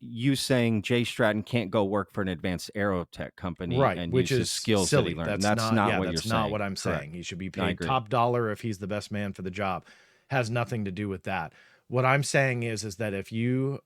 you saying Jay Stratton can't go work for an advanced aerotech company, right? and Which use is his skills silly. that he learned. That's not what you're that's saying. not what I'm Correct. saying. He should be paid top dollar if he's the best man for the job. Has nothing to do with that. What I'm saying is that if you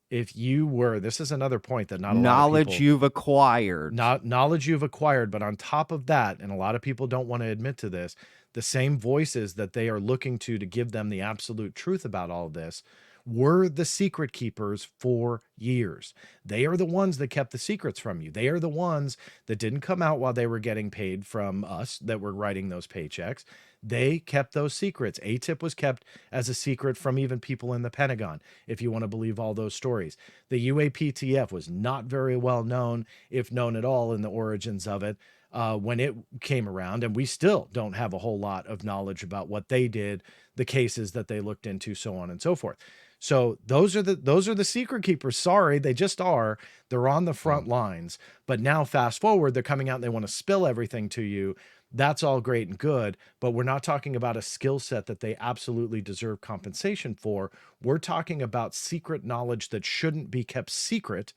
were, this is another point that not a knowledge lot of people, you've acquired, knowledge you've acquired, but on top of that, and a lot of people don't want to admit to this, the same voices that they are looking to give them the absolute truth about all of this were the secret keepers for years. They are the ones that kept the secrets from you. They are the ones that didn't come out while they were getting paid from us that were writing those paychecks. They kept those secrets. ATIP was kept as a secret from even people in the Pentagon, if you want to believe all those stories. The UAPTF was not very well known, if known at all, in the origins of it when it came around. And we still don't have a whole lot of knowledge about what they did, the cases that they looked into, so on and so forth. So those are the secret keepers. Sorry, they just are. They're on the front lines. But now fast forward, they're coming out and they want to spill everything to you. That's all great and good, but we're not talking about a skill set that they absolutely deserve compensation for. We're talking about secret knowledge that shouldn't be kept secret,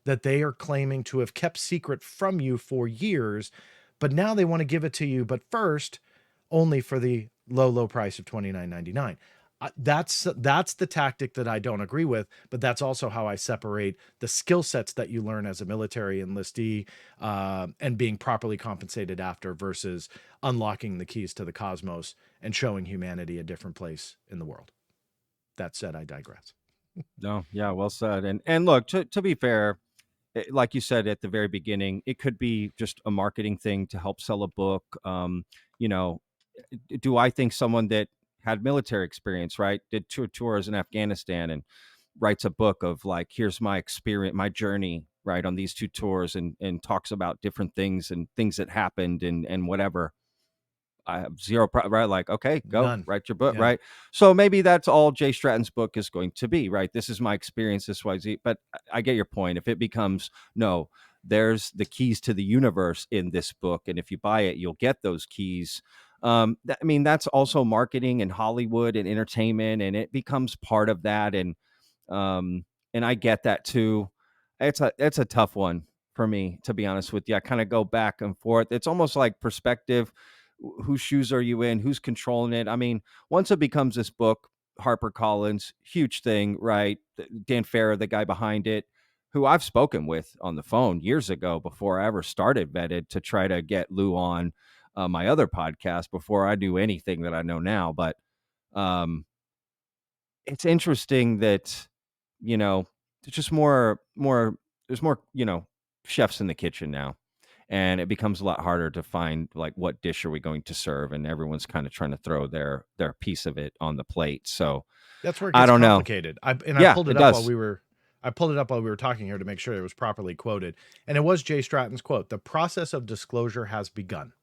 that they are claiming to have kept secret from you for years, but now they want to give it to you, but first, only for the low price of $29.99. That's the tactic that I don't agree with, but that's also how I separate the skill sets that you learn as a military enlistee and being properly compensated after versus unlocking the keys to the cosmos and showing humanity a different place in the world. That said, I digress. No, yeah, well said. And look, to be fair, like you said at the very beginning, it could be just a marketing thing to help sell a book. Do I think someone that had military experience, right, did 2 tours in Afghanistan and writes a book of, like, here's my experience, my journey, right, on these 2 tours, and talks about different things and things that happened and whatever, I have zero right? Like, okay, go. None. Write your book, right? So maybe that's all Jay Stratton's book is going to be, right? This is my experience, this YZ. But I get your point. If it becomes, no, there's the keys to the universe in this book, and if you buy it, you'll get those keys. That's also marketing and Hollywood and entertainment, and it becomes part of that. And I get that too. It's a tough one for me, to be honest with you. I kind of go back and forth. It's almost like perspective. Whose shoes are you in? Who's controlling it? I mean, once it becomes this book, HarperCollins, huge thing, right? Dan Farrar, the guy behind it, who I've spoken with on the phone years ago before I ever started Vetted, to try to get Lou on my other podcast before I knew anything that I know now. But it's interesting that, there's just more, there's more, chefs in the kitchen now. And it becomes a lot harder to find, like, what dish are we going to serve? And everyone's kind of trying to throw their piece of it on the plate. So that's where it gets complicated. I pulled it up I pulled it up while we were talking here to make sure it was properly quoted. And it was Jay Stratton's quote. The process of disclosure has begun.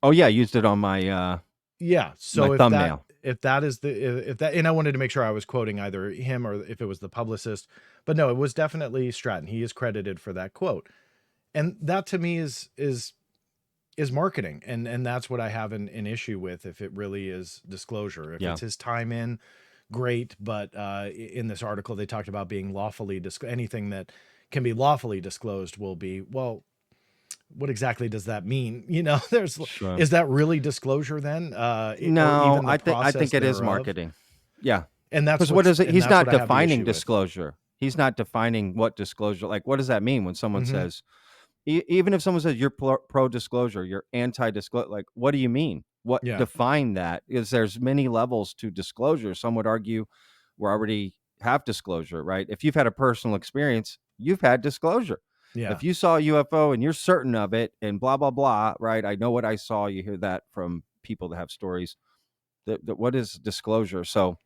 Oh yeah, I used it on my Yeah. So my if thumbnail. that is if that, and I wanted to make sure I was quoting either him or if it was the publicist, but no, it was definitely Stratton. He is credited for that quote. And that to me is marketing. And that's what I have an issue with, if it really is disclosure. If Yeah. it's his time in, great. But in this article, they talked about being lawfully anything that can be lawfully disclosed will be, well, what exactly does that mean? You know, Sure. is that really disclosure then? Or No, even the I think process it is thereof? marketing. Yeah. And that's Because what is it? and He's that's not what I have the defining issue with. disclosure. He's not defining what disclosure. Like, what does that mean when someone Mhm. says, even if someone says you're pro disclosure, you're anti disclosure. Like, what do you mean? What Yeah. define that? Is there's many levels to disclosure. Some would argue we already have disclosure, right? If you've had a personal experience, you've had disclosure. Yeah. If you saw a UFO and you're certain of it and blah, blah, blah, right? I know what I saw. You hear that from people that have stories. That what is disclosure? So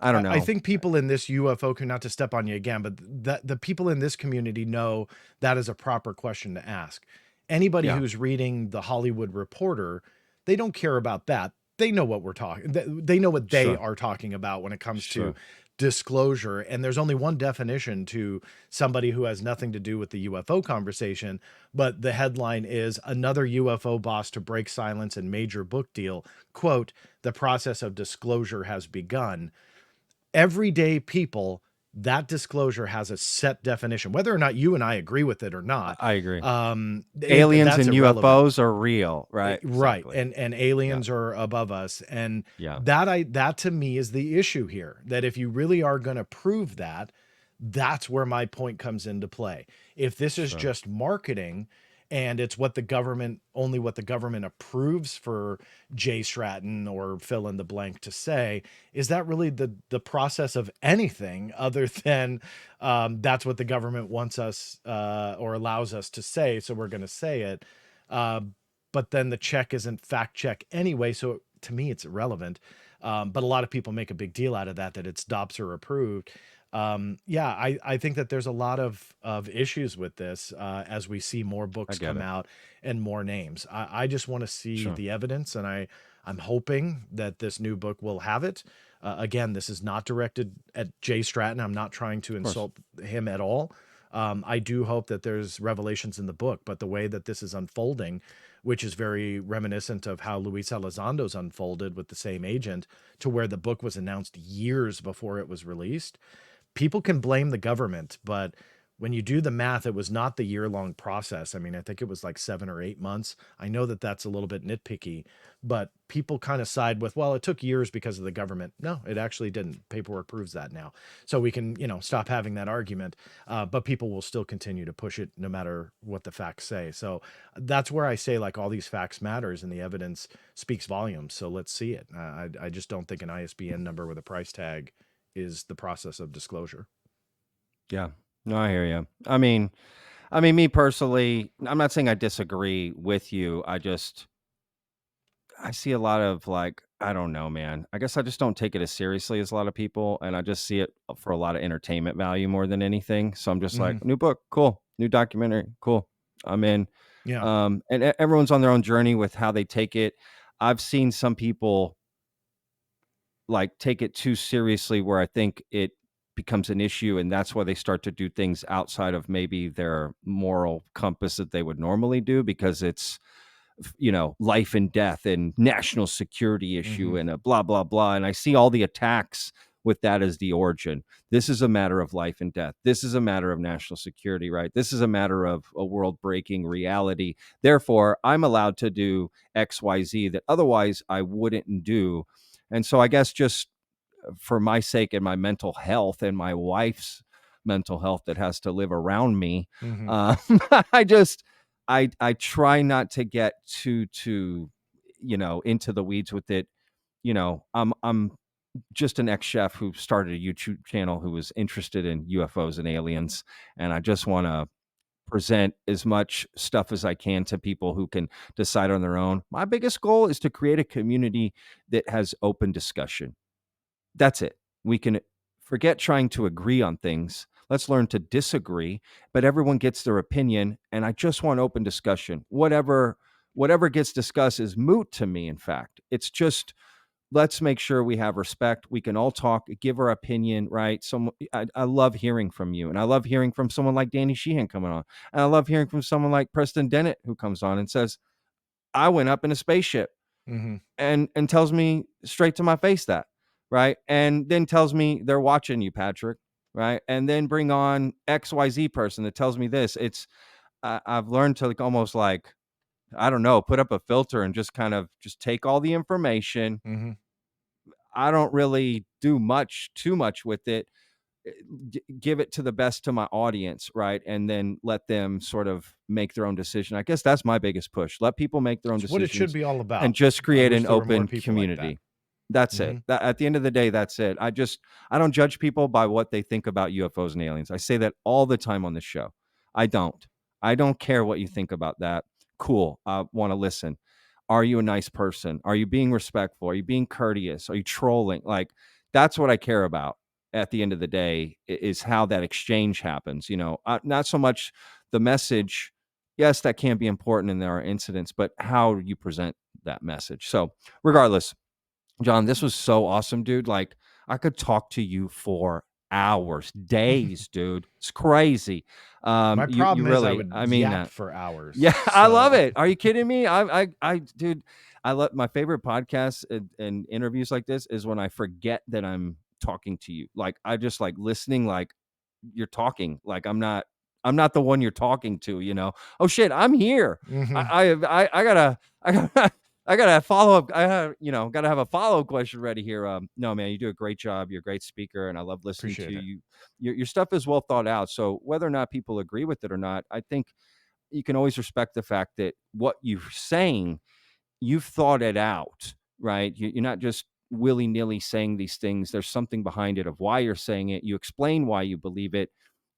I don't know. I think people in this UFO, not to step on you again, but the people in this community know that is a proper question to ask. Anybody Yeah. who's reading the Hollywood Reporter, they don't care about that. They know what we're talking. They know what they Sure. are talking about when it comes Sure. to disclosure. And there's only one definition to somebody who has nothing to do with the UFO conversation. But the headline is another UFO boss to break silence and major book deal. Quote, the process of disclosure has begun. Everyday people, that disclosure has a set definition, whether or not you and I agree with it or not. I agree. Aliens Aliens and UFOs are real, right? Right. Exactly. And aliens are above us. And Yeah. that to me is the issue here, that if you really are going to prove that, that's where my point comes into play. If this is Sure. just marketing and it's what the government approves for Jay Stratton or fill in the blank to say, is that really the process of anything other than that's what the government wants us or allows us to say, so we're going to say it. But then the check isn't fact check anyway, so to me it's irrelevant. But a lot of people make a big deal out of that it's Dobser approved. I think that there's a lot of issues with this as we see more books get come it. out and more names. I just want to see Sure. the evidence, and I'm hoping that this new book will have it. Again, this is not directed at Jay Stratton. I'm not trying to insult him at all. I do hope that there's revelations in the book, but the way that this is unfolding, which is very reminiscent of how Luis Elizondo's unfolded with the same agent, to where the book was announced years before it was released. People can blame the government, but when you do the math, it was not the year-long process. I mean, I think it was like 7 or 8 months. I know that that's a little bit nitpicky, but people kind of side with, well, it took years because of the government. No, it actually didn't. Paperwork proves that now. So we can, stop having that argument, but people will still continue to push it no matter what the facts say. So that's where I say, like, all these facts matters and the evidence speaks volumes. So let's see it. I just don't think an ISBN number with a price tag is the process of disclosure. Yeah. No, I hear you. I mean, me personally, I'm not saying I disagree with you. I see a lot of, like, I don't know, man. I guess I just don't take it as seriously as a lot of people, and I just see it for a lot of entertainment value more than anything. So I'm just like, new book, cool. New documentary, cool. I'm in. Yeah. And everyone's on their own journey with how they take it. I've seen some people like take it too seriously where I think it becomes an issue, and that's why they start to do things outside of maybe their moral compass that they would normally do, because it's, life and death and national security issue and a blah, blah, blah. And I see all the attacks with that as the origin. This is a matter of life and death. This is a matter of national security, right? This is a matter of a world-breaking reality. Therefore, I'm allowed to do X, Y, Z that otherwise I wouldn't do. And so I guess just for my sake and my mental health and my wife's mental health that has to live around me, I try not to get too into the weeds with it. I'm just an ex-chef who started a YouTube channel who was interested in UFOs and aliens, and I just want to present as much stuff as I can to people who can decide on their own. My biggest goal is to create a community that has open discussion. That's it. We can forget trying to agree on things. Let's learn to disagree, but everyone gets their opinion. And I just want open discussion. Whatever gets discussed is moot to me. In fact, it's just, let's make sure we have respect. We can all talk, give our opinion, right? I love hearing from you. And I love hearing from someone like Danny Sheehan coming on. And I love hearing from someone like Preston Dennett, who comes on and says, I went up in a spaceship, and tells me straight to my face that, right? And then tells me they're watching you, Patrick, right? And then bring on XYZ person that tells me this. I've learned to almost I don't know, put up a filter and just kind of just take all the information. I don't really do too much with it. Give it to the best to my audience, right? And then let them sort of make their own decision. I guess that's my biggest push. Let people make their own decisions. What it should be all about. And just create an open community. That's it. At the end of the day, that's it. I don't judge people by what they think about UFOs and aliens. I say that all the time on the show. I don't care what you think about that. Cool. I want to listen. Are you a nice person? Are you being respectful? Are you being courteous? Are you trolling? That's what I care about at the end of the day, is how that exchange happens. Not so much the message. Yes, that can be important and there are incidents, but how you present that message. So regardless, John, this was so awesome, dude. I could talk to you for hours, days, dude. It's crazy. My problem you is really, I mean yap for hours. Yeah, so. I love it. Are you kidding me? Dude, I love my favorite podcasts and interviews like this is when I forget that I'm talking to you. I just listening, you're talking. I'm not the one you're talking to, Oh shit, I'm here. I gotta follow up. Gotta have a follow-up question ready here. No, man, you do a great job. You're a great speaker, and I love listening to you. Your stuff is well thought out. So whether or not people agree with it or not, I think you can always respect the fact that what you're saying, you've thought it out, right? You're not just willy-nilly saying these things. There's something behind it of why you're saying it. You explain why you believe it.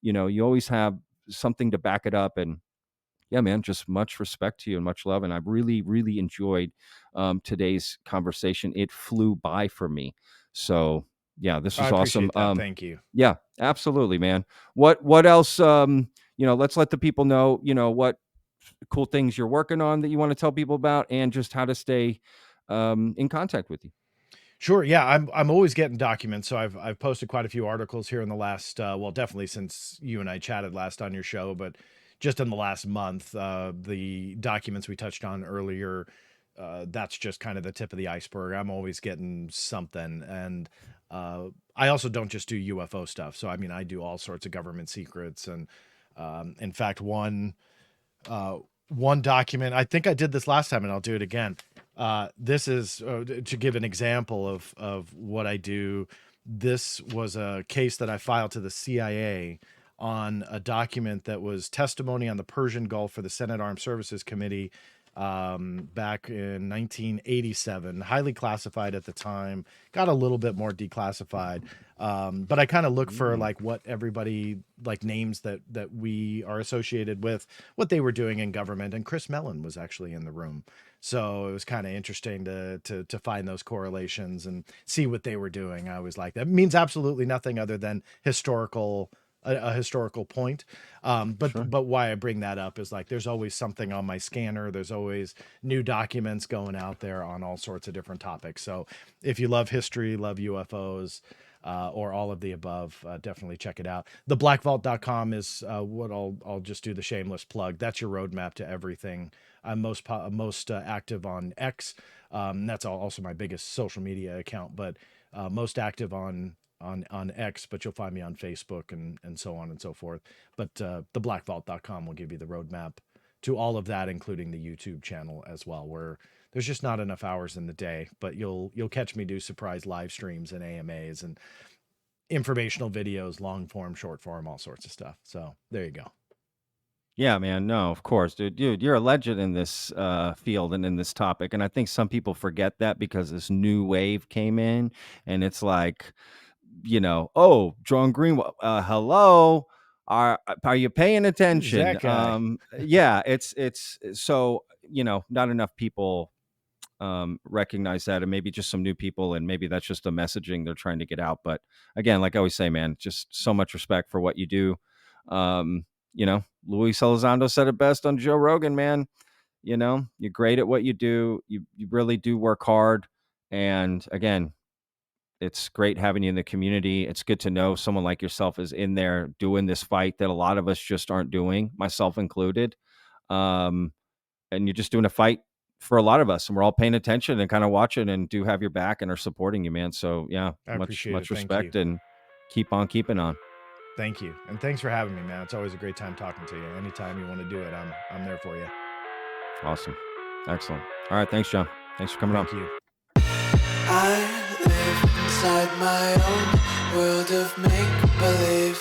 You always have something to back it up. And yeah, man, just much respect to you and much love. And I really, really enjoyed today's conversation. It flew by for me. So yeah, this was awesome. Thank you. Yeah, absolutely, man. What else? Let's let the people know, what cool things you're working on that you want to tell people about, and just how to stay in contact with you. Sure. Yeah, I'm always getting documents. So I've posted quite a few articles here in the last definitely since you and I chatted last on your show, but just in the last month, the documents we touched on earlier, that's just kind of the tip of the iceberg. I'm always getting something. And I also don't just do UFO stuff. So, I mean, I do all sorts of government secrets. And in fact, one document, I think I did this last time and I'll do it again. This is to give an example of what I do. This was a case that I filed to the CIA on a document that was testimony on the Persian Gulf for the Senate Armed Services Committee back in 1987, highly classified at the time, got a little bit more declassified. But I kind of look for what everybody names that we are associated with, what they were doing in government. And Chris Mellon was actually in the room. So it was kind of interesting to find those correlations and see what they were doing. I was like, that means absolutely nothing other than a historical point. But why I bring that up is there's always something on my scanner. There's always new documents going out there on all sorts of different topics. So if you love history, love UFOs, or all of the above, definitely check it out. Theblackvault.com is what I'll just do the shameless plug. That's your roadmap to everything. I'm most active on X. That's also my biggest social media account, but most active on X, but you'll find me on Facebook and so on and so forth. But theblackvault.com will give you the roadmap to all of that, including the YouTube channel as well, where there's just not enough hours in the day, but you'll catch me do surprise live streams and AMAs and informational videos, long form, short form, all sorts of stuff. So there you go. Yeah, man. No, of course, dude, you're a legend in this field and in this topic. And I think some people forget that because this new wave came in and it's oh, John Greenewald, hello. Are you paying attention? Who's that guy? Yeah, it's so, not enough people recognize that, and maybe just some new people, and maybe that's just a messaging they're trying to get out. But again, like I always say, man, just so much respect for what you do. Luis Elizondo said it best on Joe Rogan, man. You're great at what you do. You really do work hard. And again, it's great having you in the community. It's good to know someone like yourself is in there doing this fight that a lot of us just aren't doing, myself included. And you're just doing a fight for a lot of us, and we're all paying attention and kind of watching, and do have your back and are supporting you, man. So yeah, I much appreciate it. Thank respect, you. and keep on keeping on. Thank you. And thanks for having me, man. It's always a great time talking to you. Anytime you want to do it, I'm there for you. Awesome. Excellent. All right. Thanks, John. Thanks for coming on. Thank you. I live inside my own world of make-believe.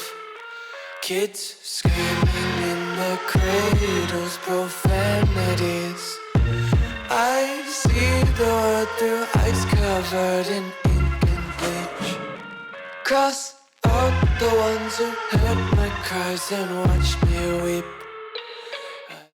Kids screaming in the cradles, profanities. I see the world through ice covered in ink and bleach. Cross out the ones who heard my cries and watched me weep.